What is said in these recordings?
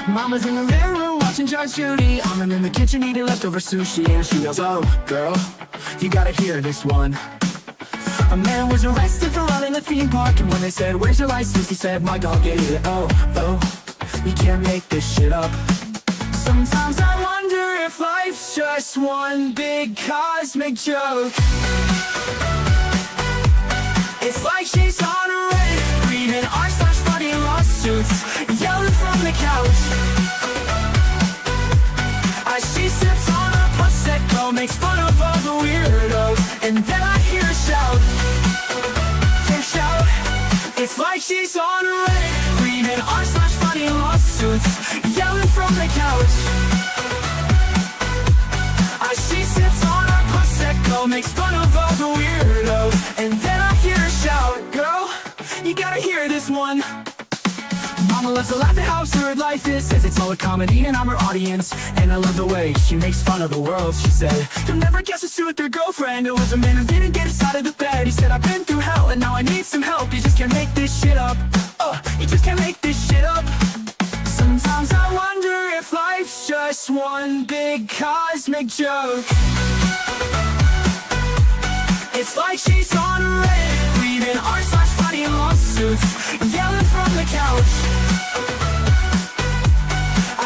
Mama's in the living room watching Judge Judy. I'm in the kitchen eating leftover sushi, and she yells, "Oh, girl, you gotta hear this one." A man was arrested for running a theme park, and when they said, "Where's your license?" he said, "My dog ate it." Oh, you can't make this shit up. Sometimes I wonder if life's just one big cosmic joke. It's like she's on a Reddit, reading r/funny lawsuits, yelling from the couch. As she sips on a Prosecco, makes fun of all the weirdos, and then I hear her shout. Shout. It's like she's on a Reddit, reading r/funny lawsuits, yelling from the couch. As she sips on her Prosecco, makes fun of all the weirdos, and then I hear her shout. Girl, you gotta hear this one. Mama loves to laugh at how absurd life is, says it's all a comedy and I'm her audience. And I love the way she makes fun of the world. She said, "You'll never guess what's with their girlfriend. It was a man who didn't get us out of the bed. He said, I've been through hell and now I need some help. You just can't make this shit up. You just can't make this shit up." Sometimes I wonder if life's just one big cosmic joke. It's like she's on a Reddit, reading r/funny lawsuits, yelling from the couch.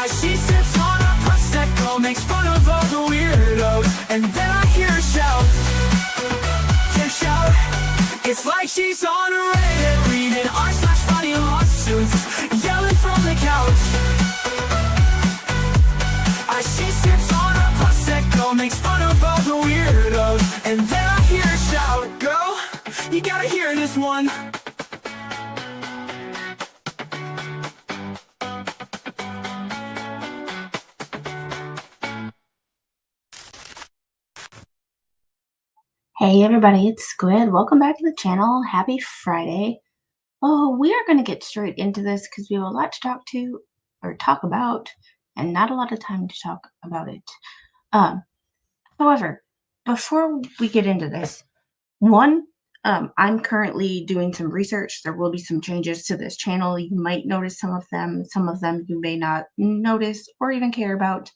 As she sips on a Prosecco, makes fun of all the weirdos, and then I hear her shout. Shout. It's like she's on a Reddit, reading r/funny lawsuits, yelling from the couch. As she sips on a Prosecco, makes fun of all the weirdos, and then I hear her shout. Girl, you gotta hear this one. Hey everybody, it's Squid. Welcome back to the channel. Happy Friday. Oh, we are going to get straight into this because we have a lot to talk about, and not a lot of time to talk about it. However, before we get into this, I'm currently doing some research. There will be some changes to this channel. You might notice some of them you may not notice or even care about.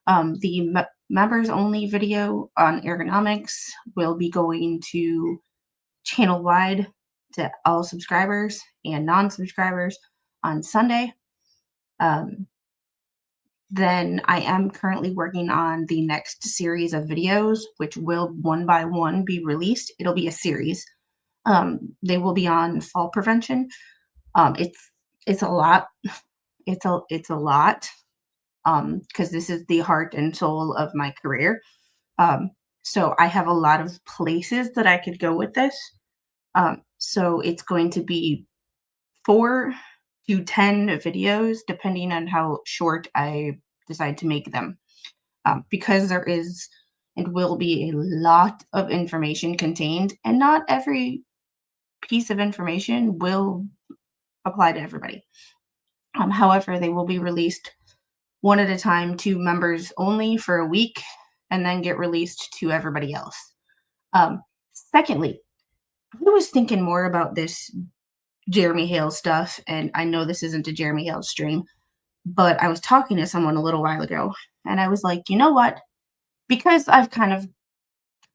The members only video on ergonomics will be going to channel wide to all subscribers and non-subscribers on Sunday. Then I am currently working on the next series of videos, which will one by one be released. It'll be a series. They will be on fall prevention. It's a lot. It's a lot. Because this is the heart and soul of my career. So I have a lot of places that I could go with this. So it's going to be 4 to 10 videos, depending on how short I decide to make them. Because there is and will be a lot of information contained, and not every piece of information will apply to everybody. However, they will be released one at a time to members only for a week, and then get released to everybody else. Secondly, I was thinking more about this Jeremy Hale stuff, and I know this isn't a Jeremy Hale stream, but I was talking to someone a little while ago, and I was like, you know what? Because I've kind of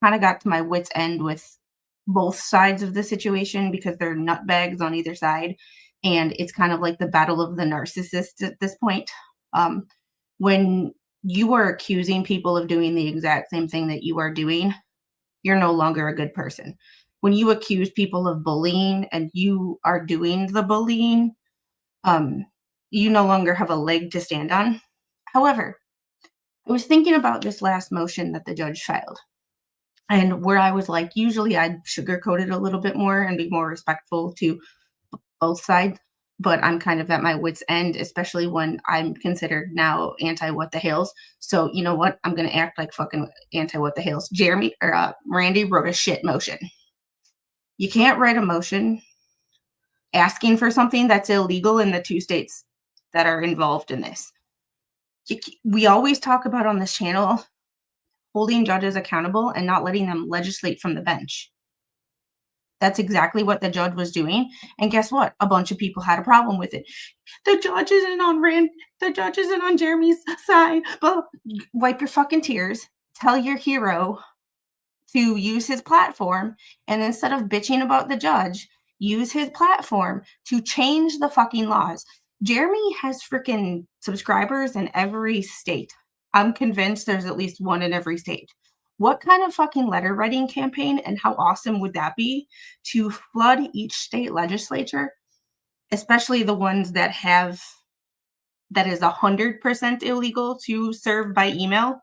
got to my wit's end with both sides of the situation, because they're nutbags on either side, and it's kind of like the battle of the narcissist at this point. When you are accusing people of doing the exact same thing that you are doing, you're no longer a good person. When you accuse people of bullying and you are doing the bullying, you no longer have a leg to stand on. However, I was thinking about this last motion that the judge filed, and where I was like, usually I'd sugarcoat it a little bit more and be more respectful to both sides. But I'm kind of at my wit's end, especially when I'm considered now anti-what the hales. So you know what? I'm going to act like fucking anti-what the hales. Randy wrote a shit motion. You can't write a motion asking for something that's illegal in the 2 states that are involved in this. We always talk about on this channel holding judges accountable and not letting them legislate from the bench. That's exactly what the judge was doing, and guess what? A bunch of people had a problem with it. The judge isn't on Rand the judge isn't on Jeremy's side, but wipe your fucking tears. Tell your hero to use his platform, and instead of bitching about the judge, use his platform to change the fucking laws. Jeremy has freaking subscribers in every state. I'm convinced there's at least one in every state. What kind of fucking letter writing campaign and how awesome would that be to flood each state legislature, especially the ones that have that is 100% illegal to serve by email?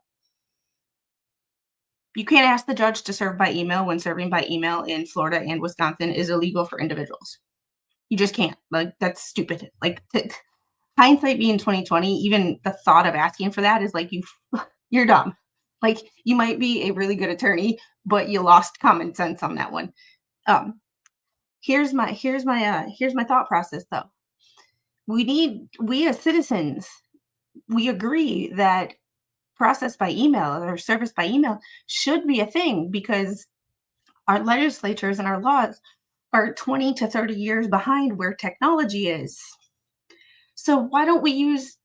You can't ask the judge to serve by email when serving by email in Florida and Wisconsin is illegal for individuals. You just can't. Like, that's stupid. Like, hindsight being 2020, even the thought of asking for that is like you're dumb. Like, you might be a really good attorney, but you lost common sense on that one. Um, here's my thought process though. We as citizens, we agree that process by email or service by email should be a thing because our legislatures and our laws are 20 to 30 years behind where technology is. So why don't we use,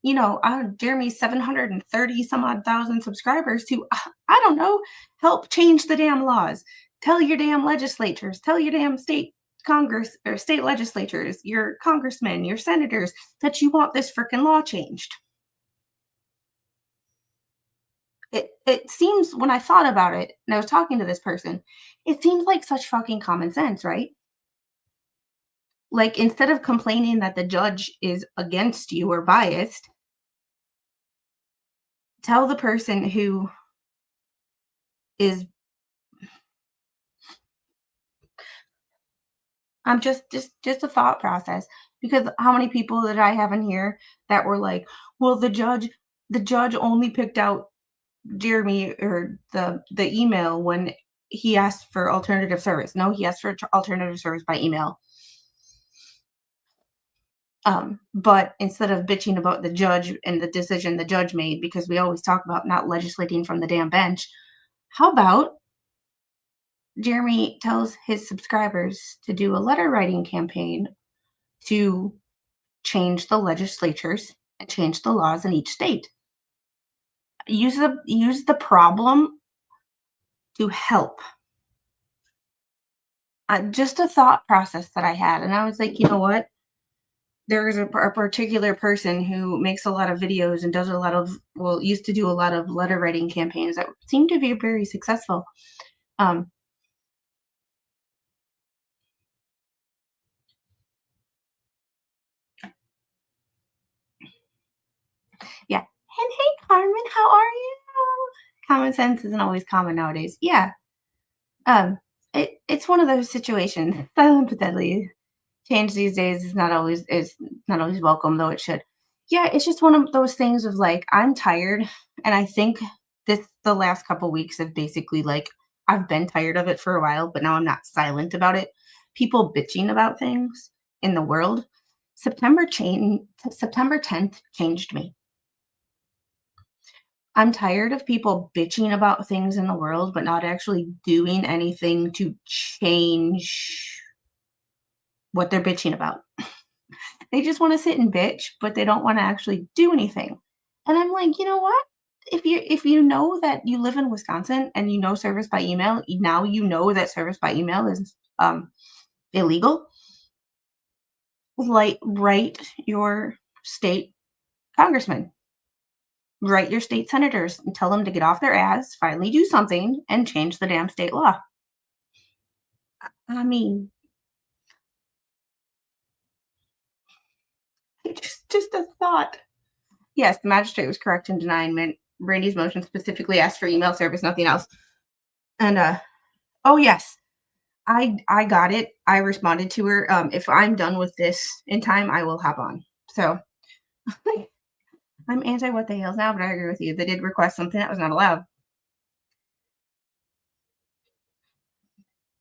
Jeremy's 730 some odd thousand subscribers to, I don't know, help change the damn laws. Tell your damn legislatures, tell your damn state Congress or state legislatures, your congressmen, your senators, that you want this freaking law changed. It seems when I thought about it and I was talking to this person, it seems like such fucking common sense, right? Like, instead of complaining that the judge is against you or biased, tell the person who is I'm just a thought process, because how many people did I have in here that were like, "Well, the judge only picked out Jeremy or the email when he asked for alternative service." No, he asked for alternative service by email. But instead of bitching about the judge and the decision the judge made, because we always talk about not legislating from the damn bench, how about Jeremy tells his subscribers to do a letter writing campaign to change the legislatures and change the laws in each state. Use the problem to help. Just a thought process that I had, and I was like, you know what? There is a particular person who makes a lot of videos and does a lot of used to do a lot of letter writing campaigns that seem to be very successful. Um, yeah. And hey, Carmen, how are you? Common sense isn't always common nowadays. Yeah. It's one of those situations. Silent but deadly. Change these days is not always welcome, though it should. Yeah, it's just one of those things of like I'm tired, and I think the last couple weeks have basically like I've been tired of it for a while, but now I'm not silent about it. People bitching about things in the world. September 10th changed me. I'm tired of people bitching about things in the world, but not actually doing anything to change what they're bitching about. They just want to sit and bitch, but they don't want to actually do anything. And I'm like, you know what? If you know that you live in Wisconsin and you know service by email, now you know that service by email is illegal. Like, write your state congressman, write your state senators, and tell them to get off their ass, finally do something, and change the damn state law. I mean, just a thought. Yes, the magistrate was correct in denying Brandy's motion specifically asked for email service, nothing else. And oh yes, I got it. I responded to her. If I'm done with this in time, I will hop on. So I'm anti what the hell's now, but I agree with you. They did request something that was not allowed.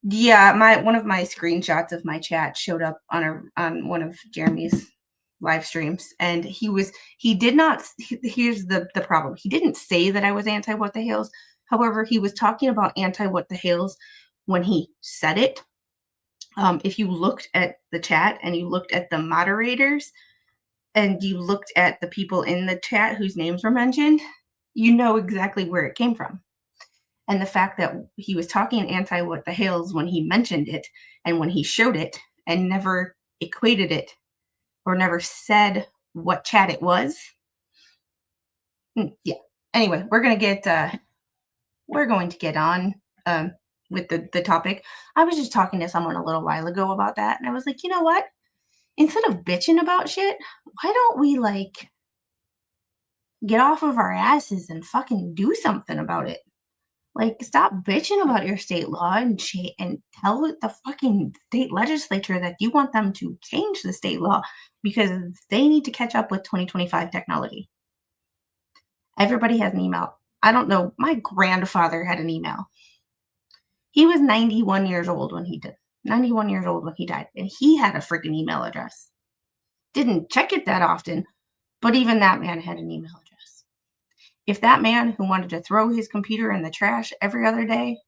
Yeah, my one of my screenshots of my chat showed up on one of Jeremy's live streams, and he did not. Here's the problem. He didn't say that I was anti what the hales. However, he was talking about anti what the hales when he said it. If you looked at the chat and you looked at the moderators and you looked at the people in the chat whose names were mentioned, you know exactly where it came from. And the fact that he was talking anti what the hales when he mentioned it and when he showed it and never equated it or never said what chat it was. Yeah. Anyway, we're going to get on with the topic. I was just talking to someone a little while ago about that, and I was like, you know what? Instead of bitching about shit, why don't we like get off of our asses and fucking do something about it? Like, stop bitching about your state law and tell the fucking state legislature that you want them to change the state law because they need to catch up with 2025 technology. Everybody has an email. I don't know. My grandfather had an email. He was 91 years old when he did. 91 years old when he died, and he had a freaking email address. Didn't check it that often, but even that man had an email address. If that man who wanted to throw his computer in the trash every other day,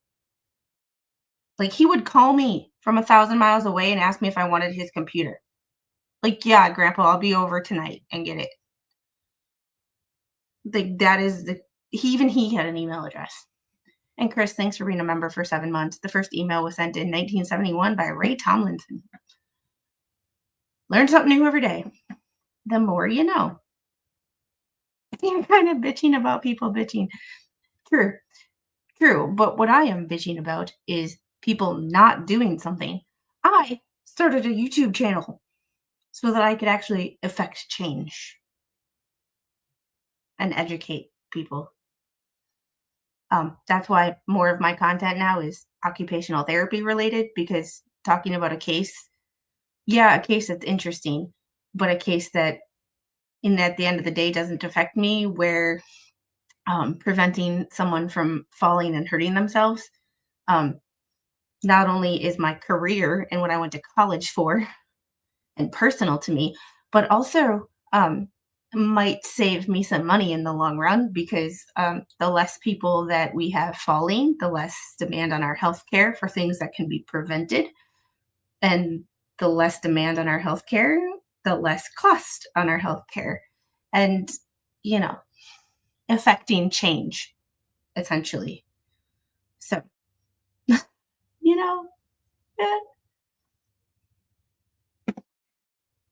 like he would call me from 1,000 miles away and ask me if I wanted his computer. Like, yeah, Grandpa, I'll be over tonight and get it. Like that is he had an email address. And Chris, thanks for being a member for 7 months. The first email was sent in 1971 by Ray Tomlinson. Learn something new every day. The more you know. You're kind of bitching about people bitching. True. True. But what I am bitching about is people not doing something. I started a YouTube channel so that I could actually affect change and educate people. That's why more of my content now is occupational therapy related, because talking about a case that's interesting, but a case that at the end of the day doesn't affect me, where preventing someone from falling and hurting themselves not only is my career and what I went to college for and personal to me, but also might save me some money in the long run, because the less people that we have falling, the less demand on our healthcare for things that can be prevented. And the less demand on our healthcare, the less cost on our healthcare. And, affecting change, essentially. So, eh.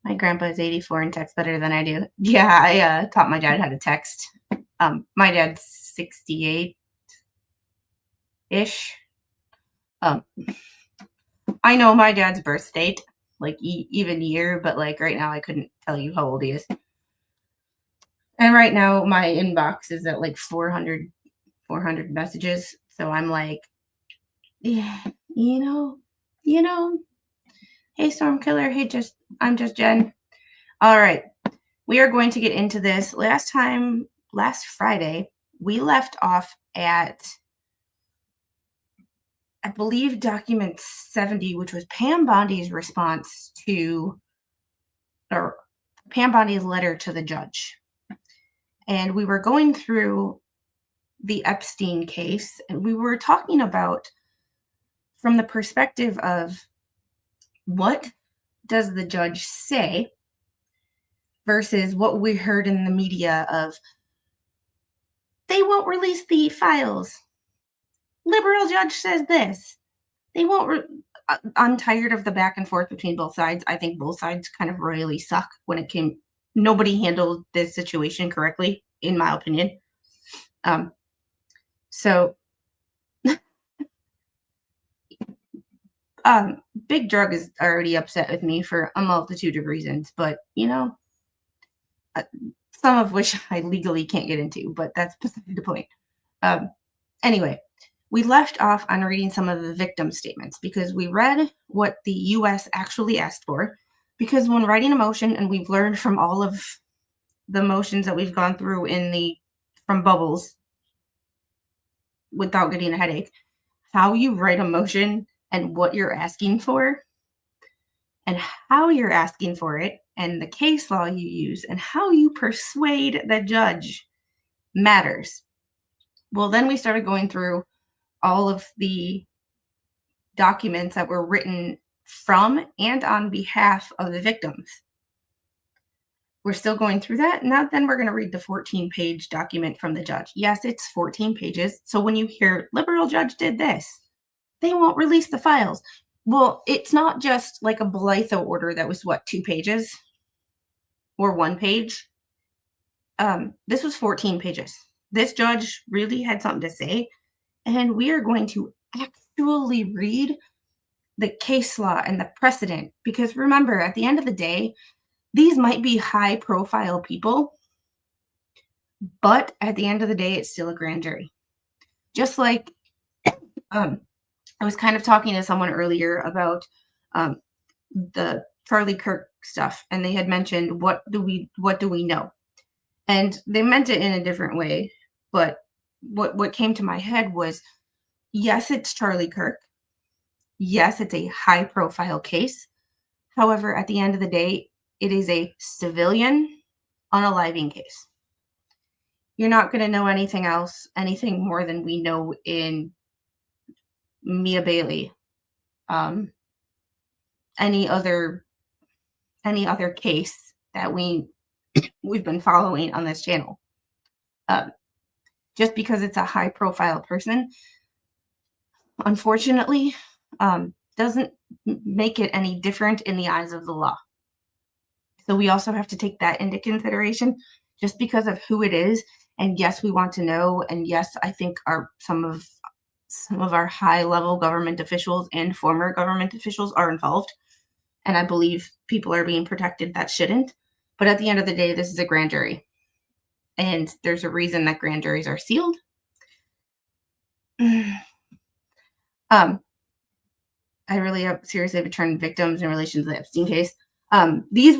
My grandpa is 84 and texts better than I do. Yeah, I taught my dad how to text. My dad's 68-ish. I know my dad's birth date, like even year, but like right now I couldn't tell you how old he is. And right now my inbox is at like 400 messages. So I'm like, yeah, hey Storm Killer, hey I'm just Jen. All right. We are going to get into this. Last Friday, we left off at, I believe, document 70, which was Pam Bondi's response to, or Pam Bondi's letter to the judge. And we were going through the Epstein case, and we were talking about from the perspective of what does the judge say versus what we heard in the media of they won't release the files. Liberal judge says this. They won't. I'm tired of the back and forth between both sides. I think both sides kind of royally suck when it came. Nobody handled this situation correctly, in my opinion. So, Big Drug is already upset with me for a multitude of reasons, but some of which I legally can't get into, but that's beside the point. Anyway, we left off on reading some of the victim statements because we read what the U.S. actually asked for. Because when writing a motion, and we've learned from all of the motions that we've gone through from Bubbles without getting a headache, how you write a motion and what you're asking for and how you're asking for it and the case law you use and how you persuade the judge matters. Well, then we started going through all of the documents that were written from and on behalf of the victims. We're still going through that. Now, then we're going to read the 14-page document from the judge. Yes, it's 14 pages. So when you hear liberal judge did this, they won't release the files. Well, it's not just like a Blytho order that was, what, 2 pages or 1 page? This was 14 pages. This judge really had something to say, and we are going to actually read the case law and the precedent, because remember, at the end of the day, these might be high-profile people, but at the end of the day, it's still a grand jury. Just like I was kind of talking to someone earlier about the Charlie Kirk stuff, and they had mentioned what do we know, and they meant it in a different way. But what came to my head was, yes, it's Charlie Kirk. Yes, it's a high-profile case. However, at the end of the day, it is a civilian unaliving case. You're not going to know anything else, anything more than we know in Mia Bailey, any other case that we've been following on this channel. Just because it's a high profile person, unfortunately, doesn't make it any different in the eyes of the law. So we also have to take that into consideration, just because of who it is. And yes, we want to know. And yes, I think some of our high level government officials and former government officials are involved. And I believe people are being protected that shouldn't. But at the end of the day, this is a grand jury. And there's a reason that grand juries are sealed. I really have seriously returned victims in relation to the Epstein case. These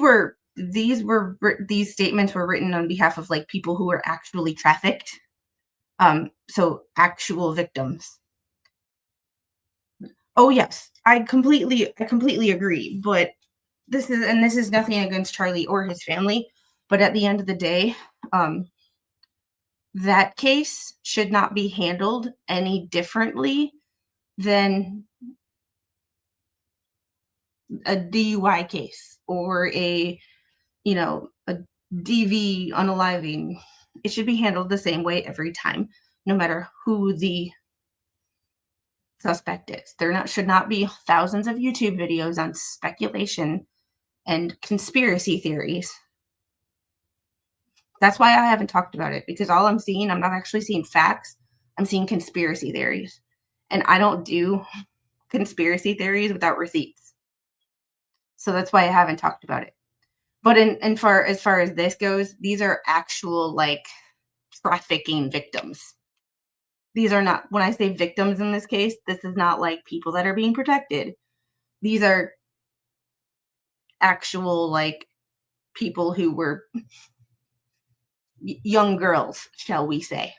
statements were written on behalf of like people who were actually trafficked. So actual victims. Oh yes, I completely agree. But this is nothing against Charlie or his family. But at the end of the day, that case should not be handled any differently than a DUI case or a DV unaliving. It should be handled the same way every time, no matter who the suspect is. There should not be thousands of YouTube videos on speculation and conspiracy theories. That's why I haven't talked about it, because all I'm not actually seeing facts. I'm seeing conspiracy theories. And I don't do conspiracy theories without receipts. So that's why I haven't talked about it. But as far as this goes, these are actual like trafficking victims. These are not, when I say victims in this case, this is not like people that are being protected. These are actual like people who were young girls, shall we say.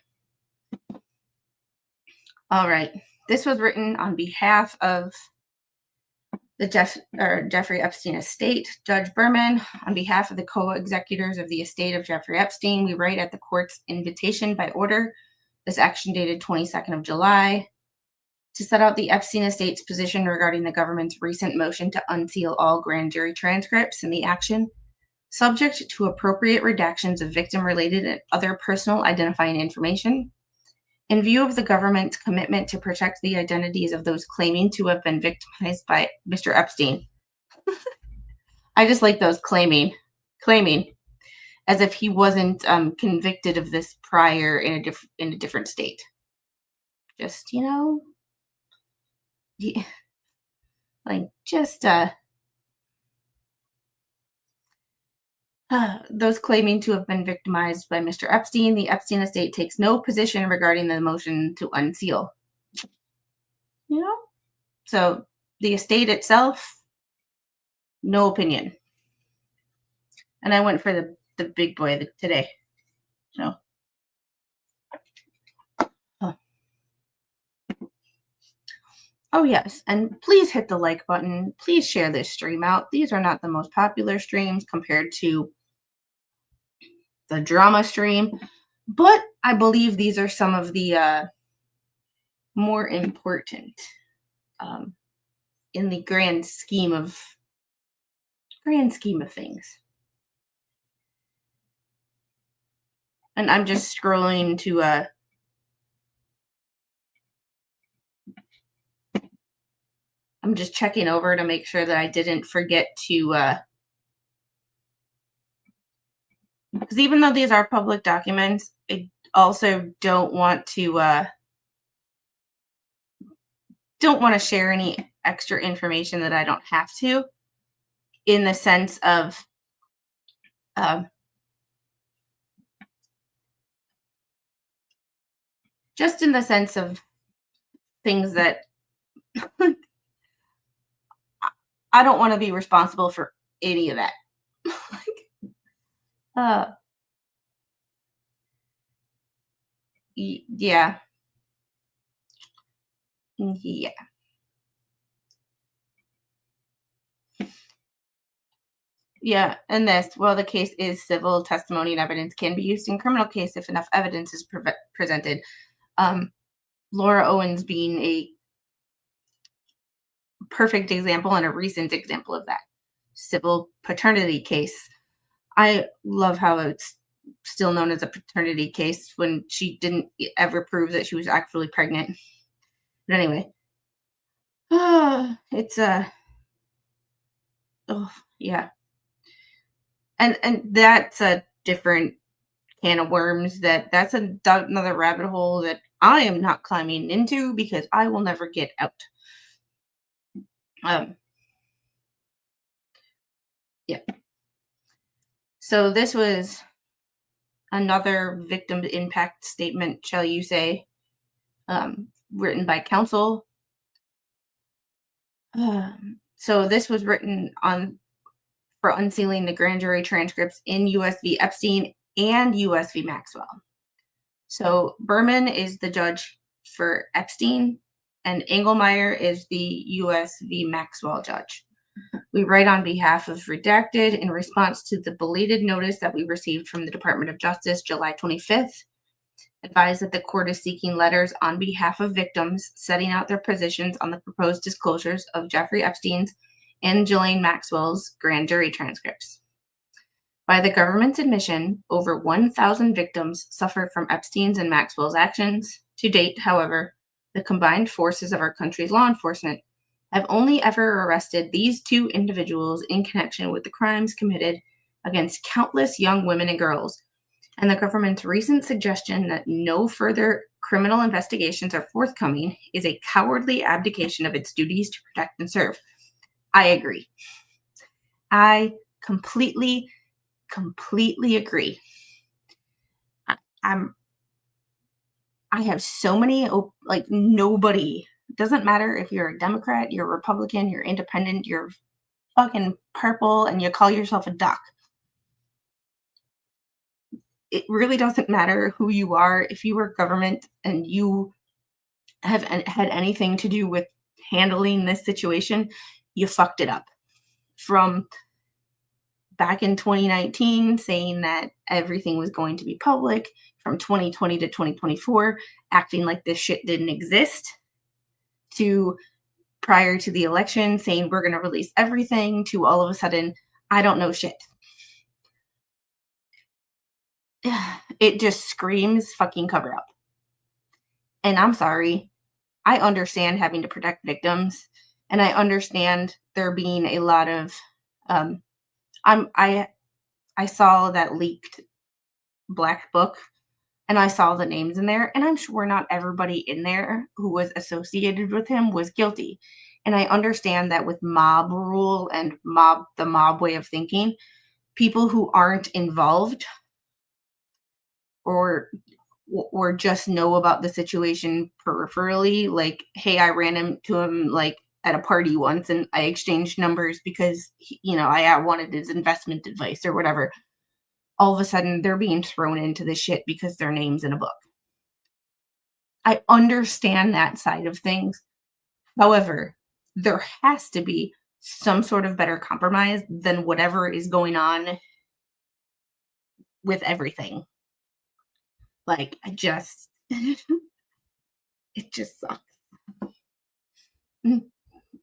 All right. This was written on behalf of the Jeffrey Epstein estate. Judge Berman, on behalf of the co-executors of the estate of Jeffrey Epstein, we write at the court's invitation by order, this action dated 22nd of July, to set out the Epstein estate's position regarding the government's recent motion to unseal all grand jury transcripts in the action, subject to appropriate redactions of victim-related and other personal identifying information. In view of the government's commitment to protect the identities of those claiming to have been victimized by Mr. Epstein. I just like those claiming, as if he wasn't convicted of this prior in a different state. Just, those claiming to have been victimized by Mr. Epstein. The Epstein estate takes no position regarding the motion to unseal. So the estate itself, no opinion. And I went for the big boy today. So. Oh, yes. And please hit the like button. Please share this stream out. These are not the most popular streams compared to the drama stream, but I believe these are some of the more important in the grand scheme of things. And I'm just scrolling to I'm just checking over to make sure that I didn't forget to because even though these are public documents, I also don't want to share any extra information that I don't have to, in the sense of um, just in the sense of things that I don't want to be responsible for any of that. Like, uh, yeah, yeah, yeah. And this, well, the case is civil, testimony and evidence can be used in criminal case if enough evidence is presented. Um, Laura Owens being a perfect example and a recent example of that. Civil paternity case. I love how it's still known as a paternity case when she didn't ever prove that she was actually pregnant. But anyway, it's a oh yeah, and that's a different can of worms. That's another rabbit hole that I am not climbing into because I will never get out. Um, yeah. So this was another victim impact statement, shall you say, written by counsel. So this was written on for unsealing the grand jury transcripts in US v. Epstein and US v. Maxwell. So Berman is the judge for Epstein, and Engelmeyer is the US v. Maxwell judge. We write on behalf of Redacted in response to the belated notice that we received from the Department of Justice July 25th. Advise that the court is seeking letters on behalf of victims setting out their positions on the proposed disclosures of Jeffrey Epstein's and Ghislaine Maxwell's grand jury transcripts. By the government's admission, over 1,000 victims suffered from Epstein's and Maxwell's actions. To date, however, the combined forces of our country's law enforcement have only ever arrested these two individuals in connection with the crimes committed against countless young women and girls, and the government's recent suggestion that no further criminal investigations are forthcoming is a cowardly abdication of its duties to protect and serve. I agree. I completely agree. I have so many, like, nobody, doesn't matter if you're a Democrat, you're a Republican, you're independent, you're fucking purple, and you call yourself a duck. It really doesn't matter who you are. If you are government and you have had anything to do with handling this situation, you fucked it up. From back in 2019 saying that everything was going to be public, from 2020 to 2024 acting like this shit didn't exist, to prior to the election saying we're going to release everything, to all of a sudden I don't know shit. It just screams fucking cover up. And I'm sorry, I understand having to protect victims, and I understand there being a lot of I saw that leaked black book, and I saw the names in there, and I'm sure not everybody in there who was associated with him was guilty. And I understand that with mob rule and the mob way of thinking, people who aren't involved or just know about the situation peripherally, like, hey, I ran into him like at a party once and I exchanged numbers because I wanted his investment advice or whatever. All of a sudden they're being thrown into this shit because their name's in a book. I understand that side of things. However, there has to be some sort of better compromise than whatever is going on with everything. Like, I just it just sucks.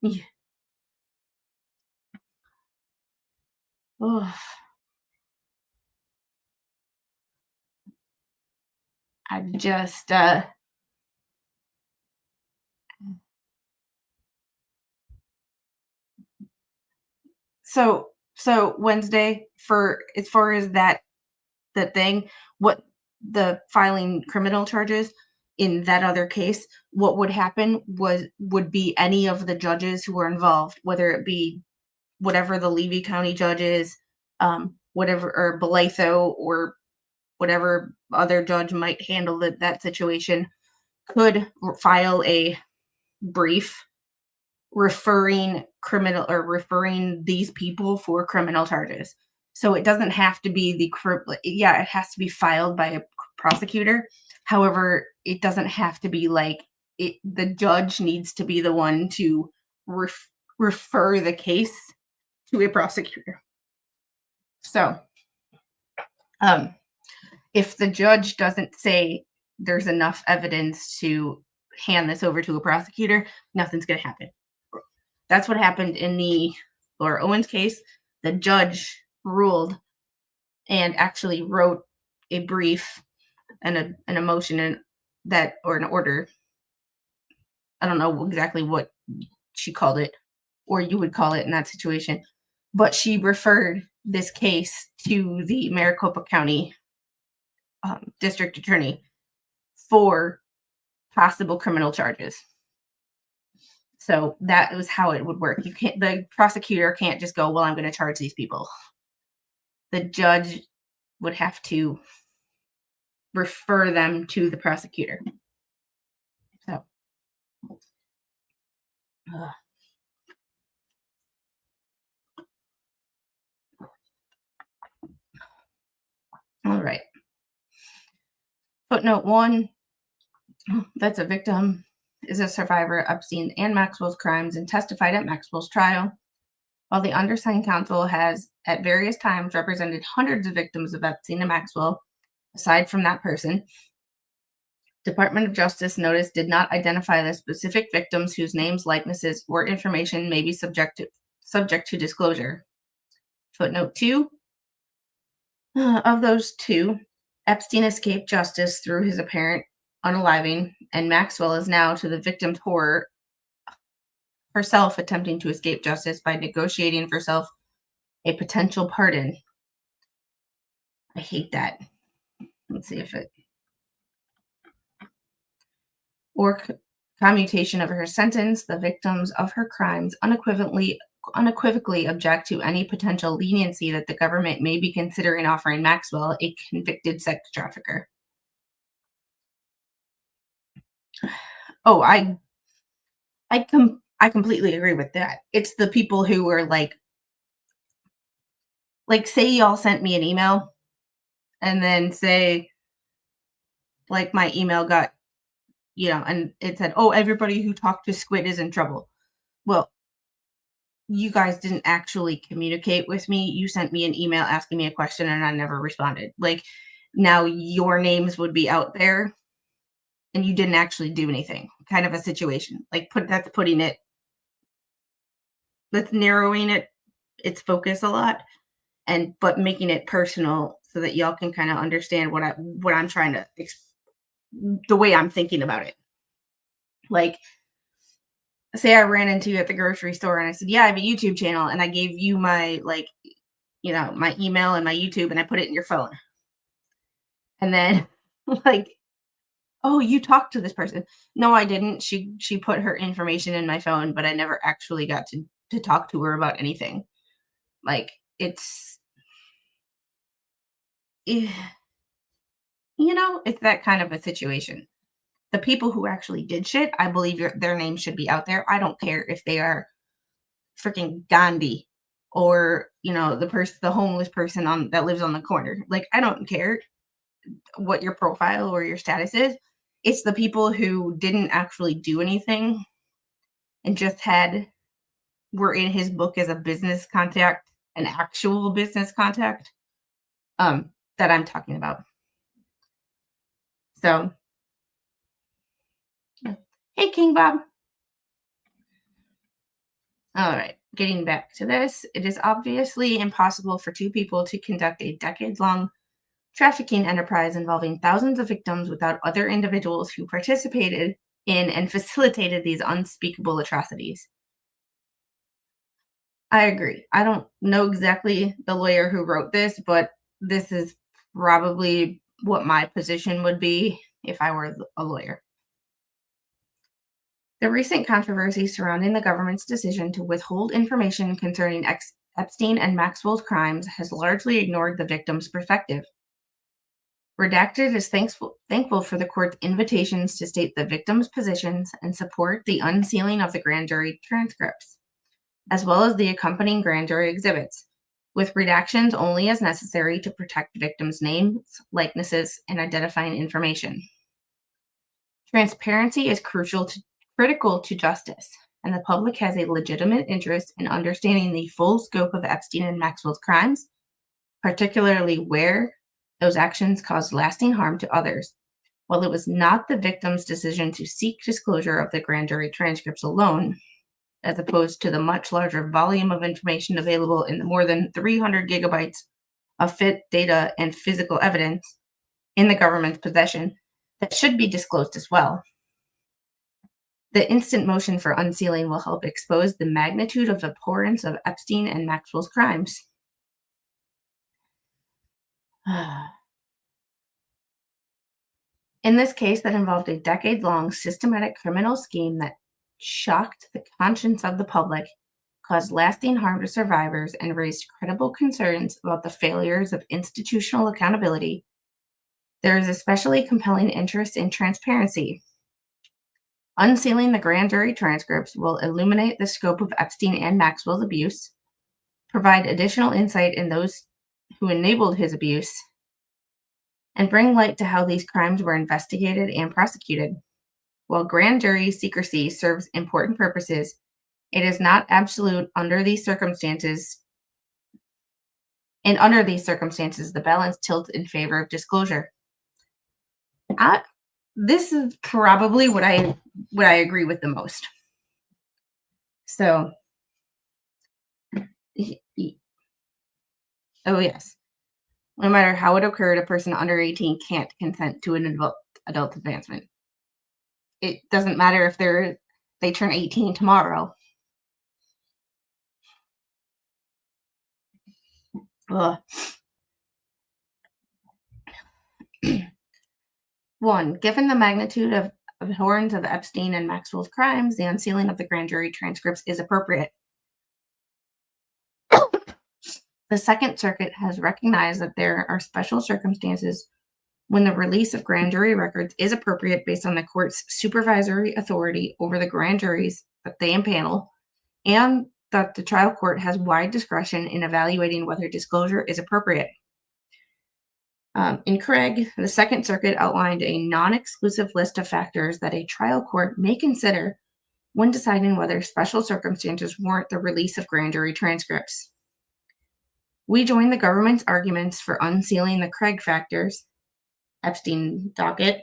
Yeah. Ugh, I just so Wednesday, for as far as that thing, what the filing criminal charges in that other case, what would happen would be any of the judges who were involved, whether it be whatever the Levy County judge is, whatever, or Belatho, or whatever other judge might handle that situation, could file a brief referring these people for criminal charges. So it doesn't have to be yeah, it has to be filed by a prosecutor. However, it doesn't have to be like the judge needs to be the one to refer the case to a prosecutor. So, um, if the judge doesn't say there's enough evidence to hand this over to a prosecutor, nothing's going to happen. That's what happened in the Laura Owens case. The judge ruled and actually wrote a brief and a motion and that, or an order. I don't know exactly what she called it, or you would call it in that situation, but she referred this case to the Maricopa County district attorney for possible criminal charges. So that was how it would work. The prosecutor can't just go, well, I'm going to charge these people. The judge would have to refer them to the prosecutor. So, uh, all right. Footnote 1, that's a victim, is a survivor of Epstein and Maxwell's crimes and testified at Maxwell's trial. While the undersigned counsel has at various times represented hundreds of victims of Epstein and Maxwell, aside from that person, Department of Justice notice did not identify the specific victims whose names, likenesses, or information may be subject to disclosure. Footnote 2, of those two, Epstein escaped justice through his apparent unaliving, and Maxwell is now, to the victim's horror, herself attempting to escape justice by negotiating for herself a potential pardon. I hate that. Let's see if it. Or commutation of her sentence. The victims of her crimes unequivocally object to any potential leniency that the government may be considering offering Maxwell, a convicted sex trafficker. Oh, I completely agree with that. It's the people who are like say y'all sent me an email and then say like my email got, and it said, "Oh, everybody who talked to Squid is in trouble." Well, you guys didn't actually communicate with me. You sent me an email asking me a question and I never responded. Like, now your names would be out there and you didn't actually do anything, kind of a situation. Like, that's narrowing its focus a lot, but making it personal so that y'all can kind of understand what I'm trying to the way I'm thinking about it. Like, say I ran into you at the grocery store and I said, "Yeah, I have a YouTube channel," and I gave you my my email and my YouTube, and I put it in your phone. And then like, "Oh, you talked to this person." No, I didn't. She put her information in my phone, but I never actually got to talk to her about anything. Like, it's eh, it's that kind of a situation. The people who actually did shit, I believe their names should be out there. I don't care if they are freaking Gandhi or, the homeless person that lives on the corner. Like, I don't care what your profile or your status is. It's the people who didn't actually do anything and just were in his book as a business contact, an actual business contact, that I'm talking about. So, hey, King Bob. All right. Getting back to this, it is obviously impossible for two people to conduct a decade-long trafficking enterprise involving thousands of victims without other individuals who participated in and facilitated these unspeakable atrocities. I agree. I don't know exactly the lawyer who wrote this, but this is probably what my position would be if I were a lawyer. The recent controversy surrounding the government's decision to withhold information concerning Epstein and Maxwell's crimes has largely ignored the victim's perspective. Redacted is thankful for the court's invitations to state the victim's positions and support the unsealing of the grand jury transcripts, as well as the accompanying grand jury exhibits, with redactions only as necessary to protect victims' names, likenesses, and identifying information. Transparency is critical to justice, and the public has a legitimate interest in understanding the full scope of Epstein and Maxwell's crimes, particularly where those actions caused lasting harm to others. While it was not the victim's decision to seek disclosure of the grand jury transcripts alone, as opposed to the much larger volume of information available in the more than 300 gigabytes of fit data and physical evidence in the government's possession that should be disclosed as well. The instant motion for unsealing will help expose the magnitude of abhorrence of Epstein and Maxwell's crimes. In this case that involved a decade-long systematic criminal scheme that shocked the conscience of the public, caused lasting harm to survivors, and raised credible concerns about the failures of institutional accountability, there is especially compelling interest in transparency. Unsealing the grand jury transcripts will illuminate the scope of Epstein and Maxwell's abuse, provide additional insight in those who enabled his abuse, and bring light to how these crimes were investigated and prosecuted. While grand jury secrecy serves important purposes, it is not absolute under these circumstances. And under these circumstances, the balance tilts in favor of disclosure. This is probably what I agree with the most. So, oh yes, no matter how it occurred, a person under 18 can't consent to an adult advancement. It doesn't matter if they turn 18 tomorrow. Ugh. 1. Given the magnitude of abhorrence of Epstein and Maxwell's crimes, the unsealing of the grand jury transcripts is appropriate. The Second Circuit has recognized that there are special circumstances when the release of grand jury records is appropriate based on the court's supervisory authority over the grand juries that they impanel, and that the trial court has wide discretion in evaluating whether disclosure is appropriate. In Craig, the Second Circuit outlined a non-exclusive list of factors that a trial court may consider when deciding whether special circumstances warrant the release of grand jury transcripts. We join the government's arguments for unsealing the Craig factors, Epstein docket.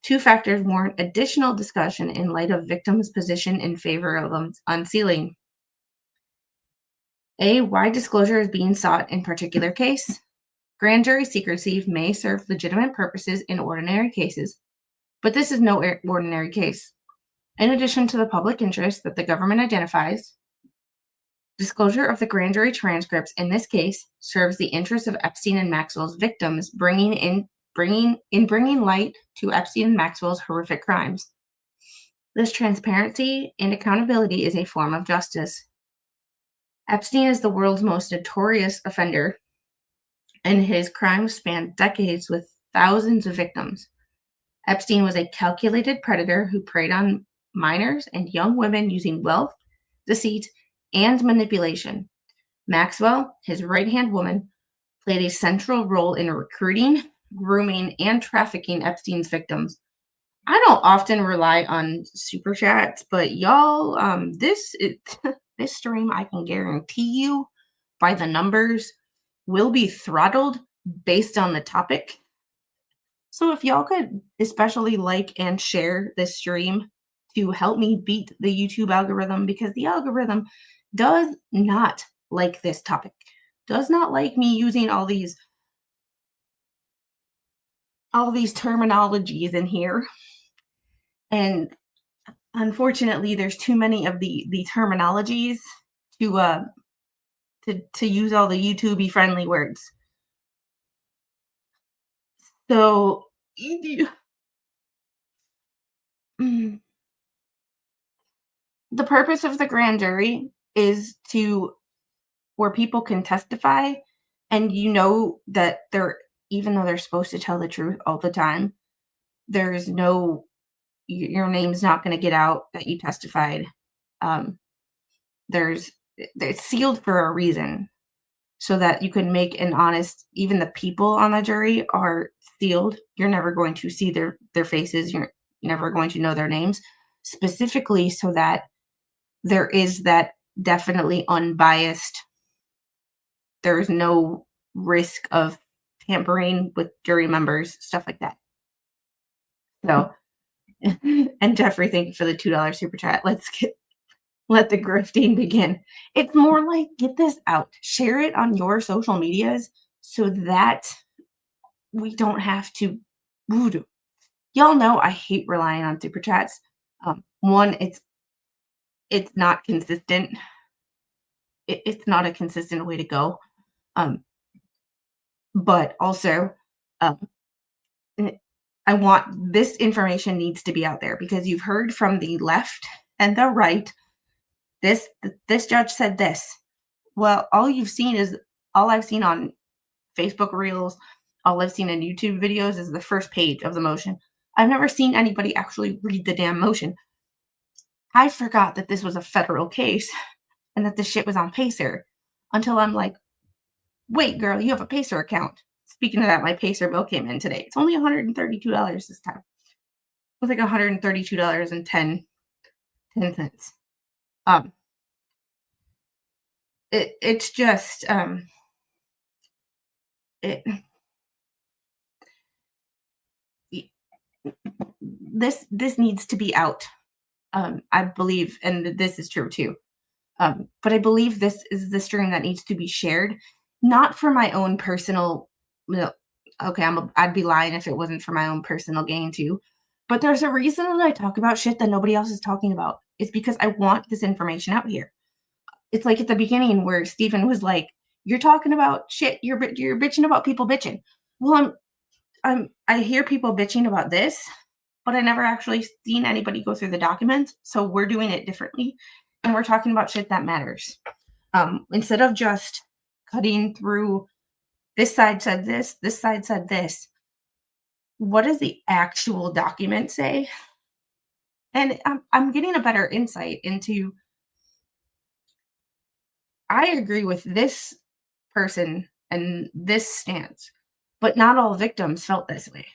2 factors warrant additional discussion in light of victims' position in favor of unsealing. A. Why disclosure is being sought in particular case. Grand jury secrecy may serve legitimate purposes in ordinary cases, but this is no ordinary case. In addition to the public interest that the government identifies, disclosure of the grand jury transcripts in this case serves the interest of Epstein and Maxwell's victims, bringing light to Epstein and Maxwell's horrific crimes. This transparency and accountability is a form of justice. Epstein is the world's most notorious offender, and his crimes spanned decades with thousands of victims. Epstein was a calculated predator who preyed on minors and young women using wealth, deceit, and manipulation. Maxwell, his right-hand woman, played a central role in recruiting, grooming, and trafficking Epstein's victims. I don't often rely on super chats, but y'all, this stream, I can guarantee you by the numbers, will be throttled based on the topic. So if y'all could especially like and share this stream to help me beat the YouTube algorithm, because the algorithm does not like this topic, does not like me using all these terminologies in here. And unfortunately, there's too many of the terminologies to to use all the YouTubey friendly words. So mm, the purpose of the grand jury is to where people can testify, and that they're even though they're supposed to tell the truth all the time, there's no your name's not going to get out that you testified. Um, there's it's sealed for a reason so that you can make an honest. Even the people on the jury are sealed. You're never going to see their faces. You're never going to know their names, specifically so that there is that definitely unbiased. There is no risk of tampering with jury members, stuff like that. So, and Jeffrey, thank you for the $2 super chat. Let the grifting begin. It's more like get this out, share it on your social medias so that we don't have to. Voodoo. Y'all know I hate relying on super chats. One, it's not consistent. It's not a consistent way to go. But also, um, I want this information needs to be out there because you've heard from the left and the right. This judge said this. Well, all I've seen on Facebook Reels, all I've seen in YouTube videos is the first page of the motion. I've never seen anybody actually read the damn motion. I forgot that this was a federal case and that this shit was on Pacer until I'm like, wait, girl, you have a Pacer account. Speaking of that, my Pacer bill came in today. It's only $132 this time. It was like $132.10. Um, it's just it this needs to be out. I believe, and this is true too. But I believe this is the stream that needs to be shared, not for my own personal. Well, okay, I'd be lying if it wasn't for my own personal gain too. But there's a reason that I talk about shit that nobody else is talking about. It's because I want this information out here. It's like at the beginning where Stephen was like, "You're talking about shit. You're bitching about people bitching." Well, I hear people bitching about this, but I never actually seen anybody go through the documents. So we're doing it differently, and we're talking about shit that matters. Instead of just cutting through this side said this side said this. What does the actual document say? And I'm getting a better insight into. I agree with this person and this stance, but not all victims felt this way.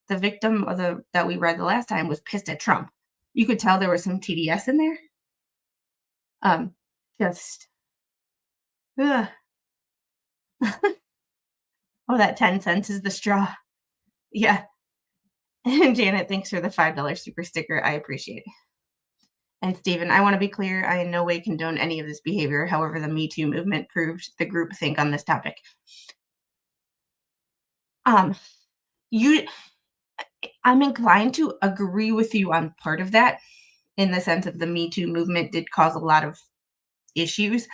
The victim of the that we read the last time was pissed at Trump. You could tell there was some TDS in there. Um, just ugh. Oh, that 10 cents is the straw. Yeah. And Janet, thanks for the $5 super sticker. I appreciate it. And Stephen, I want to be clear. I in no way condone any of this behavior. However, the Me Too movement proved the group think on this topic. Um, you I'm inclined to agree with you on part of that in the sense of the Me Too movement did cause a lot of issues.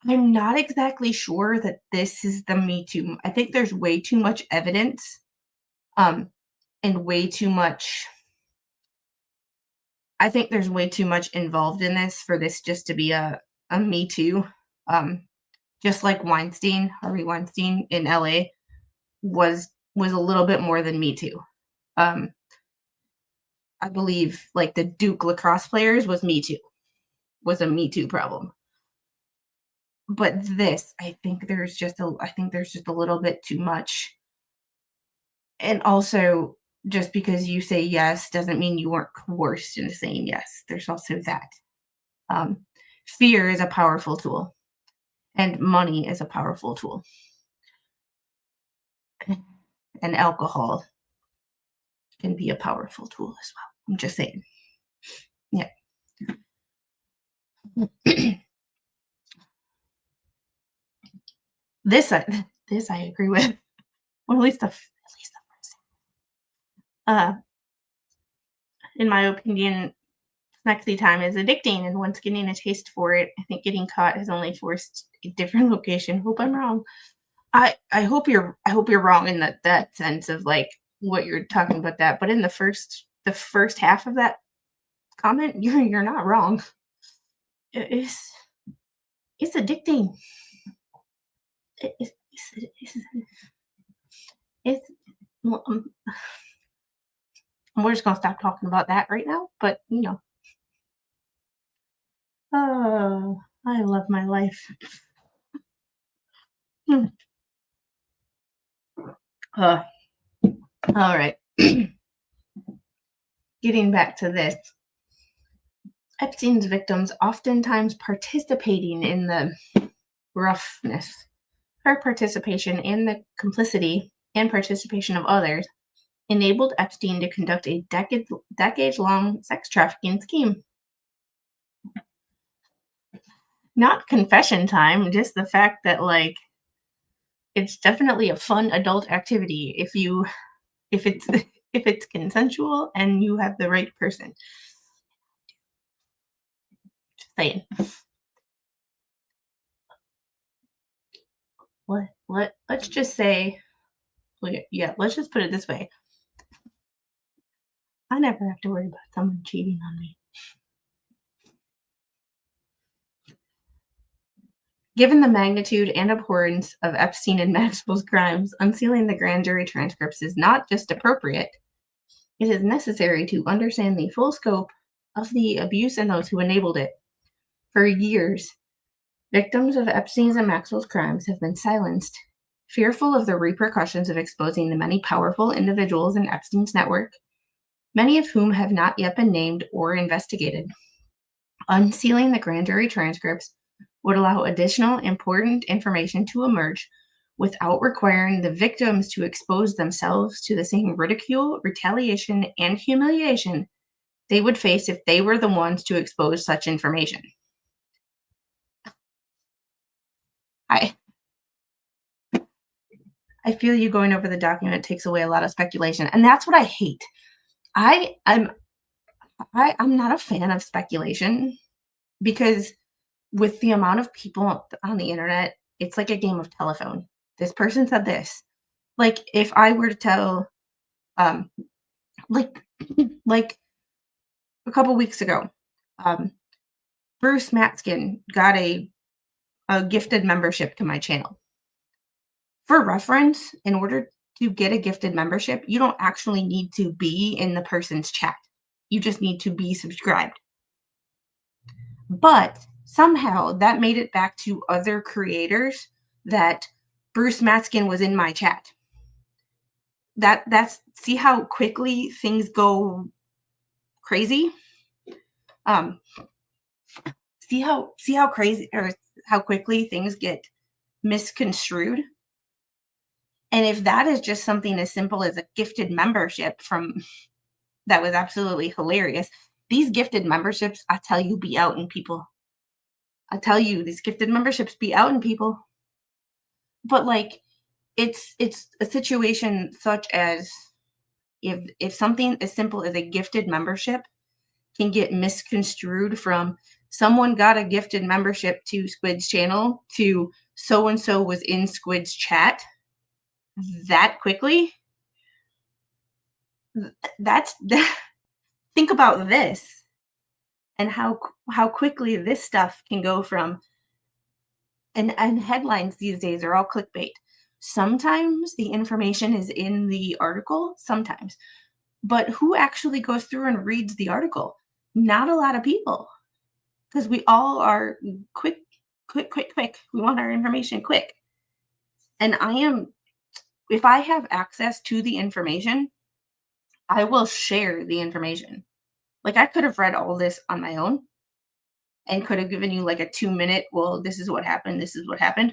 I'm not exactly sure that this is the Me Too. I think there's way too much evidence, um, and way too much. I think there's way too much involved in this for this just to be a Me Too. Um, just like Weinstein, Harvey Weinstein in LA was a little bit more than Me Too. Um, I believe like the Duke lacrosse players was a Me Too problem. But this, I think there's just a little bit too much. And also, just because you say yes doesn't mean you weren't coerced into saying yes. There's also that. Um, Fear is a powerful tool, and money is a powerful tool, and alcohol can be a powerful tool as well. I'm just saying. Yeah. This I this I agree with. Or at least the first. In my opinion, Snacksy time is addicting, and once getting a taste for it, I think getting caught has only forced a different location. Hope I'm wrong. I hope you're wrong in that sense of like what you're talking about that. But in the first half of that comment, you're not wrong. It's it's addicting. It's well, we're just gonna stop talking about that right now. But oh, I love my life. Hmm. Uh, all right. Getting back to this, Epstein's victims oftentimes participating in the roughness. Her participation and the complicity and participation of others enabled Epstein to conduct a decades-long sex trafficking scheme. Not confession time, just the fact that like it's definitely a fun adult activity if it's if it's consensual and you have the right person. Just saying. Let's just say, yeah, let's just put it this way. I never have to worry about someone cheating on me. Given the magnitude and abhorrence of Epstein and Maxwell's crimes, unsealing the grand jury transcripts is not just appropriate, it is necessary to understand the full scope of the abuse and those who enabled it. For years, victims of Epstein's and Maxwell's crimes have been silenced, fearful of the repercussions of exposing the many powerful individuals in Epstein's network, many of whom have not yet been named or investigated. Unsealing the grand jury transcripts would allow additional important information to emerge without requiring the victims to expose themselves to the same ridicule, retaliation, and humiliation they would face if they were the ones to expose such information. I I feel you going over the document takes away a lot of speculation, and that's what I hate. I I'm I'm not a fan of speculation because with the amount of people on the internet, it's like a game of telephone. This person said this. Like if I were to tell um like like a couple weeks ago, um Bruce Matskin got a gifted membership to my channel. For reference, in order to get a gifted membership, you don't actually need to be in the person's chat. You just need to be subscribed. But somehow that made it back to other creators that Bruce Matskin was in my chat. That's see how quickly things go crazy? Um see how crazy or how quickly things get misconstrued? And if that is just something as simple as a gifted membership from that was absolutely hilarious. These gifted memberships, I tell you, be out in people. I tell you, these gifted memberships be out in people. But like it's a situation such as if something as simple as a gifted membership can get misconstrued from someone got a gifted membership to Squid's channel to so and so was in Squid's chat that quickly, that's think about this and how quickly this stuff can go from and headlines these days are all clickbait. Sometimes the information is in the article, sometimes. But who actually goes through and reads the article? Not a lot of people. Because we all are quick, quick, quick, quick. We want our information quick. And if I have access to the information, I will share the information. Like I could have read all this on my own and could have given you like a 2-minute, well, this is what happened, this is what happened.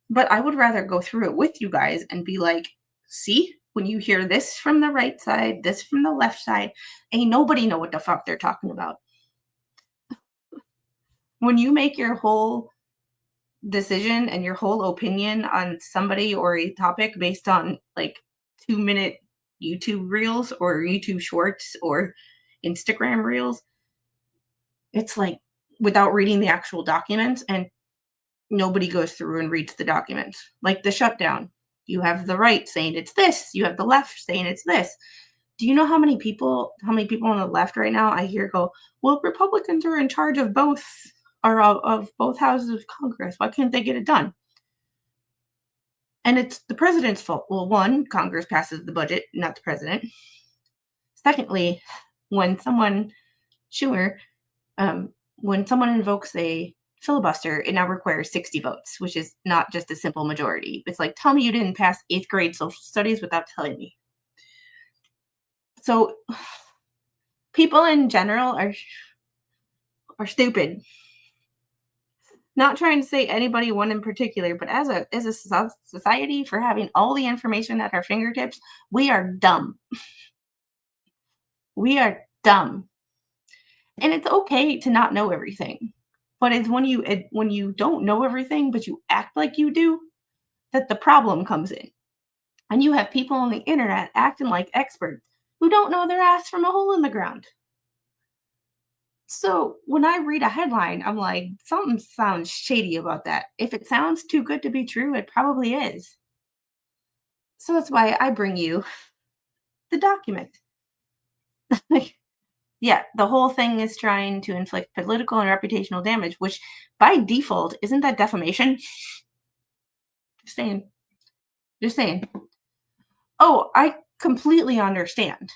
But I would rather go through it with you guys and be like, see, when you hear this from the right side, this from the left side, ain't nobody know what the fuck they're talking about. When you make your whole decision and your whole opinion on somebody or a topic based on like 2-minute YouTube reels or YouTube shorts or Instagram reels. It's like without reading the actual documents, and nobody goes through and reads the documents. Like the shutdown. You have the right saying it's this, you have the left saying it's this. Do you know how many people on the left right now I hear go, "Well, Republicans are in charge of both or of both houses of Congress. Why can't they get it done?" And it's the president's fault. Well, one, Congress passes the budget, not the president. Secondly, when someone Schumer, when someone invokes a filibuster, it now requires 60 votes, which is not just a simple majority. It's like, tell me you didn't pass 8th grade social studies without telling me. So people in general are stupid. Not trying to say anybody one in particular, but as a society, for having all the information at our fingertips, we are dumb. We are dumb. And it's okay to not know everything. But it's when you don't know everything, but you act like you do, that the problem comes in. And you have people on the internet acting like experts who don't know their ass from a hole in the ground. So when I read a headline, I'm like, something sounds shady about that. If it sounds too good to be true, it probably is. So that's why I bring you the document. Like, yeah, the whole thing is trying to inflict political and reputational damage, which by default, isn't that defamation? Just saying. Just saying. Oh, I completely understand.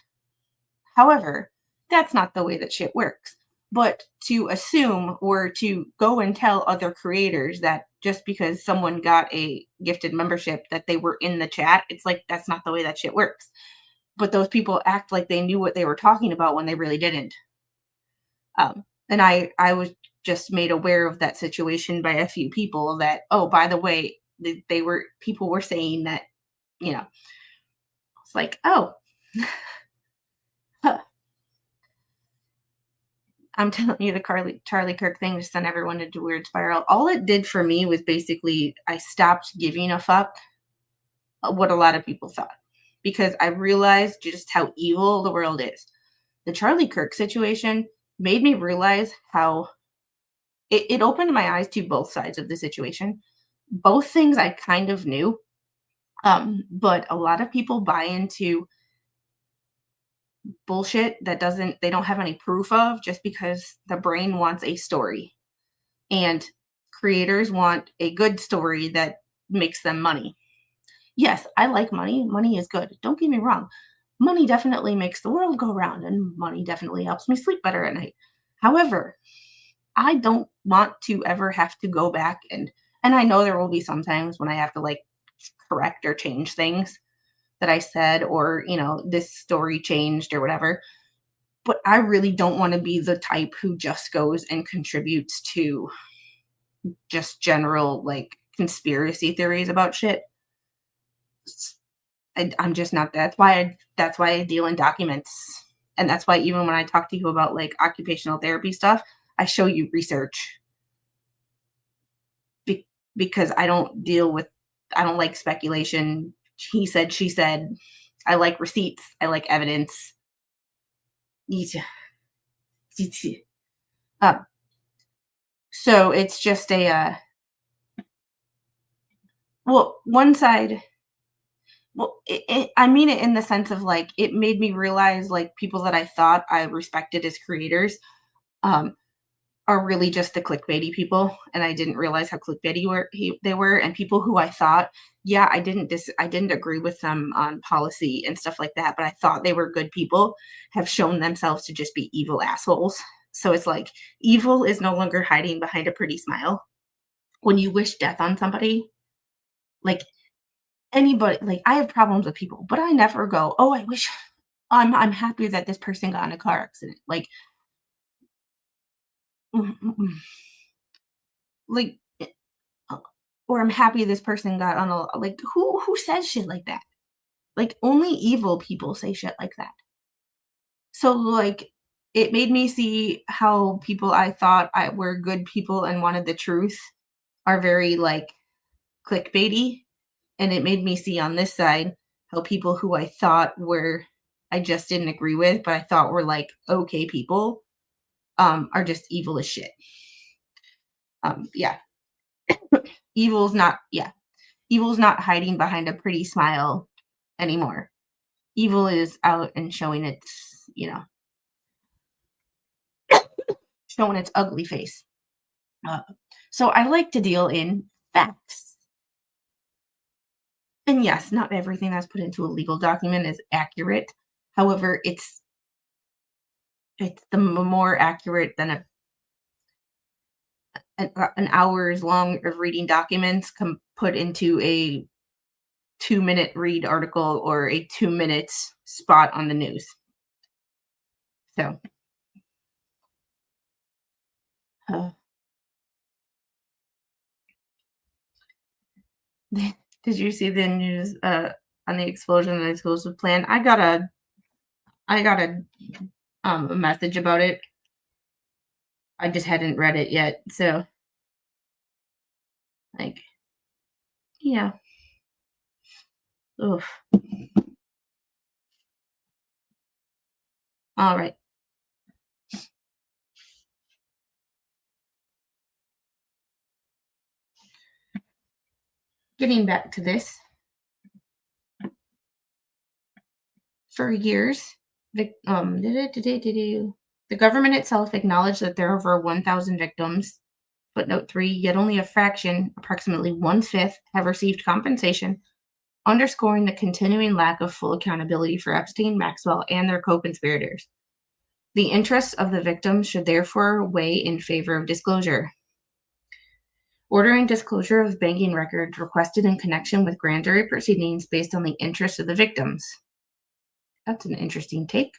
However, that's not the way that shit works. But to assume or to go and tell other creators that just because someone got a gifted membership that they were in the chat, it's like that's not the way that shit works. But those people act like they knew what they were talking about when they really didn't. And I was just made aware of that situation by a few people that, oh, by the way, people were saying that, it's like, oh, huh. I'm telling you, the Charlie Kirk thing just sent everyone into a weird spiral. All it did for me was basically I stopped giving a fuck what a lot of people thought, because I realized just how evil the world is. The Charlie Kirk situation made me realize how it opened my eyes to both sides of the situation. Both things I kind of knew, but a lot of people buy into bullshit that they don't have any proof of, just because the brain wants a story. And creators want a good story that makes them money. Yes, I like money. Money is good. Don't get me wrong. Money definitely makes the world go round, and money definitely helps me sleep better at night. However, I don't want to ever have to go back and I know there will be some times when I have to like correct or change things that I said, or, this story changed or whatever. But I really don't want to be the type who just goes and contributes to just general like conspiracy theories about shit. I'm just not. That's why I deal in documents, and that's why even when I talk to you about like occupational therapy stuff, I show you research because I don't like speculation. He said, she said. I like receipts. I like evidence. Uh, so it's just well, one side. Well, I mean it in the sense of like it made me realize like people that I thought I respected as creators um, are really just the clickbaity people, and I didn't realize how clickbaity they were, and people who I thought, yeah, I didn't agree with them on policy and stuff like that, but I thought they were good people, have shown themselves to just be evil assholes. So it's like evil is no longer hiding behind a pretty smile. When you wish death on somebody, like anybody, like I have problems with people, but I never go, "Oh, I wish I'm happy that this person got in a car accident." Like, mm, mm, mm. Like, uh, or I'm happy this person got on a like who says shit like that? Like only evil people say shit like that. So like it made me see how people I thought I were good people and wanted the truth are very like clickbaity, and it made me see on this side how people who I just didn't agree with, but I thought were like okay people, are just evil as shit. Yeah, evil's not yeah, evil's not hiding behind a pretty smile anymore. Evil is out and showing its ugly face. Uh, so I like to deal in facts. And yes, not everything that's put into a legal document is accurate. However, it's the more accurate than an hours long of reading documents put into a 2-minute read article or a 2 minutes spot on the news. So, uh, did you see the news on the explosion of the explosive plan? I got a message about it. I just hadn't read it yet. So, like, yeah. Oof. All right. Getting back to this, for years, the government itself acknowledged that there are over 1,000 victims. Footnote 3, yet only a fraction, approximately one-fifth, have received compensation, underscoring the continuing lack of full accountability for Epstein, Maxwell, and their co-conspirators. The interests of the victims should therefore weigh in favor of disclosure. Ordering disclosure of banking records requested in connection with grand jury proceedings based on the interests of the victims. That's an interesting take.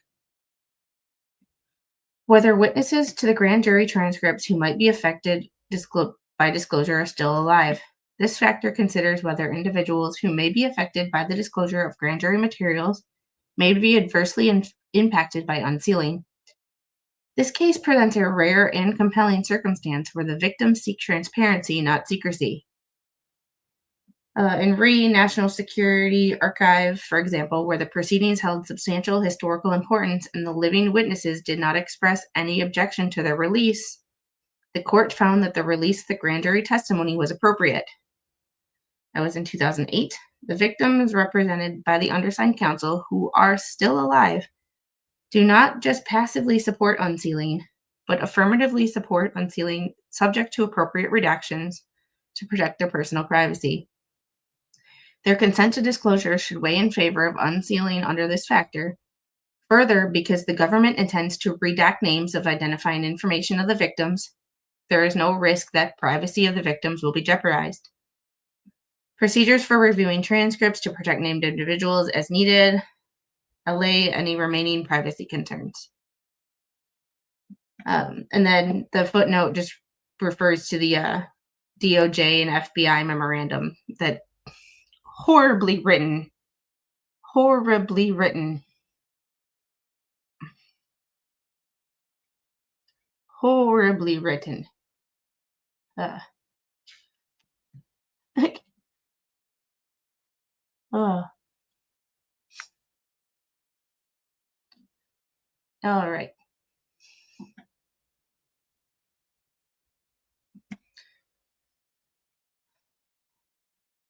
Whether witnesses to the grand jury transcripts who might be affected by disclosure are still alive. This factor considers whether individuals who may be affected by the disclosure of grand jury materials may be adversely impacted by unsealing. This case presents a rare and compelling circumstance where the victims seek transparency, not secrecy. In National Security Archive, for example, where the proceedings held substantial historical importance and the living witnesses did not express any objection to their release, the court found that the release of the grand jury testimony was appropriate. That was in 2008. The victims, represented by the undersigned counsel, who are still alive, do not just passively support unsealing, but affirmatively support unsealing subject to appropriate redactions to protect their personal privacy. Their consent to disclosure should weigh in favor of unsealing under this factor. Further, because the government intends to redact names of identifying information of the victims, there is no risk that privacy of the victims will be jeopardized. Procedures for reviewing transcripts to protect named individuals as needed allay any remaining privacy concerns. And then the footnote just refers to the DOJ and FBI memorandum that horribly written. Like, all right.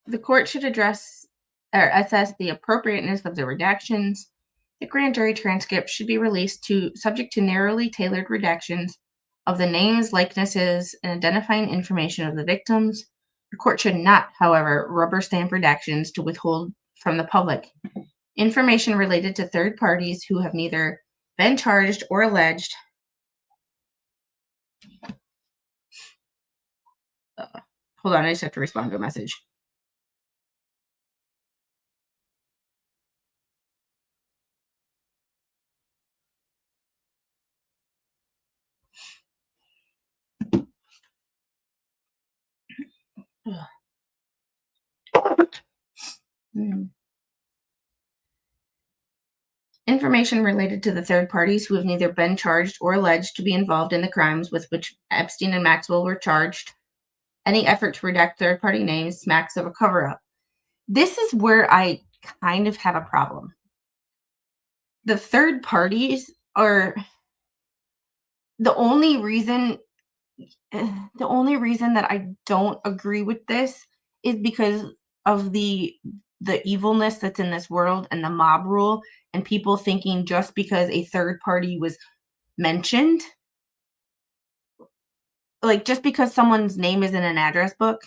The court should address or assess the appropriateness of the redactions. The grand jury transcript should be released subject to narrowly tailored redactions of the names, likenesses, and identifying information of the victims. The court should not, however, rubber stamp redactions to withhold from the public information related to third parties who have neither been charged or alleged. Hold on, I just have to respond to a message. Information related to the third parties who have neither been charged or alleged to be involved in the crimes with which Epstein and Maxwell were charged Any effort to redact third-party names smacks of a cover-up. This is where I kind of have a problem. The third parties are the only reason the only reason that I don't agree with this is because of the evilness that's in this world and the mob rule and people thinking just because a third party was mentioned, like just because someone's name is in an address book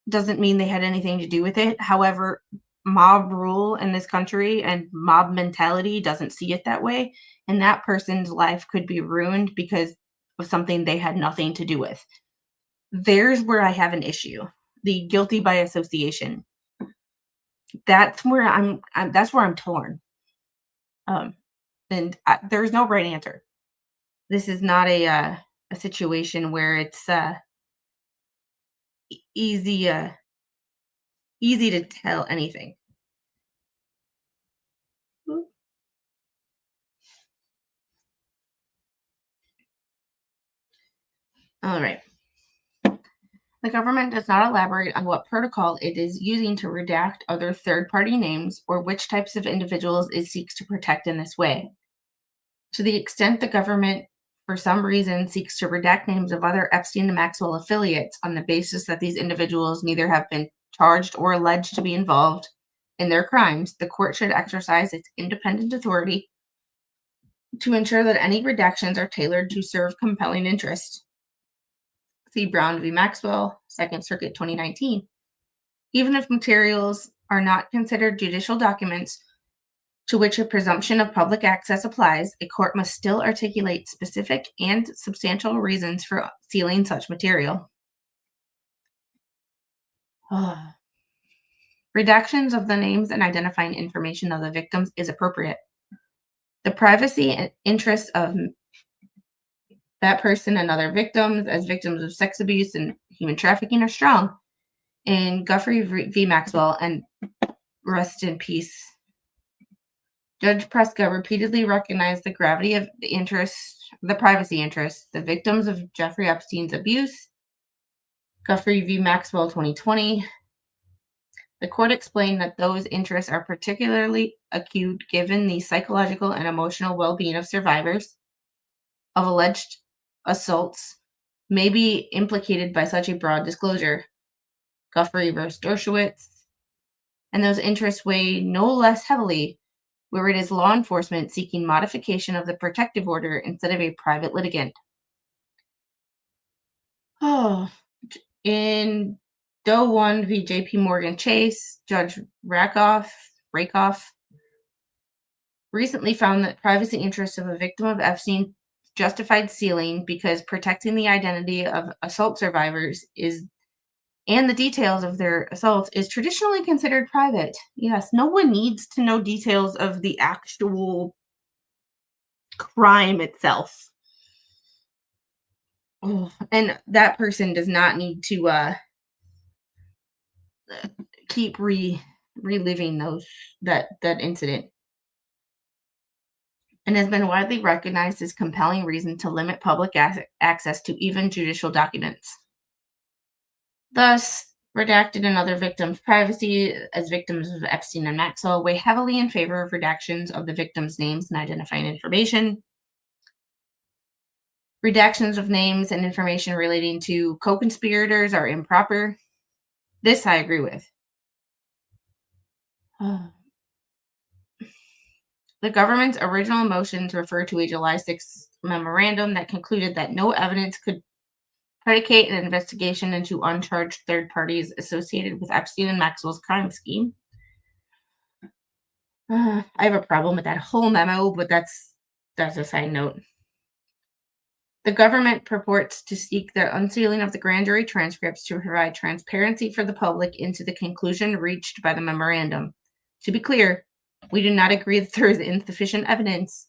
doesn't mean they had anything to do with it. However, mob rule in this country and mob mentality doesn't see it that way, and that person's life could be ruined because of something they had nothing to do with. There's where I have an issue. The guilty by association. That's where I'm torn. Um, and there's no right answer. This is not a situation where it's easy easy to tell anything. All right. The government does not elaborate on what protocol it is using to redact other third-party names or which types of individuals it seeks to protect in this way. To the extent the government, for some reason, seeks to redact names of other Epstein and Maxwell affiliates on the basis that these individuals neither have been charged or alleged to be involved in their crimes, the court should exercise its independent authority to ensure that any redactions are tailored to serve compelling interests. See Brown v. Maxwell, Second Circuit 2019. Even if materials are not considered judicial documents to which a presumption of public access applies, a court must still articulate specific and substantial reasons for sealing such material. Redactions of the names and identifying information of the victims is appropriate. The privacy and interests of that person and other victims as victims of sex abuse and human trafficking are strong. In Guthrie v. Maxwell, and rest in peace, Judge Preska repeatedly recognized the gravity of the privacy interests, the victims of Jeffrey Epstein's abuse. Guthrie v. Maxwell 2020. The court explained that those interests are particularly acute given the psychological and emotional well-being of survivors of alleged assaults may be implicated by such a broad disclosure. Guthrie v. Dershowitz. And those interests weigh no less heavily where it is law enforcement seeking modification of the protective order instead of a private litigant. In Doe 1 v. J.P. Morgan Chase, Judge Rakoff recently found that privacy interests of a victim of Epstein justified sealing because protecting the identity of assault survivors and the details of their assaults is traditionally considered private. Yes, no one needs to know details of the actual crime itself. And that person does not need to keep reliving that incident. And has been widely recognized as compelling reason to limit public access to even judicial documents. Thus, redacted and other victims' privacy as victims of Epstein and Maxwell weigh heavily in favor of redactions of the victims' names and identifying information. Redactions of names and information relating to co-conspirators are improper. This I agree with. The government's original motions refer to a July 6th memorandum that concluded that no evidence could predicate an investigation into uncharged third parties associated with Epstein and Maxwell's crime scheme. I have a problem with that whole memo, but that's a side note. The government purports to seek the unsealing of the grand jury transcripts to provide transparency for the public into the conclusion reached by the memorandum. To be clear, we do not agree that there is insufficient evidence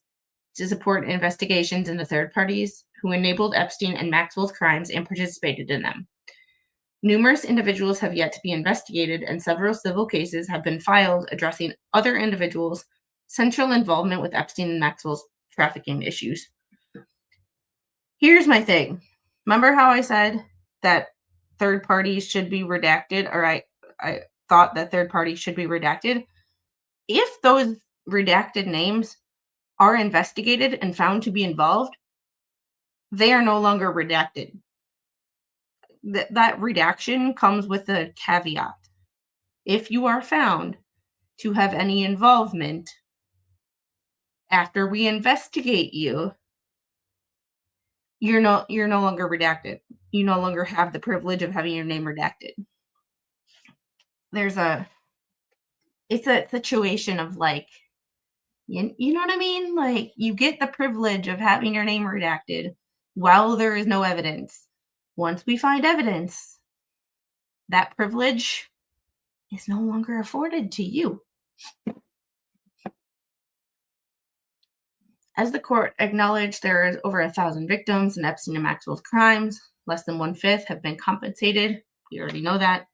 to support investigations into third parties who enabled Epstein and Maxwell's crimes and participated in them. Numerous individuals have yet to be investigated, and several civil cases have been filed addressing other individuals' central involvement with Epstein and Maxwell's trafficking issues. Here's my thing. Remember how I said that third parties should be redacted, or I thought that third parties should be redacted. If those redacted names are investigated and found to be involved, they are no longer redacted. That redaction comes with a caveat. If you are found to have any involvement after we investigate you, you're no longer redacted. You no longer have the privilege of having your name redacted. There's a It's a situation of like, you know what I mean? Like, you get the privilege of having your name redacted while there is no evidence. Once we find evidence, that privilege is no longer afforded to you. As the court acknowledged, there are over 1,000 victims in Epstein and Maxwell's crimes. Less than 1/5 have been compensated. You already know that.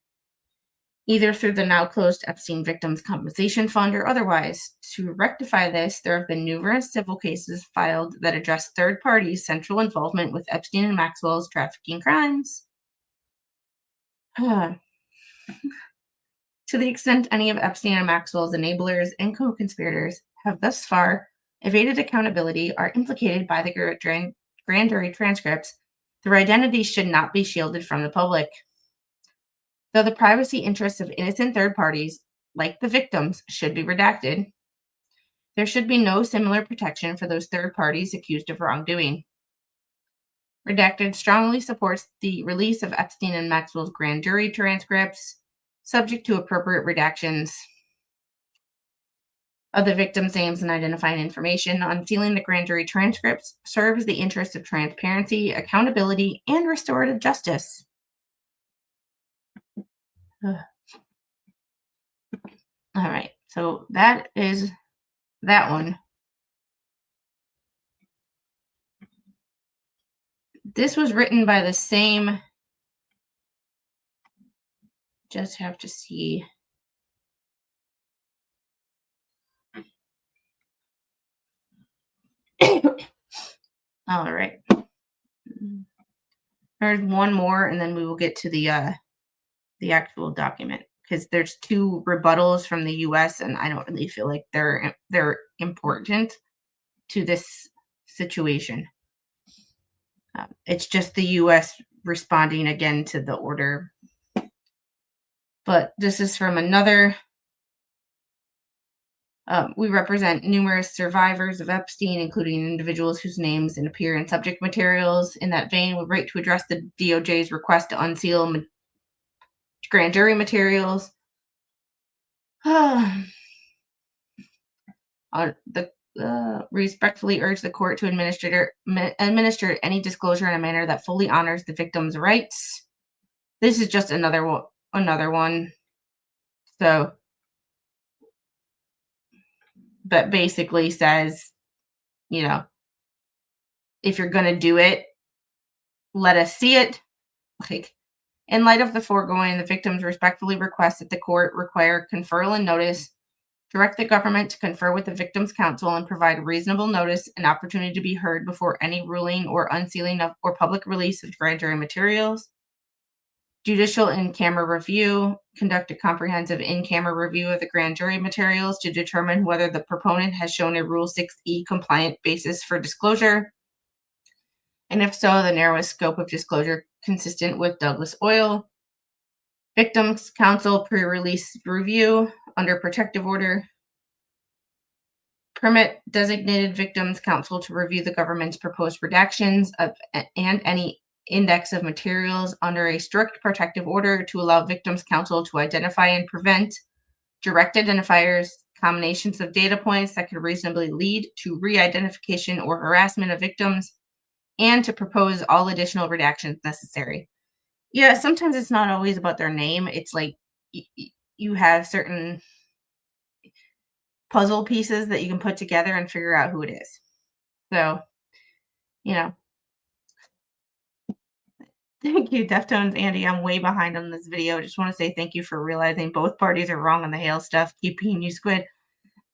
Either through the now closed Epstein Victims Compensation Fund or otherwise. To rectify this, there have been numerous civil cases filed that address third parties' central involvement with Epstein and Maxwell's trafficking crimes. To the extent any of Epstein and Maxwell's enablers and co-conspirators have thus far evaded accountability, are implicated by the grand jury transcripts, their identities should not be shielded from the public. Though the privacy interests of innocent third parties, like the victims, should be redacted, there should be no similar protection for those third parties accused of wrongdoing. Redacted strongly supports the release of Epstein and Maxwell's grand jury transcripts, subject to appropriate redactions of the victims' names and identifying information. Unsealing the grand jury transcripts serves the interests of transparency, accountability, and restorative justice. Ugh. All right, so that is that one. This was written by the same, just have to see. All right. There's one more, and then we will get to the actual document, because there's two rebuttals from the U.S. and I don't really feel like they're important to this situation. It's just the U.S. responding again to the order. But this is from another. We represent numerous survivors of Epstein, including individuals whose names appear in subject materials. In that vein, we write to address the DOJ's request to unseal grand jury materials. Respectfully urge the court to administer any disclosure in a manner that fully honors the victim's rights. This is just another one. So, but basically says, if you're going to do it, let us see it. Like, in light of the foregoing, the victims respectfully request that the court require conferral and notice, direct the government to confer with the victim's counsel, and provide reasonable notice and opportunity to be heard before any ruling or unsealing of or public release of grand jury materials. Judicial in-camera review. Conduct a comprehensive in-camera review of the grand jury materials to determine whether the proponent has shown a Rule 6E compliant basis for disclosure, and if so, the narrowest scope of disclosure consistent with Douglas Oil. Victims counsel pre-release review under protective order. Permit designated victims counsel to review the government's proposed redactions and any index of materials under a strict protective order to allow victims counsel to identify and prevent direct identifiers, combinations of data points that could reasonably lead to re-identification or harassment of victims, and to propose all additional redactions necessary. Yeah, sometimes it's not always about their name. It's like you have certain puzzle pieces that you can put together and figure out who it is. So, thank you, Deftones Andy. I'm way behind on this video. Just want to say thank you for realizing both parties are wrong on the Hale stuff. Keep being you, Squid.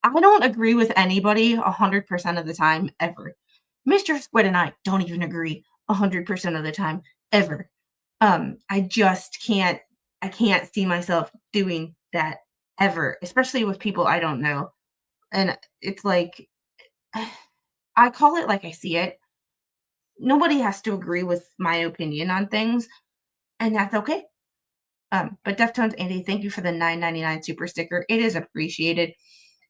I don't agree with anybody 100% of the time, ever. Mr. Squid and I don't even agree 100% of the time, ever. I just I can't see myself doing that ever, especially with people I don't know. And it's like I call it like I see it. Nobody has to agree with my opinion on things, and that's okay. But Deftones Andy, thank you for the 9.99 super sticker. It is appreciated.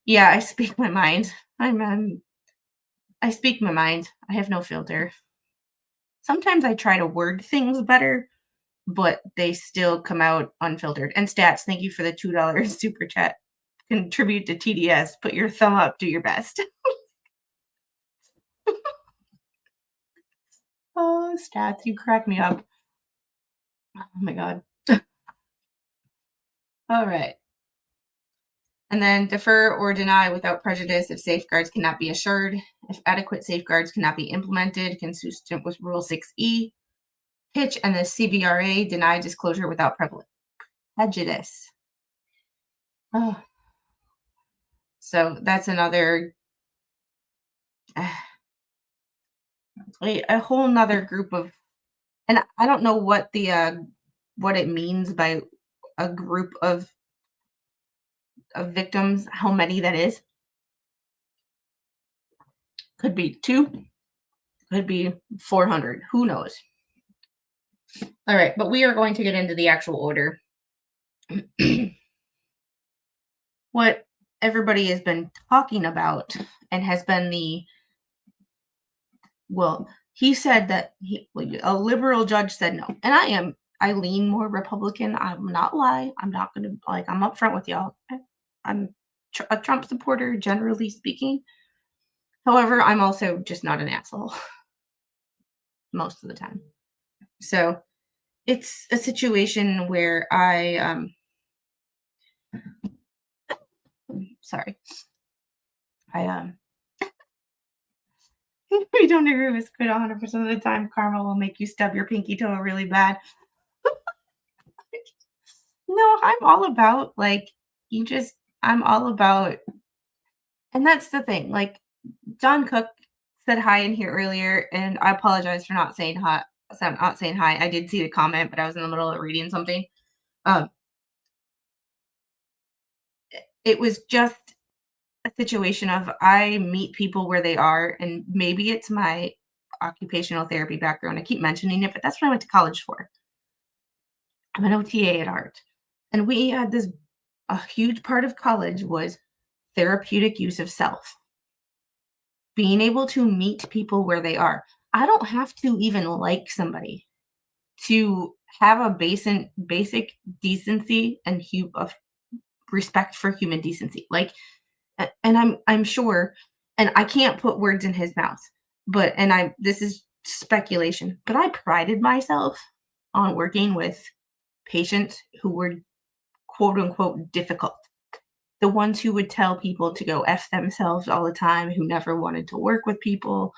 Yeah, I speak my mind. I speak my mind. I have no filter. Sometimes I try to word things better, but they still come out unfiltered. And Stats, thank you for the $2 super chat. Contribute to TDS. Put your thumb up. Do your best. Oh, Stats, you crack me up. Oh my god. All right. And then defer or deny without prejudice if safeguards cannot be assured, if adequate safeguards cannot be implemented consistent with Rule 6E. Pitch and the CBRA deny disclosure without prejudice. Oh. So that's another a whole nother group of, and I don't know what it means by a group of victims, how many that is. Could be 2, could be 400, who knows. All right, but we are going to get into the actual order. What everybody has been talking about and has been he said that a liberal judge said no. And I lean more Republican. I'm not lie. I'm not going to, I'm upfront with y'all. I'm a Trump supporter, generally speaking. However, I'm also just not an asshole most of the time. So it's a situation where sorry. We don't agree with squid 100% of the time. Karma will make you stub your pinky toe really bad. No, I'm all about I'm all about, and that's the thing. Like John Cook said hi in here earlier, and I apologize for not saying hi. So I'm not saying hi. I did see the comment, but I was in the middle of reading something. Um, it was just a situation of I meet people where they are, and maybe it's my occupational therapy background. I keep mentioning it, but that's what I went to college for. I'm an OTA at heart. And we had a huge part of college was therapeutic use of self, being able to meet people where they are. I don't have to even like somebody to have a basic decency and of respect for human decency. And I'm sure, and I can't put words in his mouth, but this is speculation, but I prided myself on working with patients who were quote unquote difficult. The ones who would tell people to go F themselves all the time, who never wanted to work with people,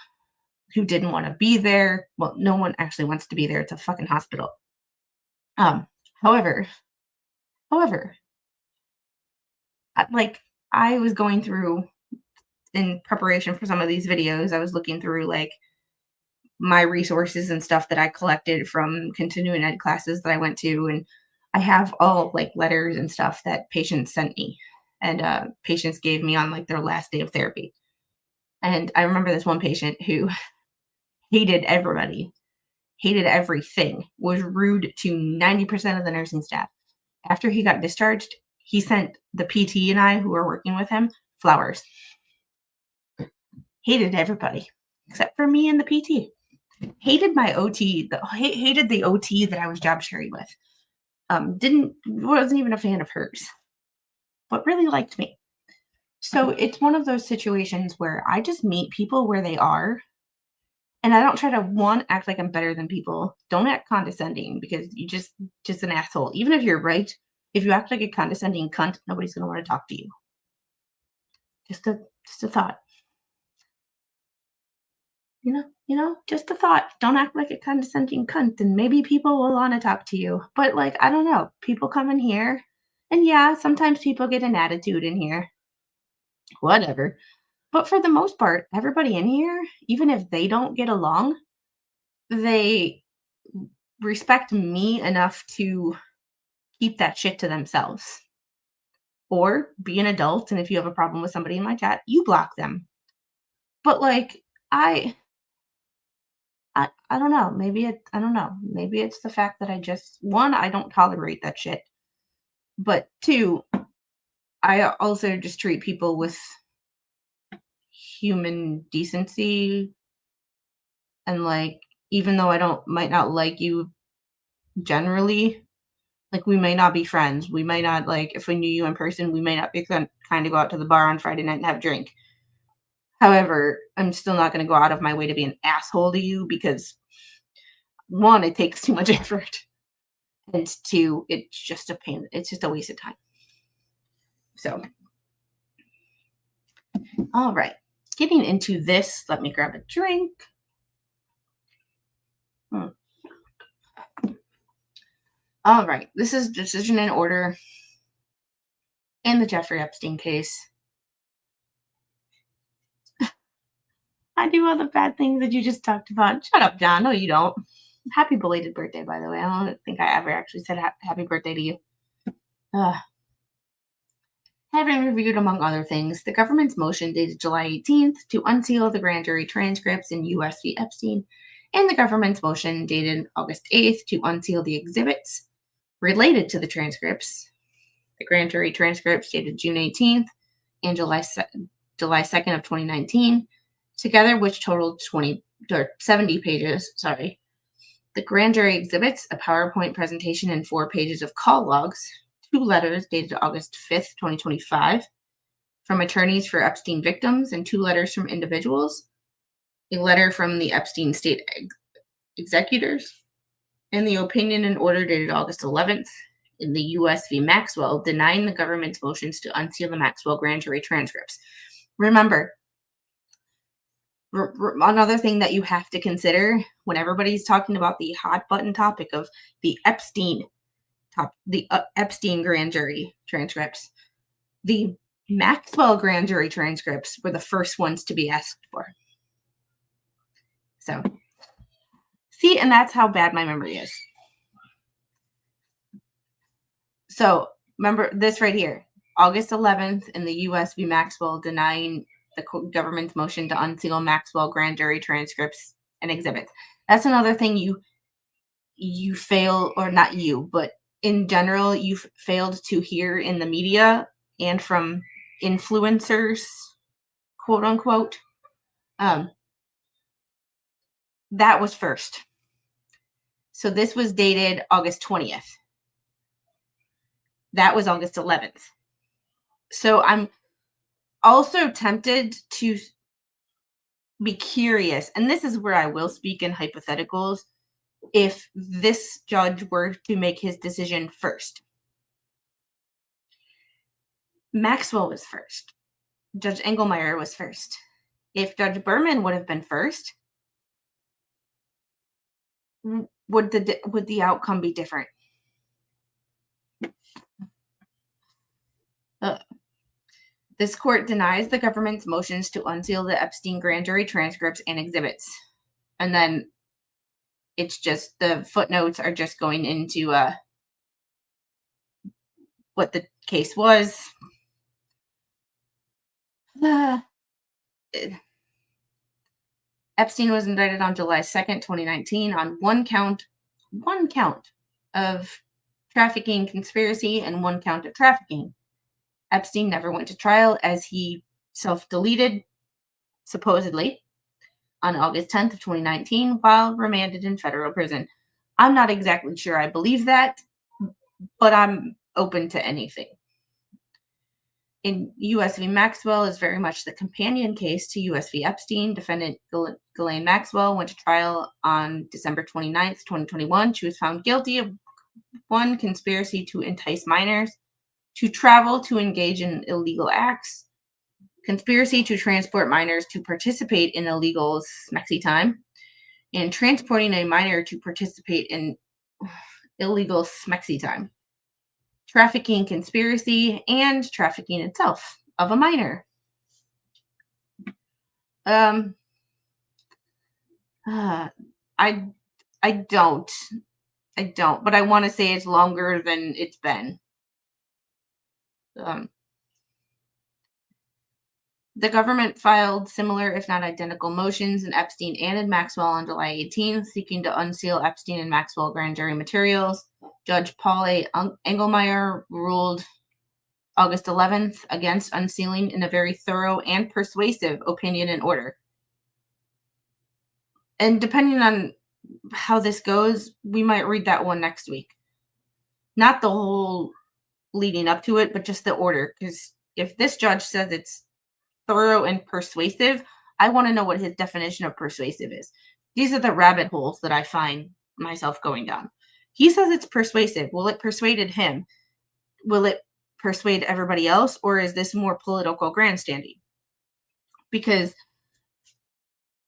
who didn't want to be there. Well, no one actually wants to be there. It's a fucking hospital. Um, however, however, I was going through in preparation for some of these videos, I was looking through my resources and stuff that I collected from continuing ed classes that I went to, and I have all letters and stuff that patients sent me, and patients gave me on their last day of therapy. And I remember this one patient who hated everybody, hated everything, was rude to 90% of the nursing staff. After he got discharged, he sent the PT and I, who were working with him, flowers. Hated everybody except for me and the PT. Hated my OT, hated the OT that I was job sharing with. Wasn't even a fan of hers, but really liked me. So it's one of those situations where I just meet people where they are, and I don't try to act like I'm better than people. Don't act condescending, because you just an asshole. Even if you're right, if you act like a condescending cunt, nobody's gonna want to talk to you. Just a thought. Just a thought. Don't act like a condescending cunt, and maybe people will want to talk to you. But I don't know. People come in here, and yeah, sometimes people get an attitude in here. Whatever. But for the most part, everybody in here, even if they don't get along, they respect me enough to keep that shit to themselves. Or be an adult, and if you have a problem with somebody in my chat, you block them. But like I I don't know. I don't know. Maybe it's the fact that I just one, I don't tolerate that shit. But two, I also just treat people with human decency and like even though I don't might not like you generally, like we may not be friends. We may not like if we knew you in person, we may not be kind of go out to the bar on Friday night and have a drink. However, I'm still not going to go out of my way to be an asshole to you because one, it takes too much effort, and two, it's just a pain. It's just a waste of time. So, all right, getting into this, let me grab a drink. All right, this is decision in order in the Jeffrey Epstein case. I do all the bad things that you just talked about. Shut up, John. No, you don't. Happy belated birthday, by the way. I don't think I ever actually said happy birthday to you. Having reviewed, among other things, the government's motion dated July 18th to unseal the grand jury transcripts in U.S. v. Epstein, and the government's motion dated August 8th to unseal the exhibits related to the transcripts. The grand jury transcripts dated June 18th and July 2nd of 2019, together which totaled 70 pages. The grand jury exhibits a PowerPoint presentation and 4 pages of call logs, 2 letters dated August 5th, 2025, from attorneys for Epstein victims, and 2 letters from individuals, a letter from the Epstein state executors, and the opinion and order dated August 11th in the U.S. v. Maxwell, denying the government's motions to unseal the Maxwell grand jury transcripts. Remember, another thing that you have to consider when everybody's talking about the hot button topic of the Epstein grand jury transcripts, the Maxwell grand jury transcripts were the first ones to be asked for. So, see, and that's how bad my memory is. So, remember this right here. August 11th in the U.S. v. Maxwell, denying the government's motion to unseal Maxwell grand jury transcripts and exhibits. That's another thing you fail, or not you, but in general, you've failed to hear in the media and from influencers, quote unquote. That was first. So this was dated August 20th. That was August 11th. So I'm also tempted to be curious, and this is where I will speak in hypotheticals, if this judge were to make his decision first. Maxwell was first. Judge Engelmeyer was first. If Judge Berman would have been first, would the outcome be different? This court denies the government's motions to unseal the Epstein grand jury transcripts and exhibits. And then it's just the footnotes are just going into what the case was. Epstein was indicted on July 2nd, 2019 on one count of trafficking conspiracy and 1 count of trafficking. Epstein never went to trial as he self-deleted, supposedly, on August 10th of 2019 while remanded in federal prison. I'm not exactly sure I believe that, but I'm open to anything. In U.S. v. Maxwell is very much the companion case to U.S. v. Epstein. Defendant Ghislaine Maxwell went to trial on December 29th, 2021. She was found guilty of 1, conspiracy to entice minors to travel to engage in illegal acts, conspiracy to transport minors to participate in illegal smexy time, and transporting a minor to participate in illegal smexy time, trafficking conspiracy, and trafficking itself of a minor. I don't I don't, but I want to say it's longer than it's been. Um, the government filed similar, if not identical, motions in Epstein and in Maxwell on July 18th, seeking to unseal Epstein and Maxwell grand jury materials. Judge Paul A. Engelmeyer ruled August 11th against unsealing in a very thorough and persuasive opinion and order. And depending on how this goes, we might read that one next week. Not the whole leading up to it, but just the order. Because if this judge says it's thorough and persuasive, I want to know what his definition of persuasive is. These are the rabbit holes that I find myself going down. He says it's persuasive. Will it persuaded him? Will it persuade everybody else? Or is this more political grandstanding? Because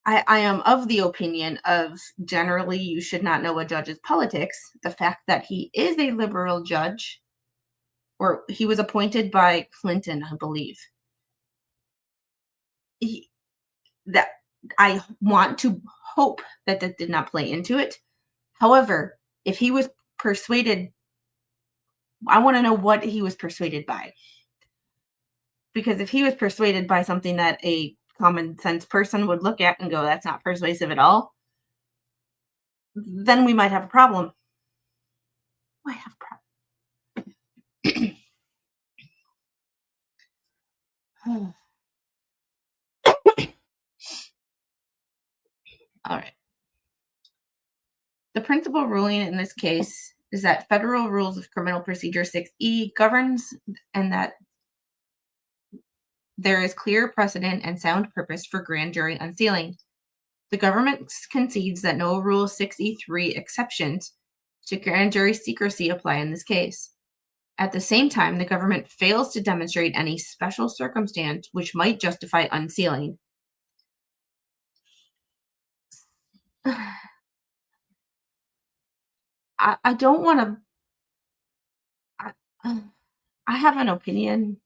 I am of the opinion of generally you should not know a judge's politics. The fact that he is a liberal judge, or he was appointed by Clinton, I believe. That I want to hope that that did not play into it. However, if he was persuaded, I want to know what he was persuaded by. Because if he was persuaded by something that a common sense person would look at and go, that's not persuasive at all, then we might have a problem. Might have a problem. All right. The principal ruling in this case is that Federal Rules of Criminal Procedure 6E governs and that there is clear precedent and sound purpose for grand jury unsealing. The government concedes that no Rule 6E3 exceptions to grand jury secrecy apply in this case. At the same time, the government fails to demonstrate any special circumstance which might justify unsealing. I don't want to. I have an opinion,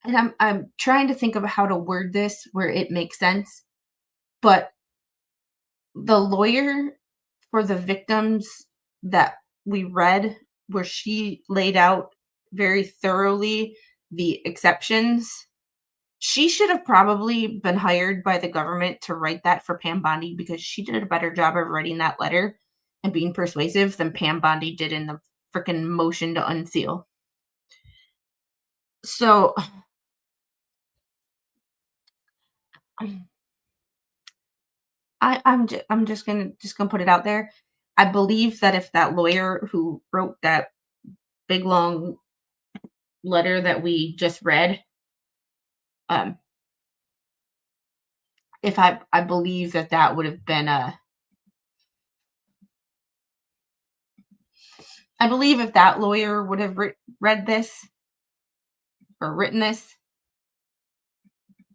and I'm trying to think of how to word this where it makes sense. But the lawyer for the victims that we read, where she laid out very thoroughly the exceptions, she should have probably been hired by the government to write that for Pam Bondi because she did a better job of writing that letter and being persuasive than Pam Bondi did in the freaking motion to unseal. So I'm just gonna put it out there. I believe that if that lawyer who wrote that big long letter that we just read, um, if I believe that that would have been I believe if that lawyer would have read this or written this,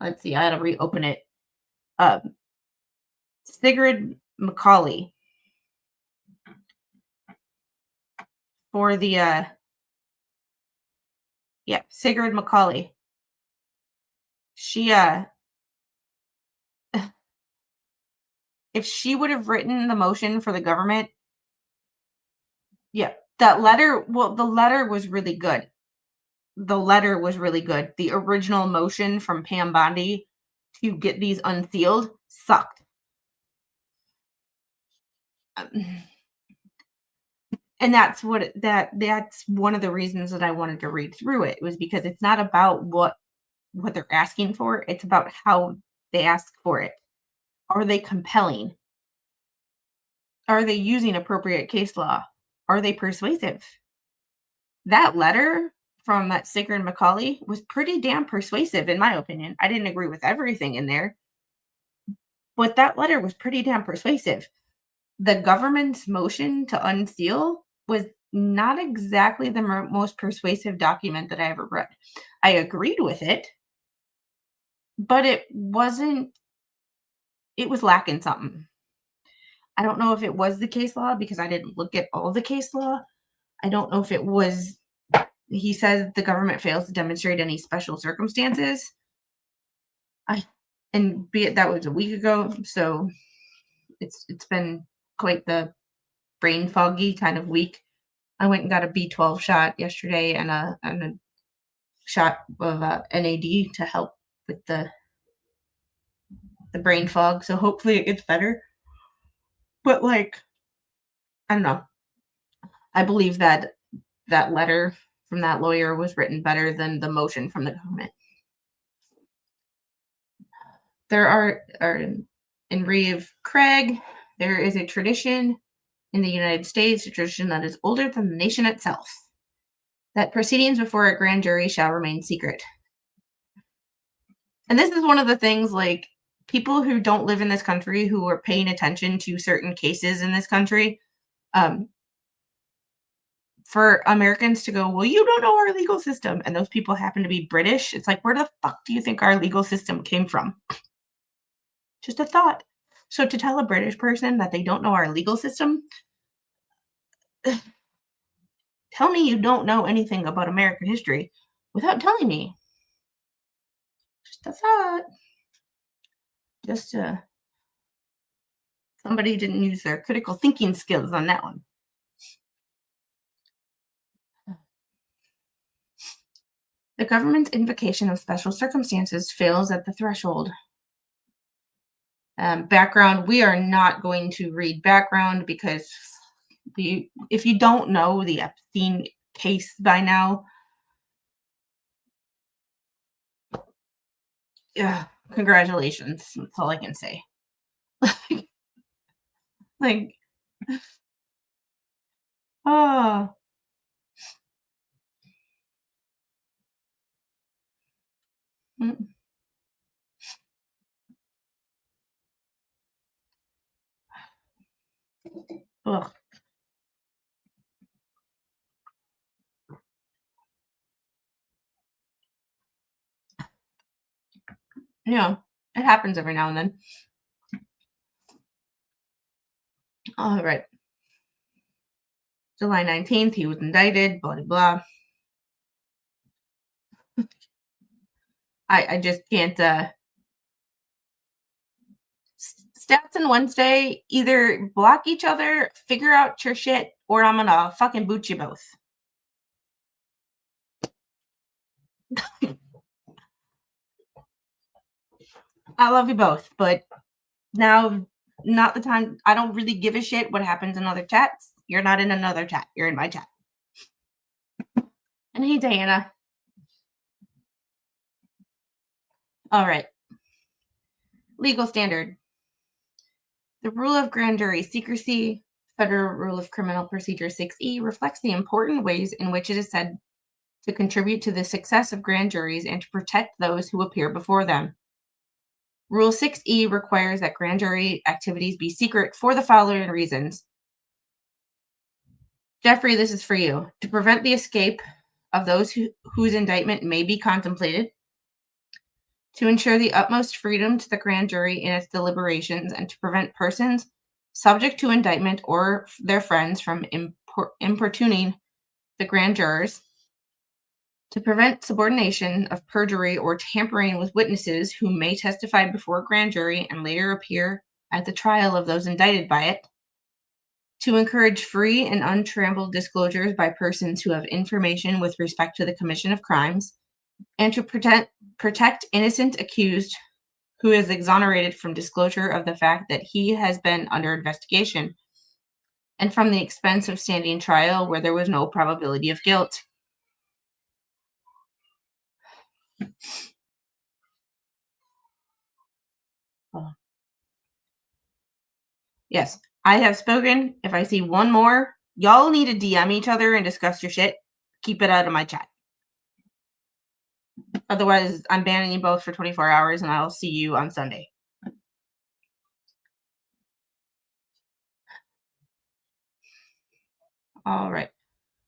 let's see, I had to reopen it. Um, Sigrid Macaulay for the yeah, Sigrid Macaulay. She if she would have written the motion for the government, yeah, that letter, well, the letter was really good. The letter was really good. The original motion from Pam Bondi to get these unsealed sucked. Um, and that's one of the reasons that I wanted to read through it was because it's not about what they're asking for, it's about how they ask for it. Are they compelling? Are they using appropriate case law? Are they persuasive? That letter from that Sigrid Macaulay was pretty damn persuasive, in my opinion. I didn't agree with everything in there, but that letter was pretty damn persuasive. The government's motion to unseal was not exactly the most persuasive document that I ever read. I agreed with it, but it wasn't, it was lacking something. I don't know if it was the case law because I didn't look at all the case law. I don't know if it was, he says the government fails to demonstrate any special circumstances. And be it that was a week ago, so it's been quite the brain foggy kind of week. I went and got a B12 shot yesterday and a shot of NAD to help with the brain fog. So hopefully it gets better. But like, I don't know. I believe that that letter from that lawyer was written better than the motion from the government. There are in Reeve Craig, there is a tradition in the United States, a tradition that is older than the nation itself, that proceedings before a grand jury shall remain secret. And this is one of the things, like, people who don't live in this country who are paying attention to certain cases in this country, um, for Americans to go, well, you don't know our legal system, and those people happen to be British. It's like, where the fuck do you think our legal system came from? Just a thought. So to tell a British person that they don't know our legal system, tell me you don't know anything about American history without telling me. Just a thought. Just somebody didn't use their critical thinking skills on that one. The government's invocation of special circumstances fails at the threshold. Background, we are not going to read background because if you don't know the Epstein case by now, yeah, congratulations. That's all I can say. Like, oh, mm, ugh. Yeah, it happens every now and then. All right. July 19th, he was indicted, blah, blah, blah. I just can't, Stats and Wednesday, either block each other, figure out your shit, or I'm gonna fucking boot you both. I love you both, but now, not the time. I don't really give a shit what happens in other chats. You're not in another chat. You're in my chat. And hey, Diana. All right. Legal standard. The rule of grand jury secrecy, Federal Rule of Criminal Procedure 6E, reflects the important ways in which it is said to contribute to the success of grand juries and to protect those who appear before them. Rule 6E requires that grand jury activities be secret for the following reasons. Jeffrey, this is for you. To prevent the escape of those whose indictment may be contemplated, to ensure the utmost freedom to the grand jury in its deliberations, and to prevent persons subject to indictment or their friends from importuning the grand jurors, to prevent subordination of perjury or tampering with witnesses who may testify before a grand jury and later appear at the trial of those indicted by it, to encourage free and untrammeled disclosures by persons who have information with respect to the commission of crimes, and to protect innocent accused who is exonerated from disclosure of the fact that he has been under investigation, and from the expense of standing trial where there was no probability of guilt. Oh. Yes, I have spoken. If I see one more, y'all need to DM each other and discuss your shit. Keep it out of my chat. Otherwise, I'm banning you both for 24 hours and I'll see you on Sunday. All right.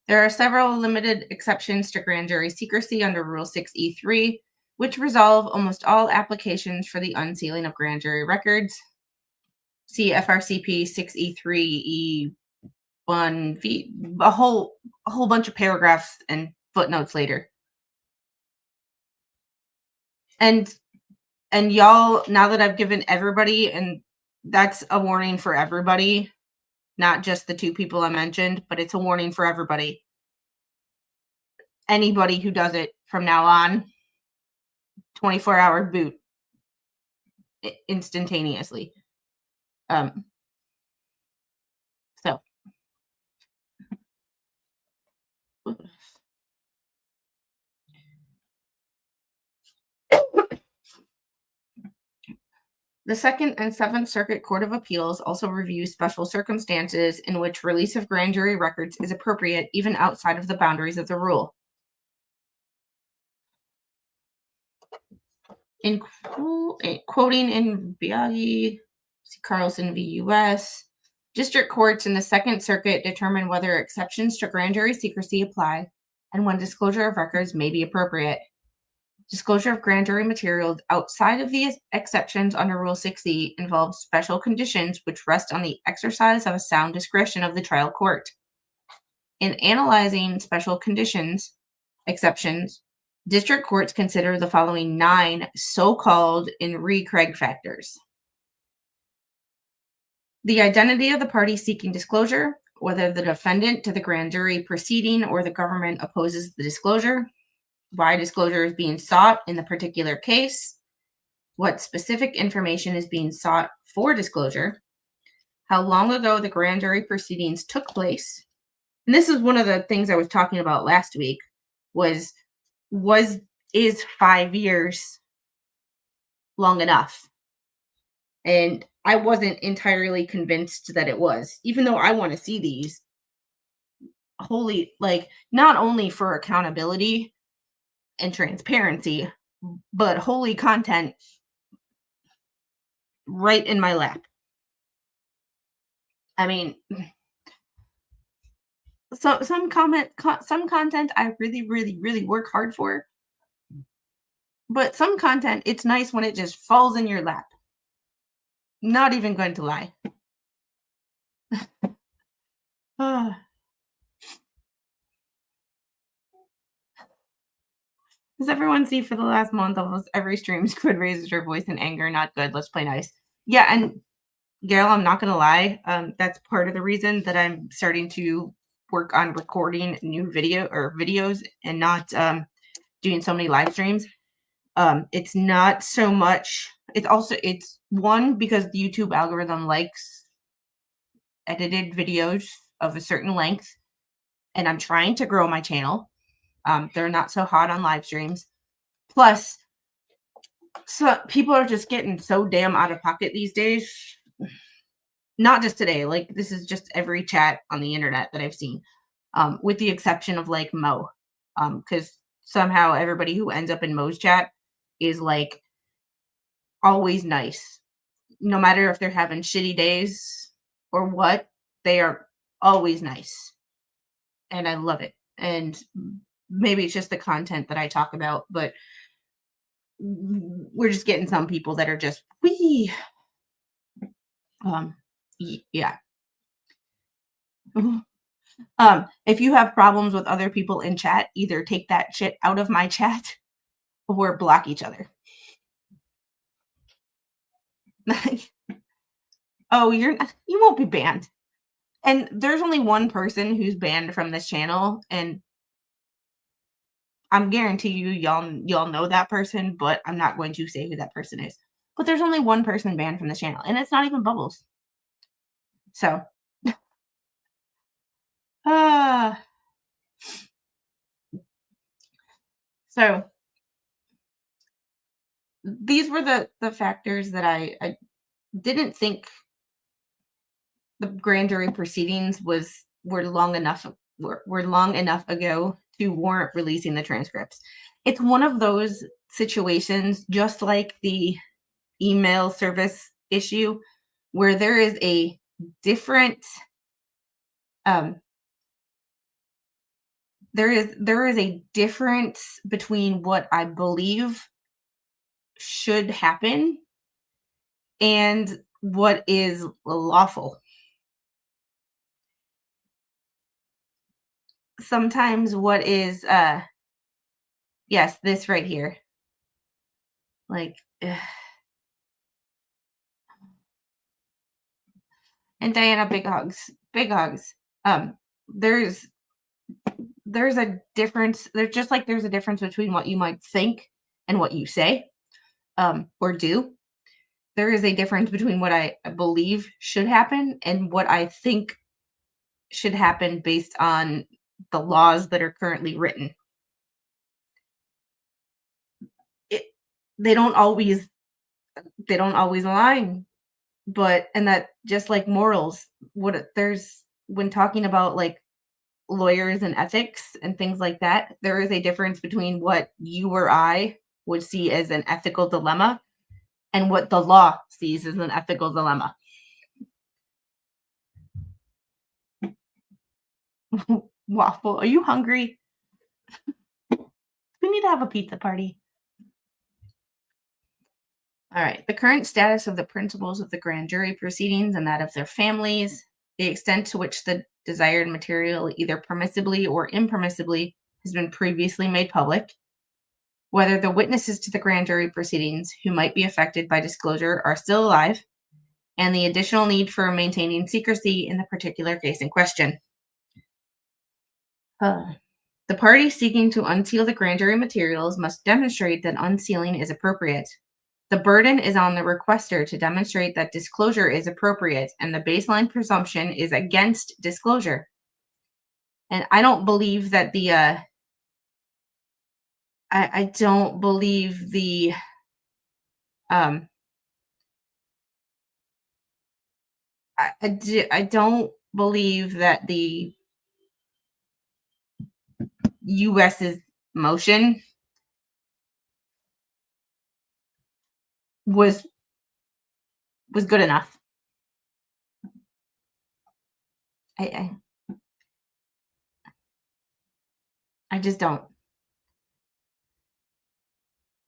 There are several limited exceptions to grand jury secrecy under Rule 6E3, which resolve almost all applications for the unsealing of grand jury records. See FRCP 6E3E1V, a whole bunch of paragraphs and footnotes later. And y'all, now that I've given everybody, and that's a warning for everybody, not just the 2 people I mentioned, but it's a warning for everybody. Anybody who does it from now on, 24-hour boot instantaneously. Um, so the Second and Seventh Circuit Court of Appeals also reviews special circumstances in which release of grand jury records is appropriate even outside of the boundaries of the rule. In quoting in Biagi, Carlson v. U.S., district courts in the Second Circuit determine whether exceptions to grand jury secrecy apply and when disclosure of records may be appropriate. Disclosure of grand jury materials outside of the exceptions under Rule 60 involves special conditions which rest on the exercise of a sound discretion of the trial court. In analyzing special conditions, exceptions, district courts consider the following 9 so-called Craig factors. The identity of the party seeking disclosure, whether the defendant to the grand jury proceeding or the government opposes the disclosure, why disclosure is being sought in the particular case, what specific information is being sought for disclosure, how long ago the grand jury proceedings took place. And this is one of the things I was talking about last week is 5 years long enough? And I wasn't entirely convinced that it was, even though I want to see these not only for accountability and transparency, but holy content right in my lap. I mean, some content I really, really, really work hard for, but some content, it's nice when it just falls in your lap. Not even going to lie. As everyone see, for the last month, almost every stream, Squid raises her voice in anger. Not good. Let's play nice. Yeah, and Gail, I'm not gonna lie. That's part of the reason that I'm starting to work on recording new videos and not doing so many live streams. It's not so much. It's one, because the YouTube algorithm likes edited videos of a certain length, and I'm trying to grow my channel. They're not so hot on live streams. Plus, so people are just getting so damn out of pocket these days. Not just today. Like, this is just every chat on the internet that I've seen, with the exception of like Mo, because somehow everybody who ends up in Mo's chat is like always nice, no matter if they're having shitty days or what. They are always nice, and I love it. And maybe it's just the content that I talk about, but we're just getting some people that are just yeah. If you have problems with other people in chat, either take that shit out of my chat or block each other. Oh, you won't be banned. And there's only one person who's banned from this channel, and I'm guarantee y'all know that person, but I'm not going to say who that person is. But there's only one person banned from the channel, and it's not even Bubbles. So, so these were the factors that I didn't think the grand jury proceedings were long enough ago to warrant releasing the transcripts. It's one of those situations, just like the email service issue, where there is a different there is a difference between what I believe should happen and what is lawful. Sometimes what is yes, this right here. Like, and Diana, big hugs. Big hugs. Um, there's there's a difference. There's just like there's a difference between what you might think and what you say, or do. There is a difference between what I believe should happen and what I think should happen based on the laws that are currently written. It, they don't always they don't always align, but and that just like morals, there's when talking about like lawyers and ethics and things like that, there is a difference between what you or I would see as an ethical dilemma and what the law sees as an ethical dilemma. Waffle, are you hungry? We need to have a pizza party. All right. The current status of the principals of the grand jury proceedings and that of their families, the extent to which the desired material, either permissibly or impermissibly, has been previously made public, whether the witnesses to the grand jury proceedings who might be affected by disclosure are still alive, and the additional need for maintaining secrecy in the particular case in question. The party seeking to unseal the grand jury materials must demonstrate that unsealing is appropriate. The burden is on the requester to demonstrate that disclosure is appropriate, and the baseline presumption is against disclosure. And I don't believe that I don't believe um I don't believe that the US's motion was good enough. I I just don't.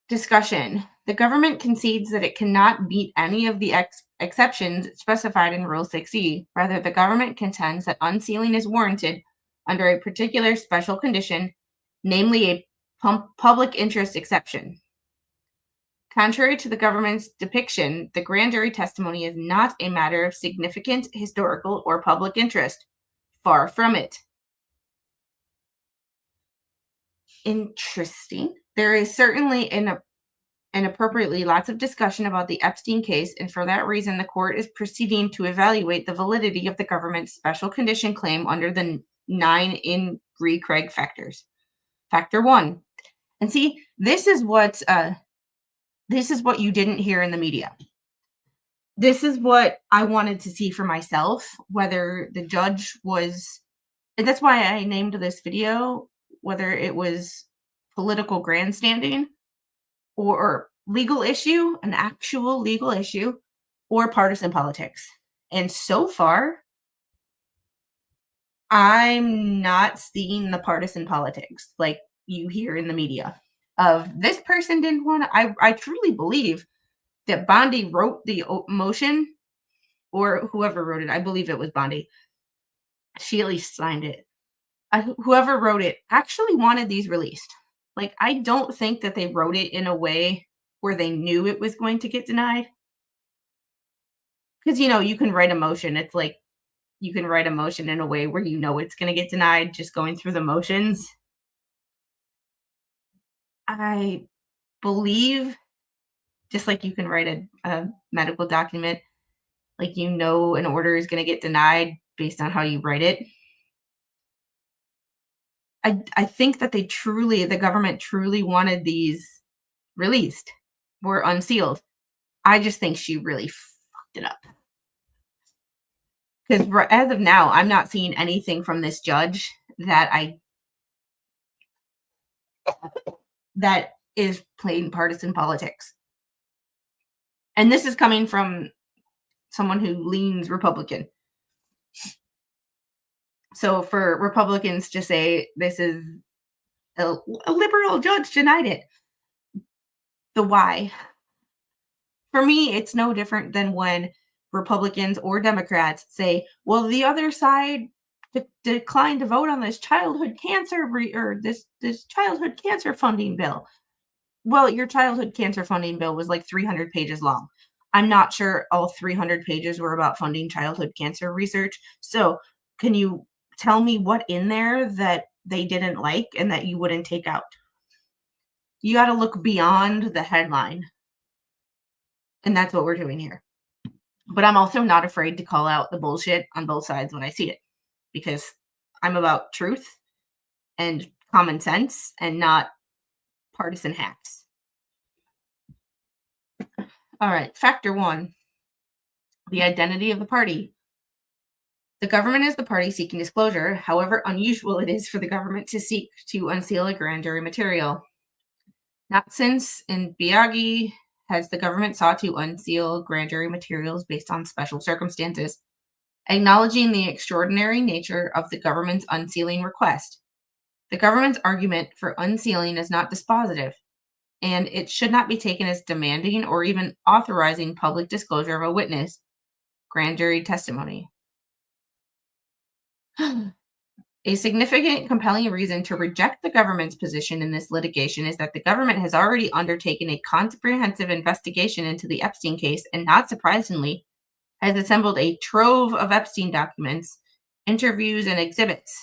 Discussion. The government concedes that it cannot meet any of the exceptions specified in Rule 6E. Rather, the government contends that unsealing is warranted under a particular special condition, namely a public interest exception. Contrary to the government's depiction, the grand jury testimony is not a matter of significant historical or public interest. Far from it. Interesting. There is certainly and appropriately lots of discussion about the Epstein case, and for that reason, the court is proceeding to evaluate the validity of the government's special condition claim under the 9 in re Craig factors. Factor 1. And see, this is what you didn't hear in the media. This is what I wanted to see for myself, whether the judge was, and that's why I named this video, whether it was political grandstanding or legal issue, an actual legal issue, or partisan politics. And so far, I'm not seeing the partisan politics like you hear in the media of this person didn't want to. I truly believe that Bondi wrote the motion, or whoever wrote it. I believe it was Bondi. She at least signed it. Whoever wrote it actually wanted these released. Like, I don't think that they wrote it in a way where they knew it was going to get denied. Because, you can write a motion. It's like you can write a motion in a way where you know it's going to get denied just going through the motions. I believe, just like you can write a medical document, like an order is going to get denied based on how you write it. I think that the government truly wanted these released, were unsealed. I just think she really fucked it up. Because as of now, I'm not seeing anything from this judge that is plain partisan politics. And this is coming from someone who leans Republican. So for Republicans to say this is a liberal judge denied it, the why? For me, it's no different than when Republicans or Democrats say, well, the other side declined to vote on this childhood cancer or this childhood cancer funding bill. Well, your childhood cancer funding bill was like 300 pages long. I'm not sure all 300 pages were about funding childhood cancer research. So Can you tell me what in there that they didn't like and that you wouldn't take out? You got to look beyond the headline. And that's what we're doing here. But I'm also not afraid to call out the bullshit on both sides when I see it, because I'm about truth and common sense and not partisan hacks. All right, factor one, the identity of the party. The government is the party seeking disclosure, however unusual it is for the government to seek to unseal a grand jury material. Not since in Biagi has the government sought to unseal grand jury materials based on special circumstances. Acknowledging the extraordinary nature of the government's unsealing request, the government's argument for unsealing is not dispositive, and it should not be taken as demanding or even authorizing public disclosure of a witness, grand jury testimony. A significant, compelling reason to reject the government's position in this litigation is that the government has already undertaken a comprehensive investigation into the Epstein case and, not surprisingly, has assembled a trove of Epstein documents, interviews, and exhibits.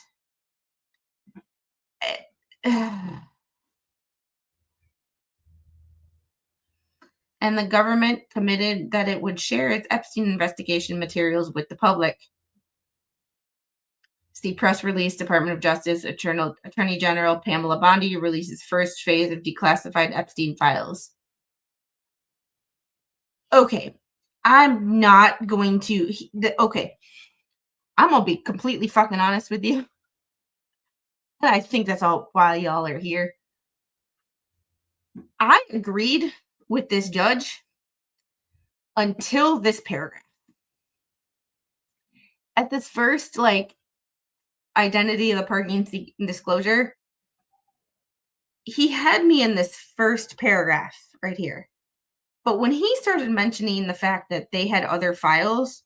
And the government committed that it would share its Epstein investigation materials with the public. See press release, Department of Justice, Attorney General Pamela Bondi releases first phase of declassified Epstein files. Okay, I'm not going to, okay, I'm going to be completely fucking honest with you. And I think that's all why y'all are here. I agreed with this judge until this paragraph. At this first, identity of the party and disclosure, he had me in this first paragraph right here. But when he started mentioning the fact that they had other files,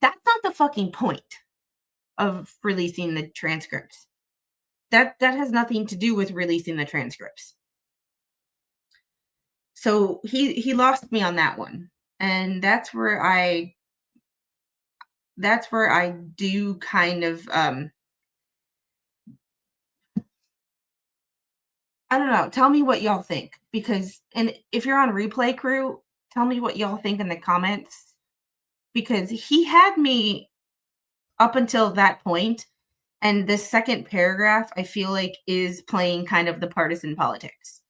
that's not the fucking point of releasing the transcripts. That has nothing to do with releasing the transcripts. So he lost me on that one. And that's where I do kind of I don't know. Tell me what y'all think, because, and if you're on replay crew, tell me what y'all think in the comments, because he had me up until that point, and this second paragraph I feel like is playing kind of the partisan politics.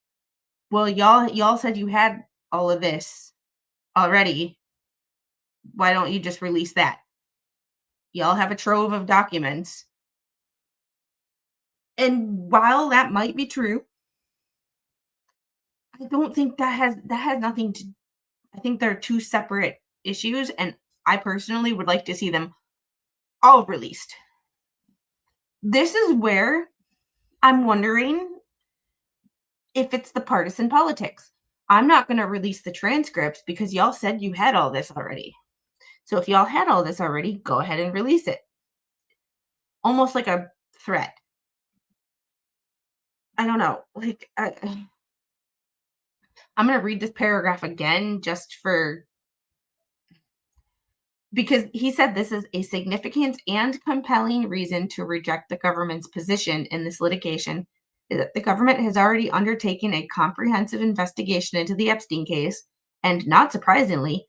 Well, y'all said you had all of this already. Why don't you just release that? Y'all have a trove of documents. And while that might be true, I don't think that has nothing to, I think they're two separate issues, and I personally would like to see them all released. This is where I'm wondering if it's the partisan politics. I'm not going to release the transcripts because y'all said you had all this already. So if y'all had all this already, go ahead and release it. Almost like a threat. I don't know. I'm going to read this paragraph again just for, because he said this is a significant and compelling reason to reject the government's position in this litigation is that the government has already undertaken a comprehensive investigation into the Epstein case and, not surprisingly,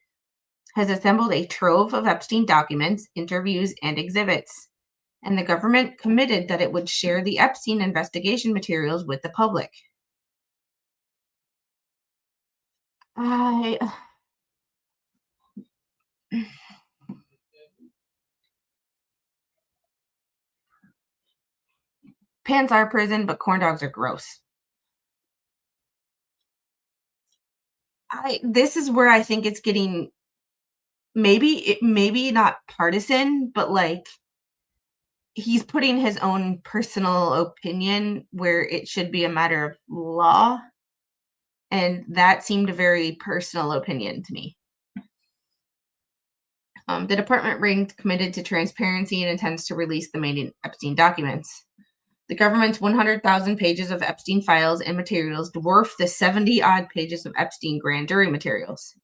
has assembled a trove of Epstein documents, interviews, and exhibits. And the government committed that it would share the Epstein investigation materials with the public. Pants are prison, but corn dogs are gross. This is where I think it's getting maybe not partisan, but he's putting his own personal opinion where it should be a matter of law. And that seemed a very personal opinion to me. The department remains committed to transparency and intends to release the main Epstein documents. The government's 100,000 pages of Epstein files and materials dwarf the 70-odd pages of Epstein grand jury materials.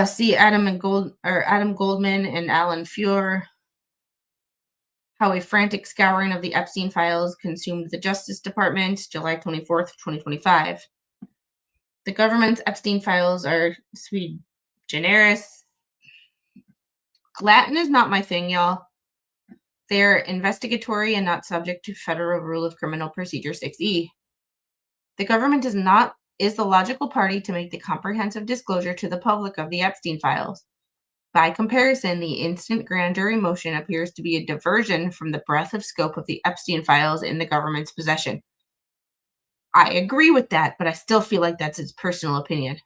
See Adam Goldman and Alan Fuhr. how a frantic scouring of the Epstein files consumed the Justice Department, July 24th, 2025. The government's Epstein files are sui generis. Latin is not my thing, y'all. They're investigatory and not subject to Federal Rule of Criminal Procedure 6E. The government is the logical party to make the comprehensive disclosure to the public of the Epstein files. By comparison, the instant grand jury motion appears to be a diversion from the breadth of scope of the Epstein files in the government's possession. I agree with that, but I still feel like that's its personal opinion.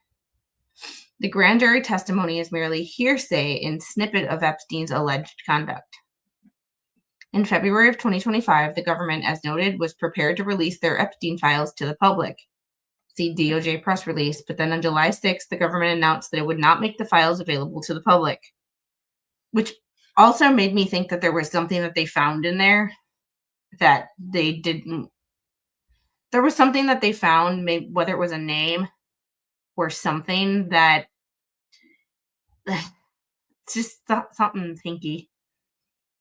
The grand jury testimony is merely hearsay and snippet of Epstein's alleged conduct. In February of 2025, the government, as noted, was prepared to release their Epstein files to the public. See DOJ press release, but then on July 6th, the government announced that it would not make the files available to the public, which also made me think that there was something that they found in there that they didn't. There was something that they found, maybe, whether it was a name or something that it's just something hinky.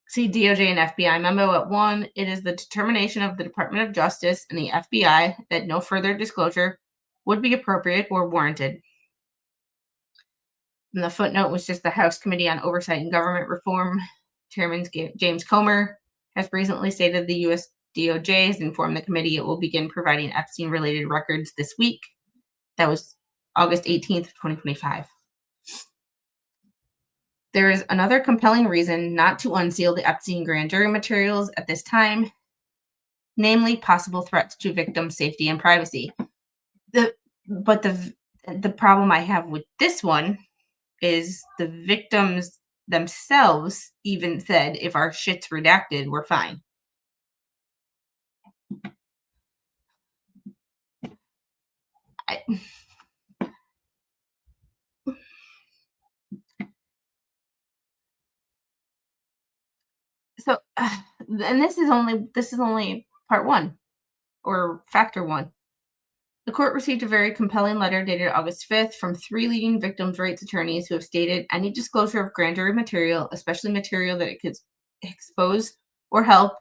See DOJ and FBI memo at 1. It is the determination of the Department of Justice and the FBI that no further disclosure would be appropriate or warranted. And the footnote was just the House Committee on Oversight and Government Reform. Chairman James Comer has recently stated the U.S. DOJ has informed the committee it will begin providing Epstein-related records this week. That was August 18th, 2025. There is another compelling reason not to unseal the Epstein grand jury materials at this time, namely possible threats to victims' safety and privacy. The problem I have with this one is the victims themselves even said, if our shit's redacted, we're fine. And this is only part 1, or factor 1. The court received a very compelling letter dated August 5th from 3 leading victims' rights attorneys who have stated any disclosure of grand jury material, especially material that it could expose or help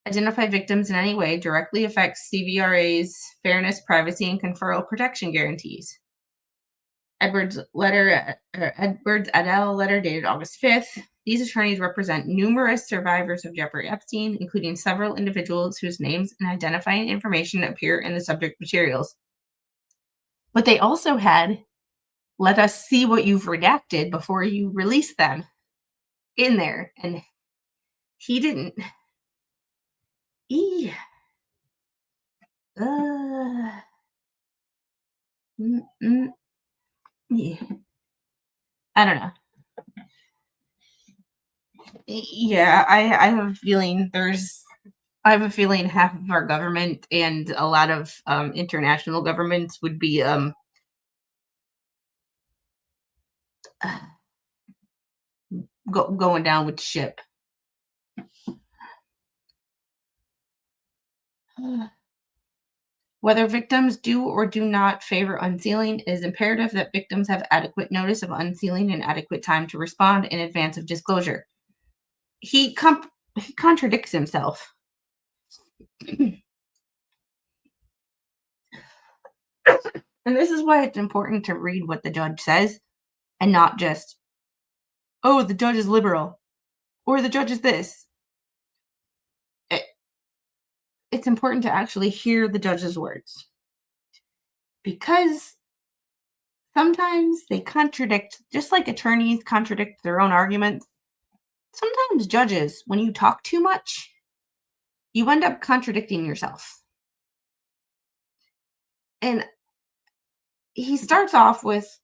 identify victims in any way, directly affects CVRA's fairness, privacy, and conferral protection guarantees. Edwards et al. Letter dated August 5th. These attorneys represent numerous survivors of Jeffrey Epstein, including several individuals whose names and identifying information appear in the subject materials. But they also had, let us see what you've redacted before you release them, in there. And he didn't. Yeah. I don't know. Yeah, I have a feeling half of our government and a lot of international governments would be going down with the ship. Whether victims do or do not favor unsealing, it is imperative that victims have adequate notice of unsealing and adequate time to respond in advance of disclosure. He contradicts himself. And this is why it's important to read what the judge says and not just, oh, the judge is liberal or the judge is this. It's important to actually hear the judge's words, because sometimes they contradict, just like attorneys contradict their own arguments. Sometimes judges, when you talk too much, you end up contradicting yourself. And he starts off with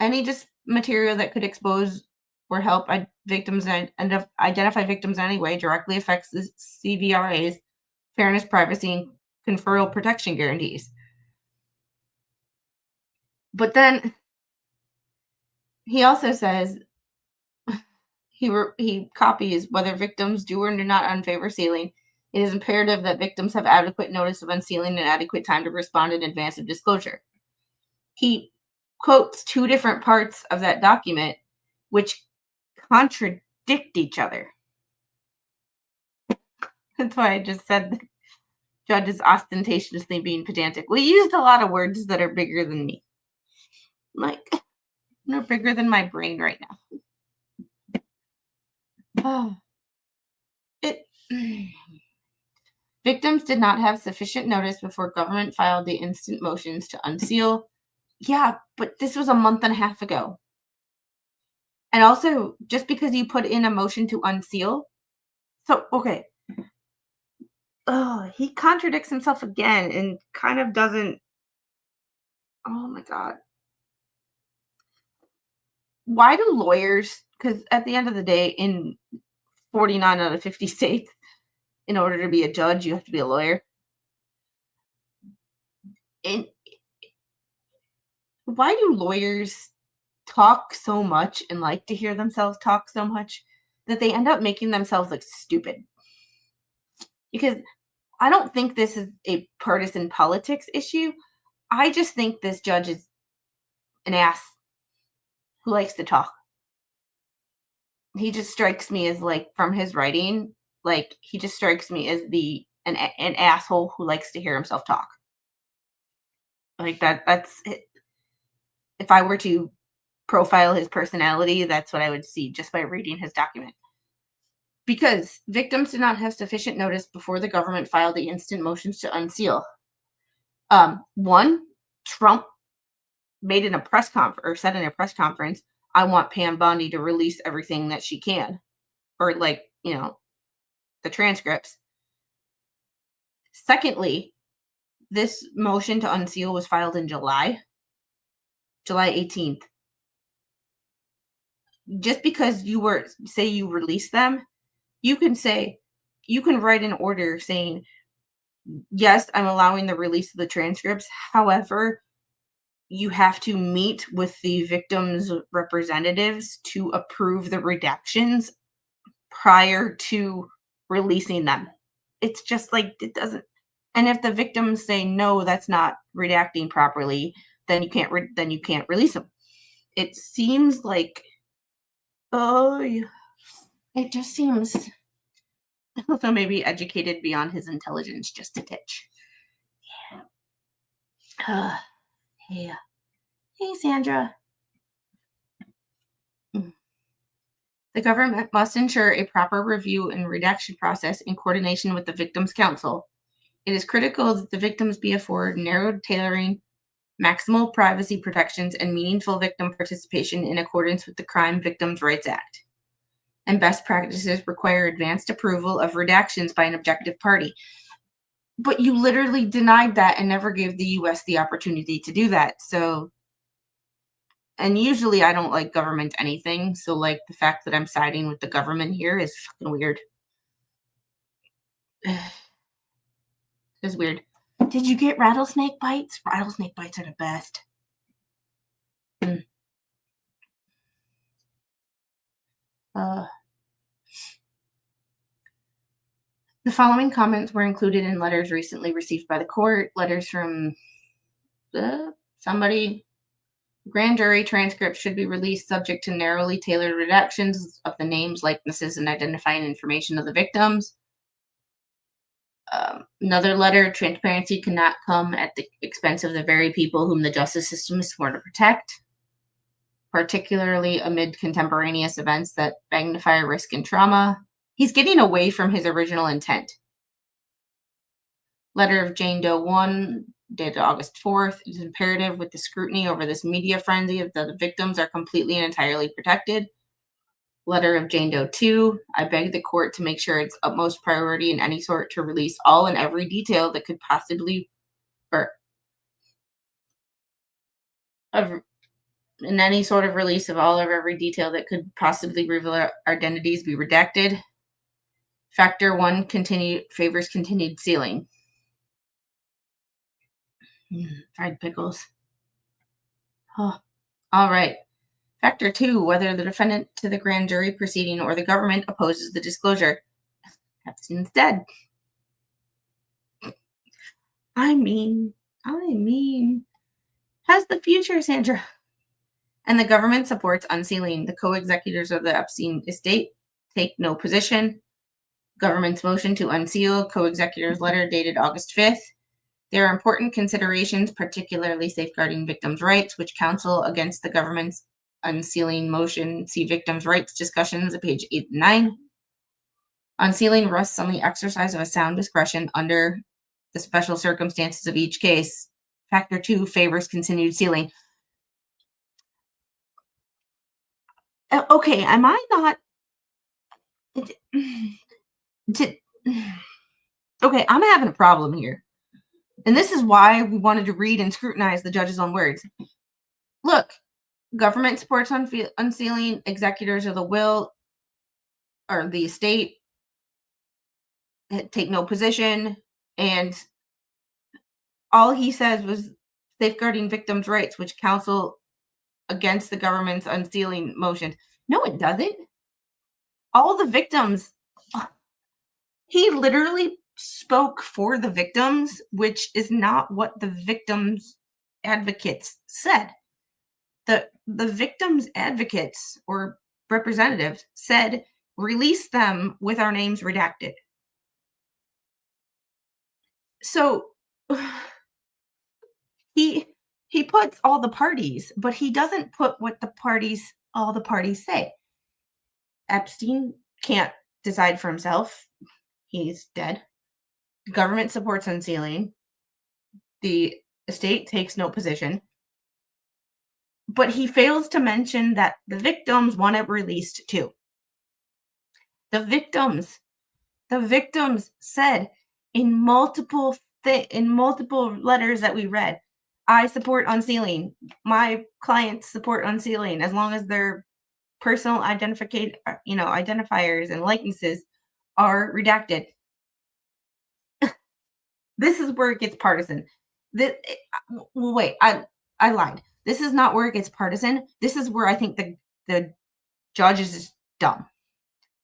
any just material that could expose or help victims and identify victims in any way directly affects the CVRA's fairness, privacy, and conferral protection guarantees. But then he also says he copies, whether victims do or do not unfavor sealing, it is imperative that victims have adequate notice of unsealing and adequate time to respond in advance of disclosure. He quotes 2 different parts of that document which contradict each other. That's why I just said the judge is ostentatiously being pedantic. We used a lot of words that are bigger than me. Like, they're bigger than my brain right now. It Victims did not have sufficient notice before government filed the instant motions to unseal. Yeah, but this was a month and a half ago. And also, just because you put in a motion to unseal, so okay. Oh, he contradicts himself again and kind of doesn't. Oh my god. Why do lawyers, because at the end of the day, in 49 out of 50 states, in order to be a judge, you have to be a lawyer. And why do lawyers talk so much and like to hear themselves talk so much that they end up making themselves look stupid? Because I don't think this is a partisan politics issue. I just think this judge is an ass who likes to talk. He just strikes me as, like, from his writing, like, he just strikes me as an asshole who likes to hear himself talk. Like, that's it. If I were to profile his personality, that's what I would see just by reading his document. Because victims did not have sufficient notice before the government filed the instant motions to unseal. One, Trump made in a press conference, or said in a press conference, I want Pam Bondi to release everything that she can, or, like, the transcripts. Secondly, this motion to unseal was filed in July 18th. Just because you release them, you can write an order saying, yes, I'm allowing the release of the transcripts. However, you have to meet with the victims' representatives to approve the redactions prior to releasing them. It's just like, it doesn't. And if the victims say, no, that's not redacting properly, then you can't release them. It seems like, it just seems, so maybe educated beyond his intelligence just a titch. Yeah. Hey. Hey, Sandra. The government must ensure a proper review and redaction process in coordination with the Victims' Counsel. It is critical that the victims be afforded narrowed tailoring, maximal privacy protections, and meaningful victim participation in accordance with the Crime Victims' Rights Act. And best practices require advanced approval of redactions by an objective party. But you literally denied that and never gave the U.S. the opportunity to do that. So, and usually I don't like government anything. So, like, the fact that I'm siding with the government here is fucking weird. It's weird. Did you get rattlesnake bites? Rattlesnake bites are the best. The following comments were included in letters recently received by the court. Letters from somebody. Grand jury transcripts should be released subject to narrowly tailored redactions of the names, likenesses, and identifying information of the victims. Another letter, transparency cannot come at the expense of the very people whom the justice system is sworn to protect, particularly amid contemporaneous events that magnify risk and trauma. He's getting away from his original intent. Letter of Jane Doe 1, dated August 4th. It is imperative with the scrutiny over this media frenzy that the victims are completely and entirely protected. Letter of Jane Doe 2, I beg the court to make sure its utmost priority in any sort to release all and every detail that could possibly, in any sort of release of all or every detail that could possibly reveal our identities be redacted. Factor 1 favors continued sealing. Fried pickles. Oh, all right. Factor 2, whether the defendant to the grand jury proceeding or the government opposes the disclosure. Epstein's dead. I mean, has the future, Sandra. And the government supports unsealing. The co-executors of the Epstein estate take no position. Government's motion to unseal co-executor's letter dated August 5th. There are important considerations, particularly safeguarding victims' rights, which counsel against the government's unsealing motion. See victims' rights discussions at page 8 and 9. Unsealing rests on the exercise of a sound discretion under the special circumstances of each case. Factor 2 favors continued sealing. Okay, am I not? Okay, I'm having a problem here. And this is why we wanted to read and scrutinize the judge's own words. Look, government supports unsealing, executors of the will or the estate take no position, and all he says was safeguarding victims' rights, which counsel against the government's unsealing motion. No, it doesn't. All the victims, he literally spoke for the victims, which is not what the victims' advocates said. The victims' advocates or representatives said, release them with our names redacted. So he puts all the parties, but he doesn't put what all the parties say. Epstein can't decide for himself. He's dead. The government supports unsealing. The estate takes no position. But he fails to mention that the victims want it released too. The victims said in multiple letters that we read, I support unsealing. My clients support unsealing as long as their personal identifiers and likenesses are redacted. This is where it gets partisan. Wait, I lied. This is not where it gets partisan. This is where I think the judge is just dumb.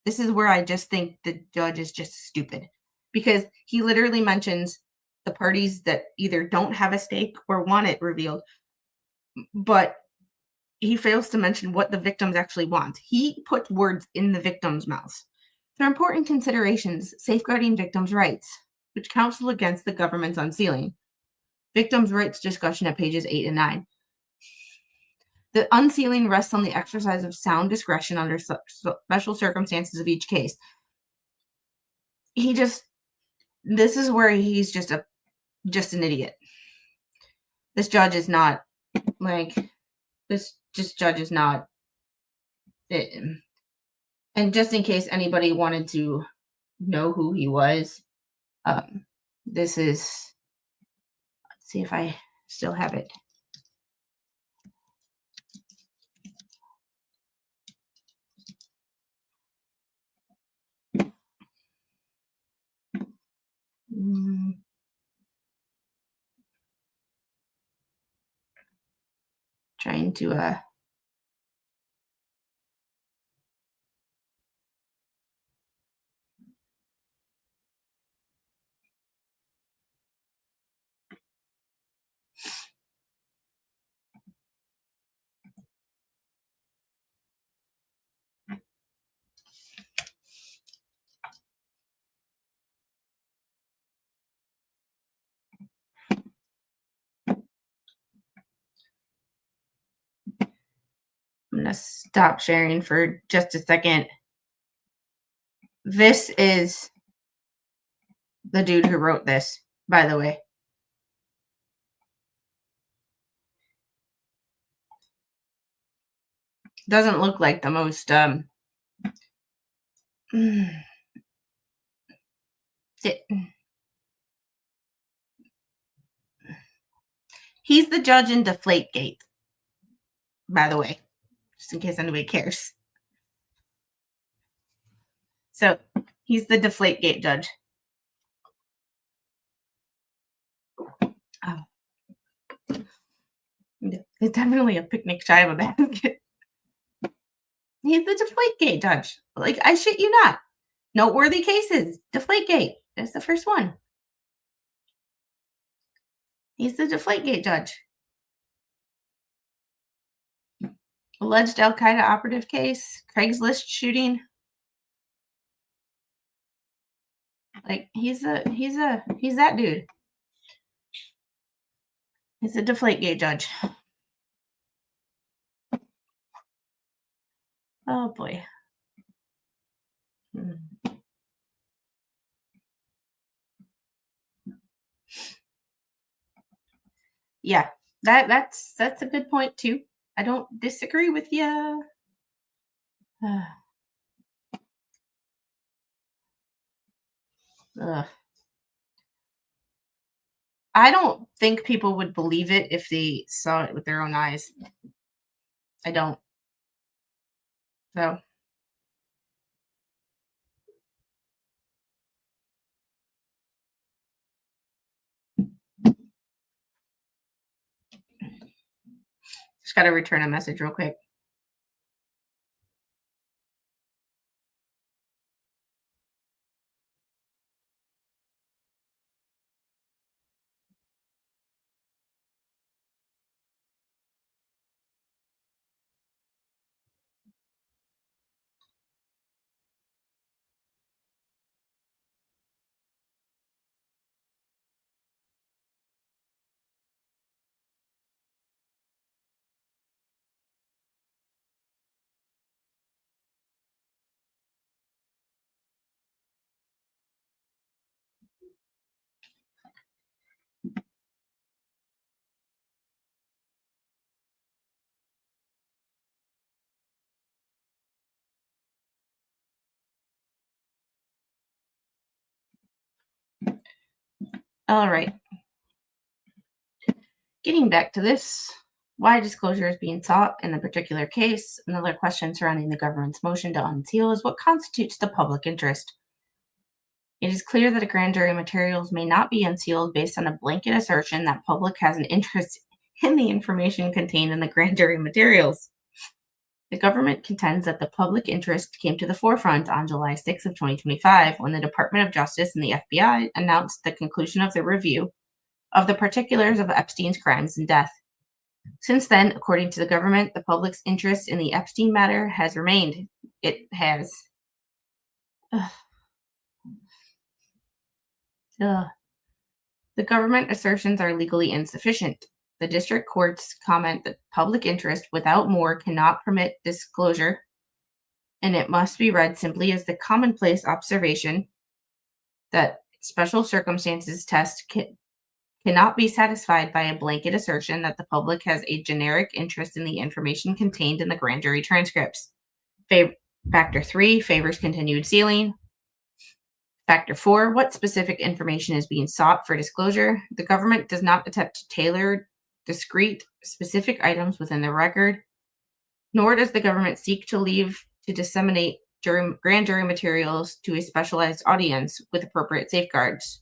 This is where I just think the judge is just stupid, because he literally mentions the parties that either don't have a stake or want it revealed, but he fails to mention what the victims actually want. He puts words in the victims' mouths. There are important considerations safeguarding victims' rights, which counsel against the government's unsealing. Victims' rights discussion at pages 8 and 9. The unsealing rests on the exercise of sound discretion under special circumstances of each case. This is where he's just an idiot. This judge is not judge is not it. And just in case anybody wanted to know who he was, this is, let's see if I still have it. Trying to I'm going to stop sharing for just a second. This is the dude who wrote this, by the way. Doesn't look like the most he's the judge in Deflategate, by the way, just in case anybody cares. So he's the Deflategate judge. Oh. It's definitely a picnic shy of a basket. He's the Deflategate judge. Like, I shit you not. Noteworthy cases. Deflategate. That's the first one. He's the Deflategate judge. Alleged Al Qaeda operative case. Craigslist shooting. Like he's that dude. He's a Deflategate judge. Oh boy. Mm. Yeah, that's a good point too. I don't disagree with you. I don't think people would believe it if they saw it with their own eyes. I don't. So just got to return a message real quick. All right. Getting back to this, why disclosure is being sought in the particular case, another question surrounding the government's motion to unseal is what constitutes the public interest. It is clear that a grand jury materials may not be unsealed based on a blanket assertion that public has an interest in the information contained in the grand jury materials. The government contends that the public interest came to the forefront on July 6 of 2025 when the Department of Justice and the FBI announced the conclusion of their review of the particulars of Epstein's crimes and death. Since then, according to the government, the public's interest in the Epstein matter has remained. It has. Ugh. Ugh. The government assertions are legally insufficient. The district courts comment that public interest without more cannot permit disclosure, and it must be read simply as the commonplace observation that special circumstances test cannot be satisfied by a blanket assertion that the public has a generic interest in the information contained in the grand jury transcripts. Factor 3 favors continued sealing. Factor 4, what specific information is being sought for disclosure? The government does not attempt to tailor discrete, specific items within the record, nor does the government seek to leave to disseminate grand jury materials to a specialized audience with appropriate safeguards.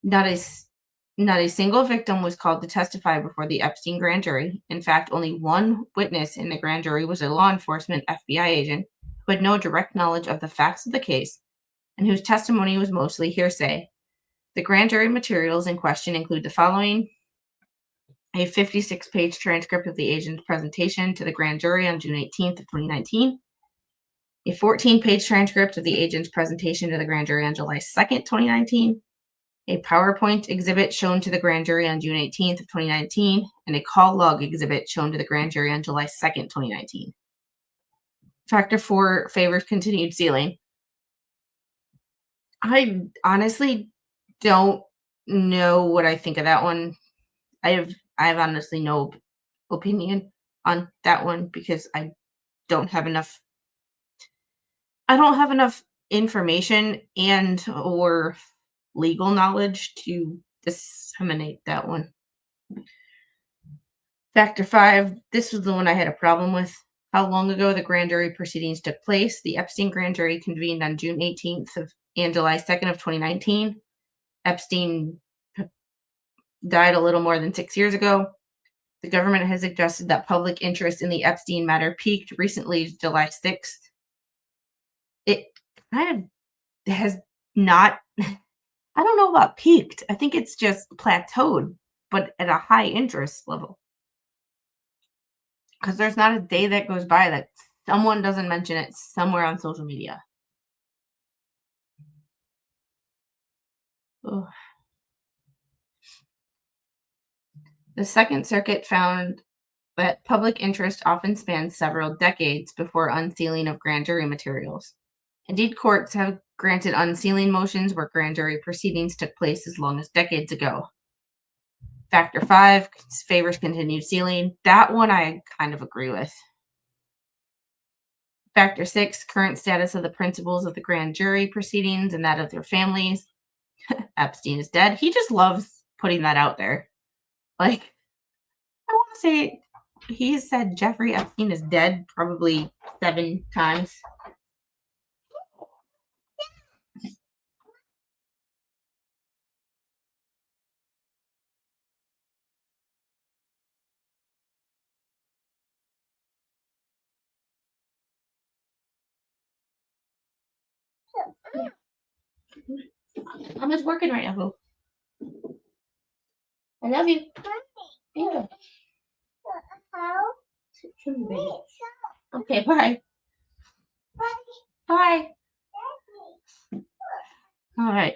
Not a single victim was called to testify before the Epstein grand jury. In fact, only one witness in the grand jury was a law enforcement FBI agent who had no direct knowledge of the facts of the case and whose testimony was mostly hearsay. The grand jury materials in question include the following: a 56-page transcript of the agent's presentation to the grand jury on June 18th of 2019, a 14-page transcript of the agent's presentation to the grand jury on July 2nd, 2019, a PowerPoint exhibit shown to the grand jury on June 18th of 2019, and a call log exhibit shown to the grand jury on July 2nd, 2019. Factor 4 favors continued sealing. I honestly don't know what I think of that one. I have honestly no opinion on that one because I don't have enough information and or legal knowledge to disseminate that one. Factor 5, this was the one I had a problem with. How long ago the grand jury proceedings took place. The Epstein grand jury convened on June 18th and July 2nd of 2019. Epstein died a little more than 6 years ago. The government has suggested that public interest in the Epstein matter peaked recently, July 6th. It kind of has not, I don't know about peaked. I think it's just plateaued, but at a high interest level. Because there's not a day that goes by that someone doesn't mention it somewhere on social media. Ugh. The Second Circuit found that public interest often spans several decades before unsealing of grand jury materials. Indeed, courts have granted unsealing motions where grand jury proceedings took place as long as decades ago. Factor 5 favors continued sealing. That one I kind of agree with. Factor 6, current status of the principals of the grand jury proceedings and that of their families. Epstein is dead. He just loves putting that out there. Like, I want to say he said Jeffrey Epstein is dead probably 7 times. I'm just working right now, Boo. I love you. Yeah. Okay, bye. Bye. All right.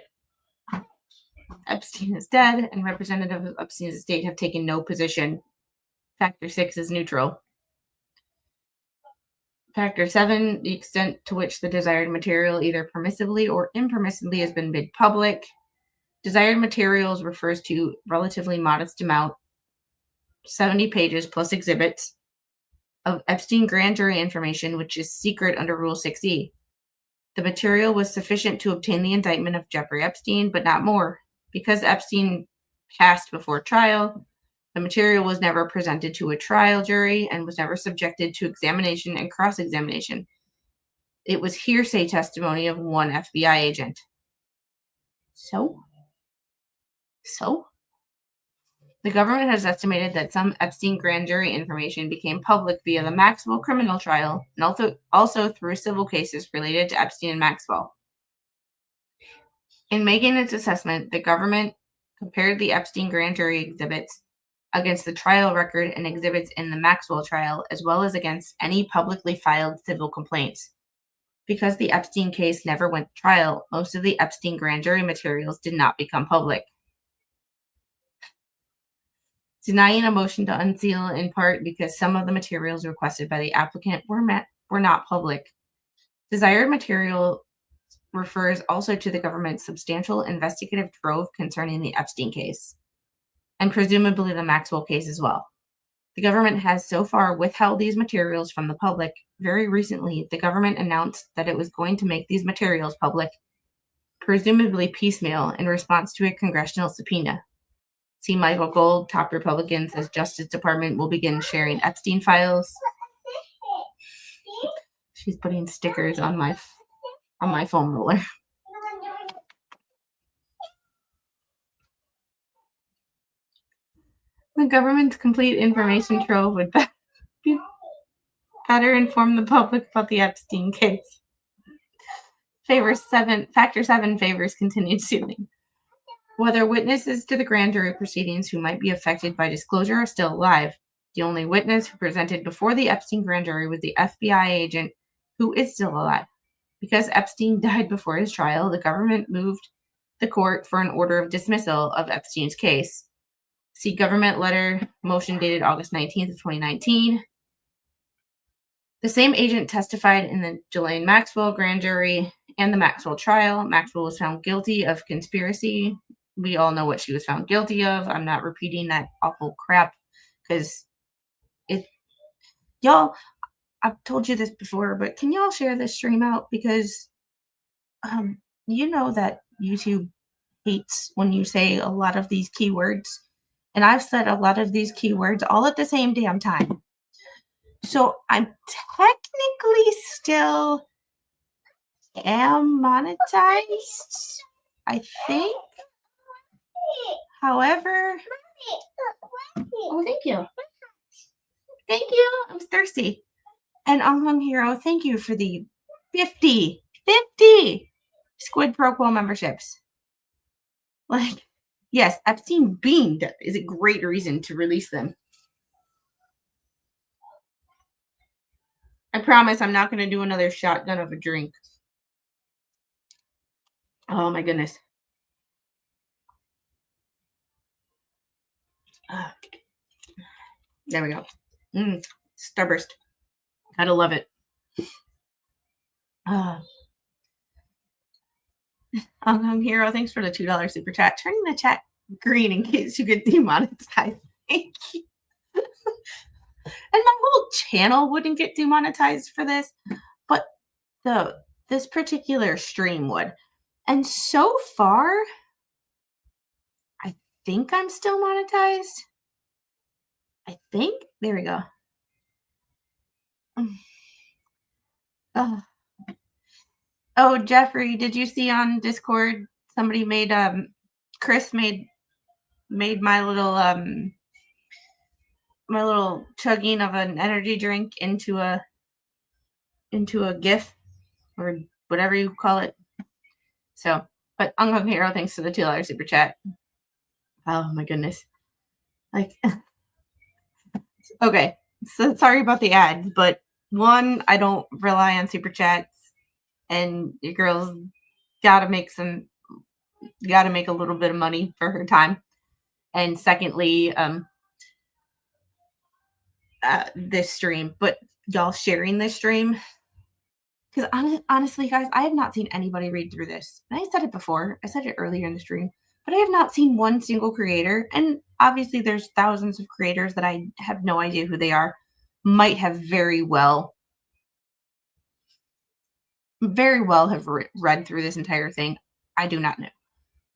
Epstein is dead, and representatives of Epstein's estate have taken no position. Factor 6 is neutral. Factor 7, the extent to which the desired material either permissibly or impermissibly has been made public. Desired materials refers to relatively modest amount, 70 pages plus exhibits, of Epstein grand jury information, which is secret under Rule 6E. The material was sufficient to obtain the indictment of Jeffrey Epstein, but not more. Because Epstein passed before trial, the material was never presented to a trial jury and was never subjected to examination and cross-examination. It was hearsay testimony of one FBI agent. So? The government has estimated that some Epstein grand jury information became public via the Maxwell criminal trial and also through civil cases related to Epstein and Maxwell. In making its assessment, the government compared the Epstein grand jury exhibits against the trial record and exhibits in the Maxwell trial, as well as against any publicly filed civil complaints. Because the Epstein case never went to trial, most of the Epstein grand jury materials did not become public. Denying a motion to unseal in part because some of the materials requested by the applicant were not public. Desired material refers also to the government's substantial investigative trove concerning the Epstein case, and presumably the Maxwell case as well. The government has so far withheld these materials from the public. Very recently, the government announced that it was going to make these materials public, presumably piecemeal, in response to a congressional subpoena. See Michael Gold, top Republican, says Justice Department will begin sharing Epstein files. She's putting stickers on my foam roller. The government's complete information trove would better inform the public about the Epstein case. Factor 7 favors continued sealing. Whether witnesses to the grand jury proceedings who might be affected by disclosure are still alive, the only witness who presented before the Epstein grand jury was the FBI agent who is still alive. Because Epstein died before his trial, the government moved the court for an order of dismissal of Epstein's case. See government letter motion dated August 19th of 2019. The same agent testified in the Ghislaine Maxwell grand jury and the Maxwell trial. Maxwell was found guilty of conspiracy. We all know what she was found guilty of. I'm not repeating that awful crap because y'all, I've told you this before, but can y'all share this stream out? Because you know that YouTube hates when you say a lot of these keywords. And I've said a lot of these keywords all at the same damn time. So I'm technically still am monetized, I think. However, oh, thank you. Thank you. I'm thirsty. And Onglong Hero, thank you for the 50 Squid Pro Quo memberships. Like, yes, Epstein being dead is a great reason to release them. I promise I'm not going to do another shotgun of a drink. Oh my goodness. Ah, there we go. Starburst. Gotta love it. Hong Hero, thanks for the $2 super chat. Turning the chat green in case you get demonetized. Thank you. And my whole channel wouldn't get demonetized for this, but this particular stream would. And so far, I think I'm still monetized. I think. There we go. Oh, Jeffrey, did you see on Discord somebody made Chris made my little chugging of an energy drink into a GIF or whatever you call it. So, but Uncle Hero, thanks for the $2 super chat. Oh my goodness. Like, okay. So sorry about the ads, but one, I don't rely on super chats, and your girl's gotta make a little bit of money for her time. And secondly, this stream, but y'all sharing this stream, because honestly, guys, I have not seen anybody read through this. And I said it before. I said it earlier in the stream, but I have not seen one single creator. And obviously, there's thousands of creators that I have no idea who they are. Might have very well have read through this entire thing. I do not know,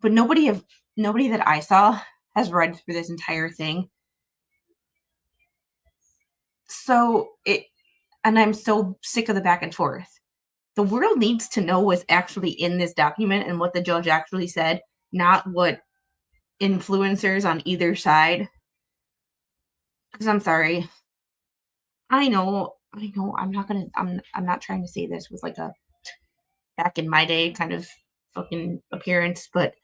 but nobody that I saw has read through this entire thing. So and I'm so sick of the back and forth. The world needs to know what's actually in this document and what the judge actually said, not what influencers on either side. Because I'm sorry. I know I'm not trying to say this with like a back in my day kind of fucking appearance, but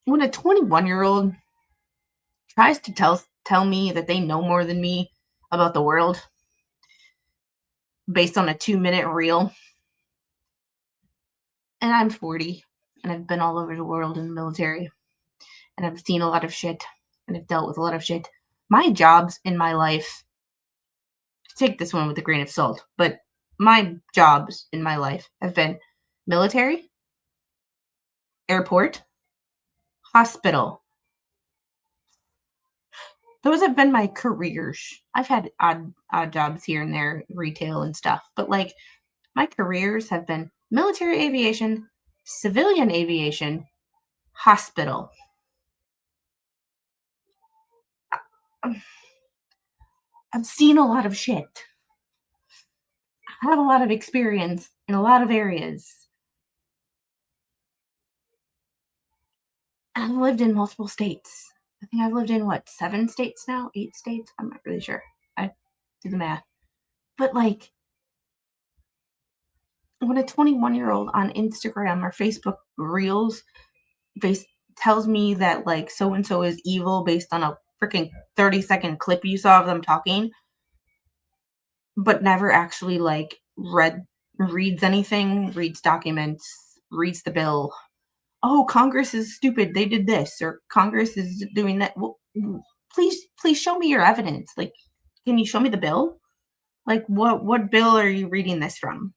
when a 21-year-old tries to tell me that they know more than me about the world based on a 2-minute reel, and I'm 40 and I've been all over the world in the military and I've seen a lot of shit and I've dealt with a lot of shit. My jobs in my life, take this one with a grain of salt, but my jobs in my life have been military, airport, hospital. Those have been my careers. I've had odd jobs here and there, retail and stuff, but like my careers have been military aviation, civilian aviation, hospital. I've seen a lot of shit. I have a lot of experience in a lot of areas. I've lived in multiple states. I think I've lived in 7 states now? 8 states? I'm not really sure. I do the math. But like, when a 21-year-old on Instagram or Facebook Reels tells me that like so and so is evil based on a freaking 30-second clip you saw of them talking, but never actually like reads anything, reads documents, reads the bill. Oh, Congress is stupid. They did this, or Congress is doing that. Well, please show me your evidence. Like, can you show me the bill? Like, what bill are you reading this from?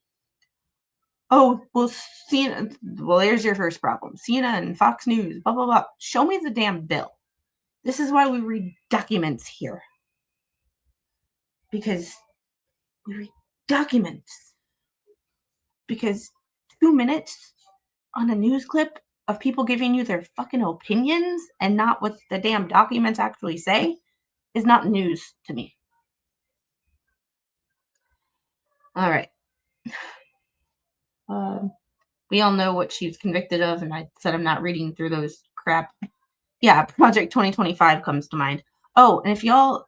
Oh, well, CNN. Well, there's your first problem. CNN, Fox News, blah blah blah. Show me the damn bill. This is why we read documents here, because we read documents. Because 2 minutes on a news clip of people giving you their fucking opinions and not what the damn documents actually say is not news to me. All right. We all know what she's convicted of, and I said I'm not reading through those crap. Yeah, Project 2025 comes to mind. Oh, and if y'all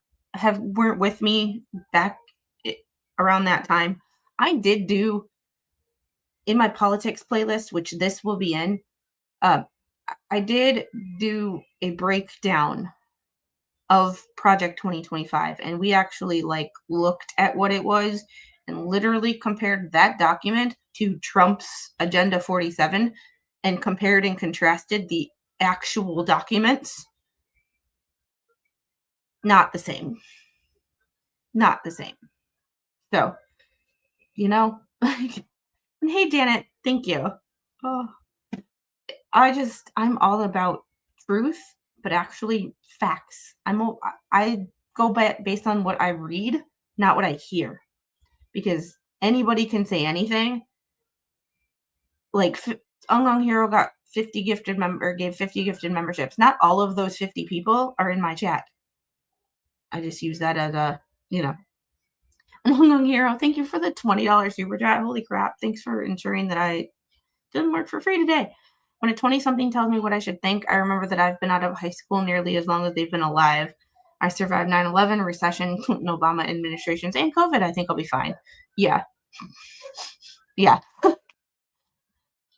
weren't with me back around that time, I did do in my politics playlist, which this will be in. I did do a breakdown of Project 2025, and we actually like looked at what it was and literally compared that document to Trump's Agenda 47 and compared and contrasted the actual documents. Not the same. Not the same. So, you know, like, hey, Janet, thank you. Oh, I'm all about truth, but actually facts. I go based on what I read, not what I hear, because anybody can say anything. Like Ung Hero got 50 gifted member gave 50 gifted memberships. Not all of those 50 people are in my chat. I just use that as a, you know, Ung Hero. Thank you for the $20 super chat. Holy crap! Thanks for ensuring that I didn't work for free today. When a 20-something tells me what I should think, I remember that I've been out of high school nearly as long as they've been alive. I survived 9/11, recession, Clinton Obama administrations, and COVID. I think I'll be fine. Yeah. Yeah.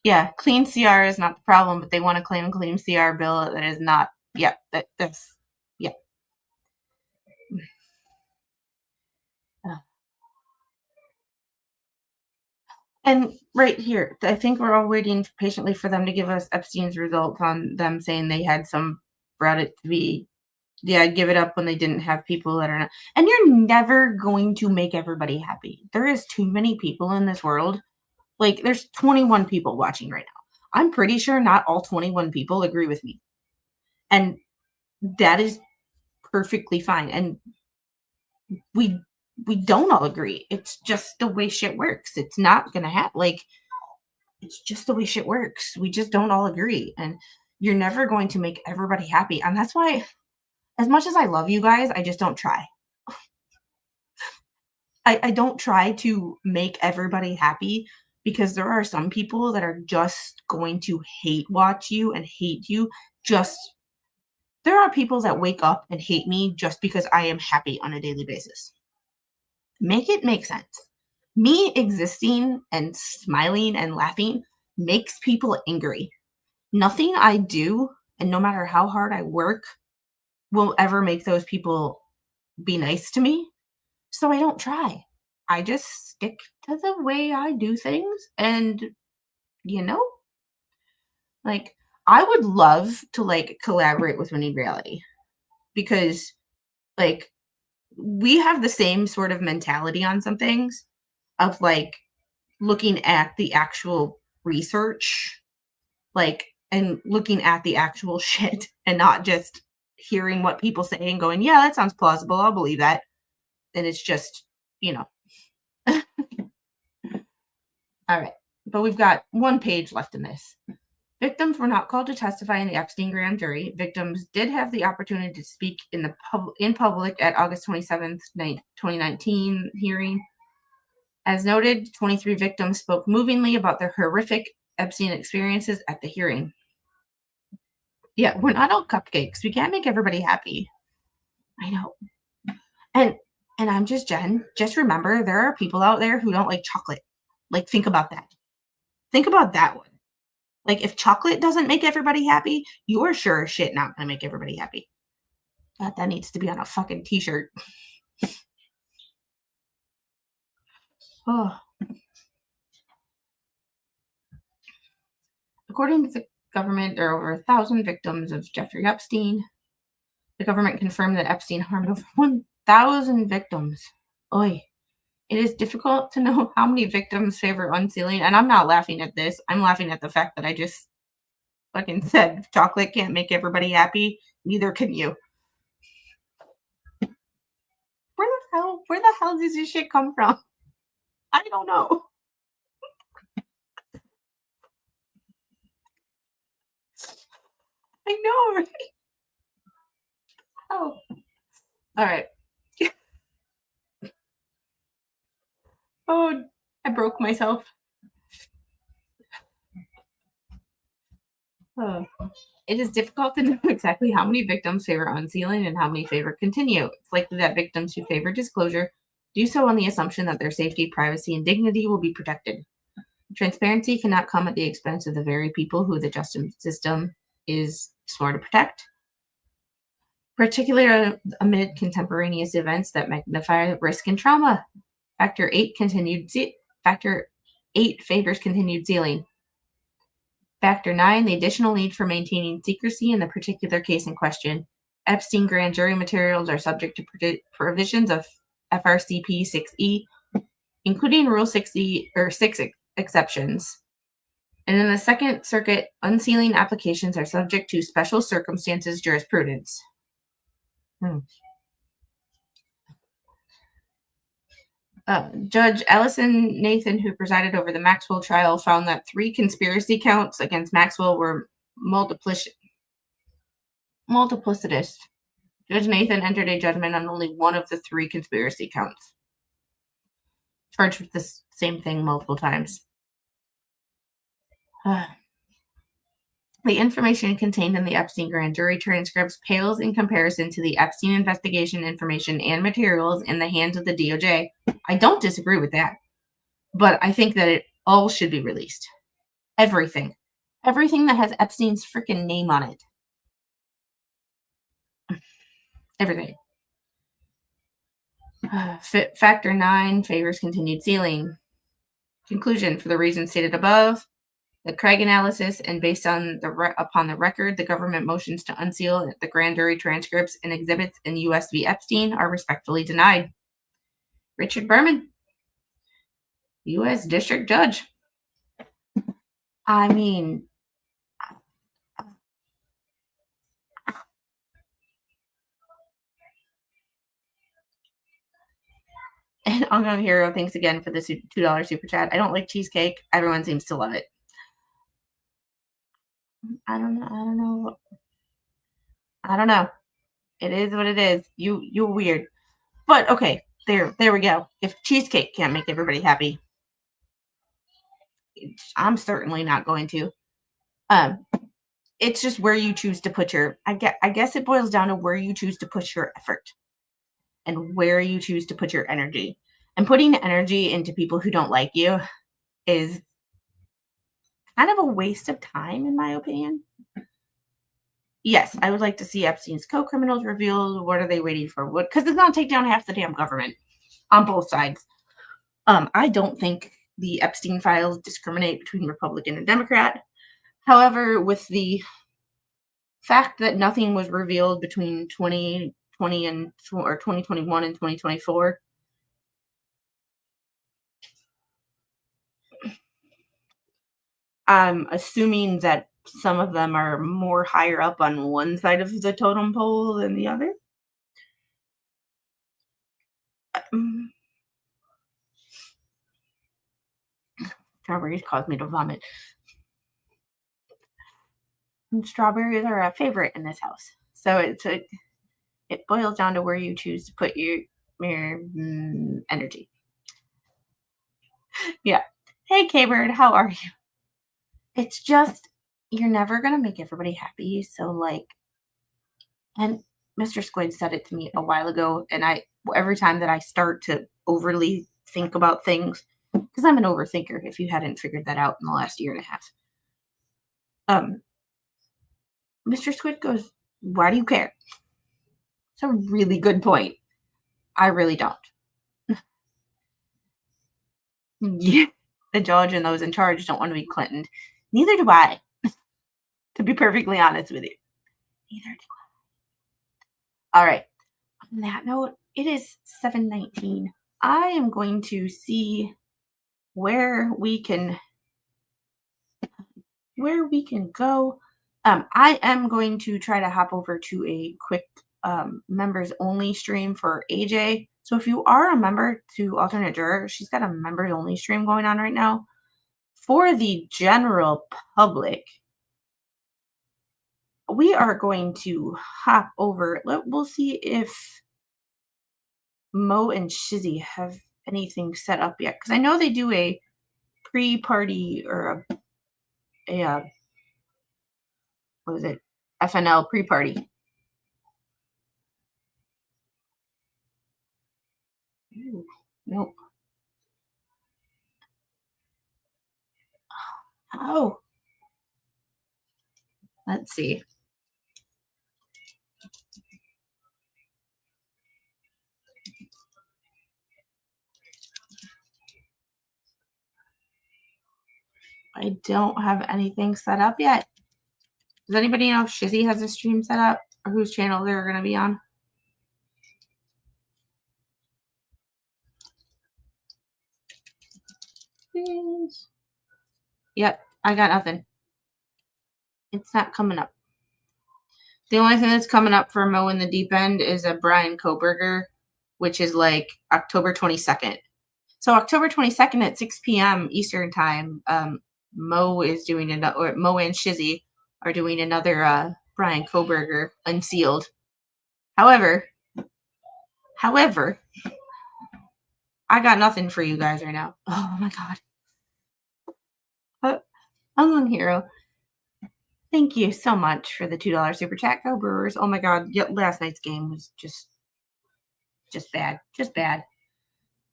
Yeah. Clean CR is not the problem, but they want to claim a clean CR bill that is not. Yeah. That's. Yeah. And right here, I think we're all waiting patiently for them to give us Epstein's results on them saying they had some brought it to be. Yeah, give it up when they didn't have people that are not. And you're never going to make everybody happy. There is too many people in this world. Like, there's 21 people watching right now. I'm pretty sure not all 21 people agree with me. And that is perfectly fine. And we we don't all agree. It's just the way shit works. It's not gonna happen. Like, it's just the way shit works. We just don't all agree. And you're never going to make everybody happy. And that's why, as much as I love you guys, I just don't try. I don't try to make everybody happy because there are some people that are just going to hate watch you and hate you. Just there are people that wake up and hate me just because I am happy on a daily basis. Make it make sense. Me existing and smiling and laughing makes people angry. Nothing I do, and no matter how hard I work, will ever make those people be nice to me. So I don't try. I just stick to the way I do things. And, you know, like, I would love to, like, collaborate with Winning Reality because, like, we have the same sort of mentality on some things of, like, looking at the actual research, like, and looking at the actual shit and not just hearing what people say and going, yeah, that sounds plausible. I'll believe that. And it's just, you know, all right. But we've got one page left in this. Victims were not called to testify in the Epstein grand jury. Victims did have the opportunity to speak in public at August 27th, 2019 hearing. As noted, 23 victims spoke movingly about their horrific Epstein experiences at the hearing. Yeah, we're not all cupcakes. We can't make everybody happy. I know. And I'm just Jen. Just remember, there are people out there who don't like chocolate. Like, think about that. Think about that one. Like, if chocolate doesn't make everybody happy, you are sure as shit not gonna make everybody happy. That needs to be on a fucking t-shirt. Oh. According to the government, there are over 1,000 victims of Jeffrey Epstein. The government confirmed that Epstein harmed over 1,000 victims. Oy. It is difficult to know how many victims favor unsealing, and I'm not laughing at this. I'm laughing at the fact that I just fucking said chocolate can't make everybody happy. Neither can you. Where the hell does this shit come from? I don't know. I know, right? Oh. All right. Oh, I broke myself. Oh. It is difficult to know exactly how many victims favor unsealing and how many favor continue. It's likely that victims who favor disclosure do so on the assumption that their safety, privacy, and dignity will be protected. Transparency cannot come at the expense of the very people who the justice system is sworn to protect, particularly amid contemporaneous events that magnify risk and trauma. Factor 8 favors continued sealing. Factor 9, the additional need for maintaining secrecy in the particular case in question. Epstein grand jury materials are subject to provisions of FRCP 6E, including Rule 60 or 6 exceptions. And in the Second Circuit, unsealing applications are subject to special circumstances jurisprudence. Judge Ellison Nathan, who presided over the Maxwell trial, found that 3 conspiracy counts against Maxwell were multiplicitous. Judge Nathan entered a judgment on only one of the 3 conspiracy counts, charged with the same thing multiple times. The information contained in the Epstein grand jury transcripts pales in comparison to the Epstein investigation information and materials in the hands of the DOJ. I don't disagree with that, but I think that it all should be released. Everything. Everything that has Epstein's freaking name on it. Everything. Factor 9 favors continued sealing. Conclusion: for the reasons stated above, the Craig analysis, and based on upon the record, the government motions to unseal the grand jury transcripts and exhibits in U.S. v. Epstein are respectfully denied. Richard Berman, U.S. District Judge. I mean, and Unknown Hero, thanks again for the $2 super chat. I don't like cheesecake. Everyone seems to love it. I don't know. It is what it is. You're weird. But okay, there we go. If cheesecake can't make everybody happy, I'm certainly not going to. It's just where you choose to put your, I guess it boils down to where you choose to put your effort and where you choose to put your energy. And putting energy into people who don't like you is kind of a waste of time, in my opinion. Yes, I would like to see Epstein's co-criminals revealed. What are they waiting for? What? Because it's going to take down half the damn government on both sides. I don't think the Epstein files discriminate between Republican and Democrat. However, with the fact that nothing was revealed between 2020 and or 2021 and 2024, I'm assuming that some of them are more higher up on one side of the totem pole than the other. Strawberries caused me to vomit. And strawberries are a favorite in this house. So it boils down to where you choose to put your energy. Yeah. Hey, K-Bird, how are you? It's just, you're never going to make everybody happy. So, like, and Mr. Squid said it to me a while ago, and every time that I start to overly think about things, because I'm an overthinker, if you hadn't figured that out in the last year and a half, Mr. Squid goes, why do you care? It's a really good point. I really don't. Yeah. The judge and those in charge don't want to be Clinton. Neither do I, to be perfectly honest with you. Neither do I. All right. On that note, it is 7:19. I am going to see where we can go. I am going to try to hop over to a quick members only stream for AJ. So if you are a member to Alternate Juror, she's got a members only stream going on right now. For the general public, we are going to hop over. We'll see if Mo and Shizzy have anything set up yet, because I know they do a pre-party or a what is it? FNL pre-party. Nope. Oh. Let's see. I don't have anything set up yet. Does anybody know if Shizzy has a stream set up? or whose channel they're going to be on. Please. Yep, I got nothing. It's not coming up. The only thing that's coming up for Mo in the Deep End is a Brian Koberger, which is like October 22nd. So October 22nd at 6 p.m. Eastern time, Mo is doing another, or Mo and Shizzy are doing another Brian Koberger Unsealed. However, I got nothing for you guys right now. Oh my god. Unknown Hero, thank you so much for the $2 super chat. Go Brewers. Oh my god, last night's game was just bad. Just bad.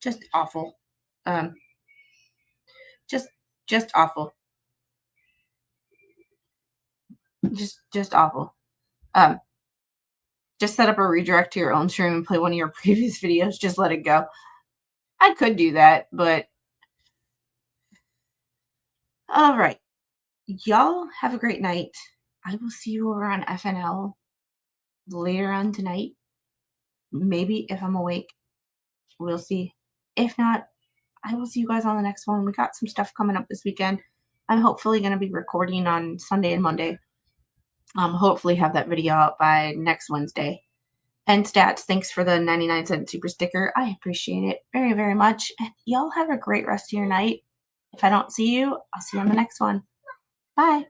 Just awful. Just awful. Just awful. Just set up a redirect to your own stream and play one of your previous videos. Just let it go. I could do that, but all right. Y'all have a great night. I will see you over on FNL later on tonight. Maybe if I'm awake. We'll see. If not, I will see you guys on the next one. We got some stuff coming up this weekend. I'm hopefully going to be recording on Sunday and Monday. Hopefully have that video out by next Wednesday. And Stats, thanks for the 99-cent super sticker. I appreciate it very, very much. And y'all have a great rest of your night. If I don't see you, I'll see you on the next one. Bye.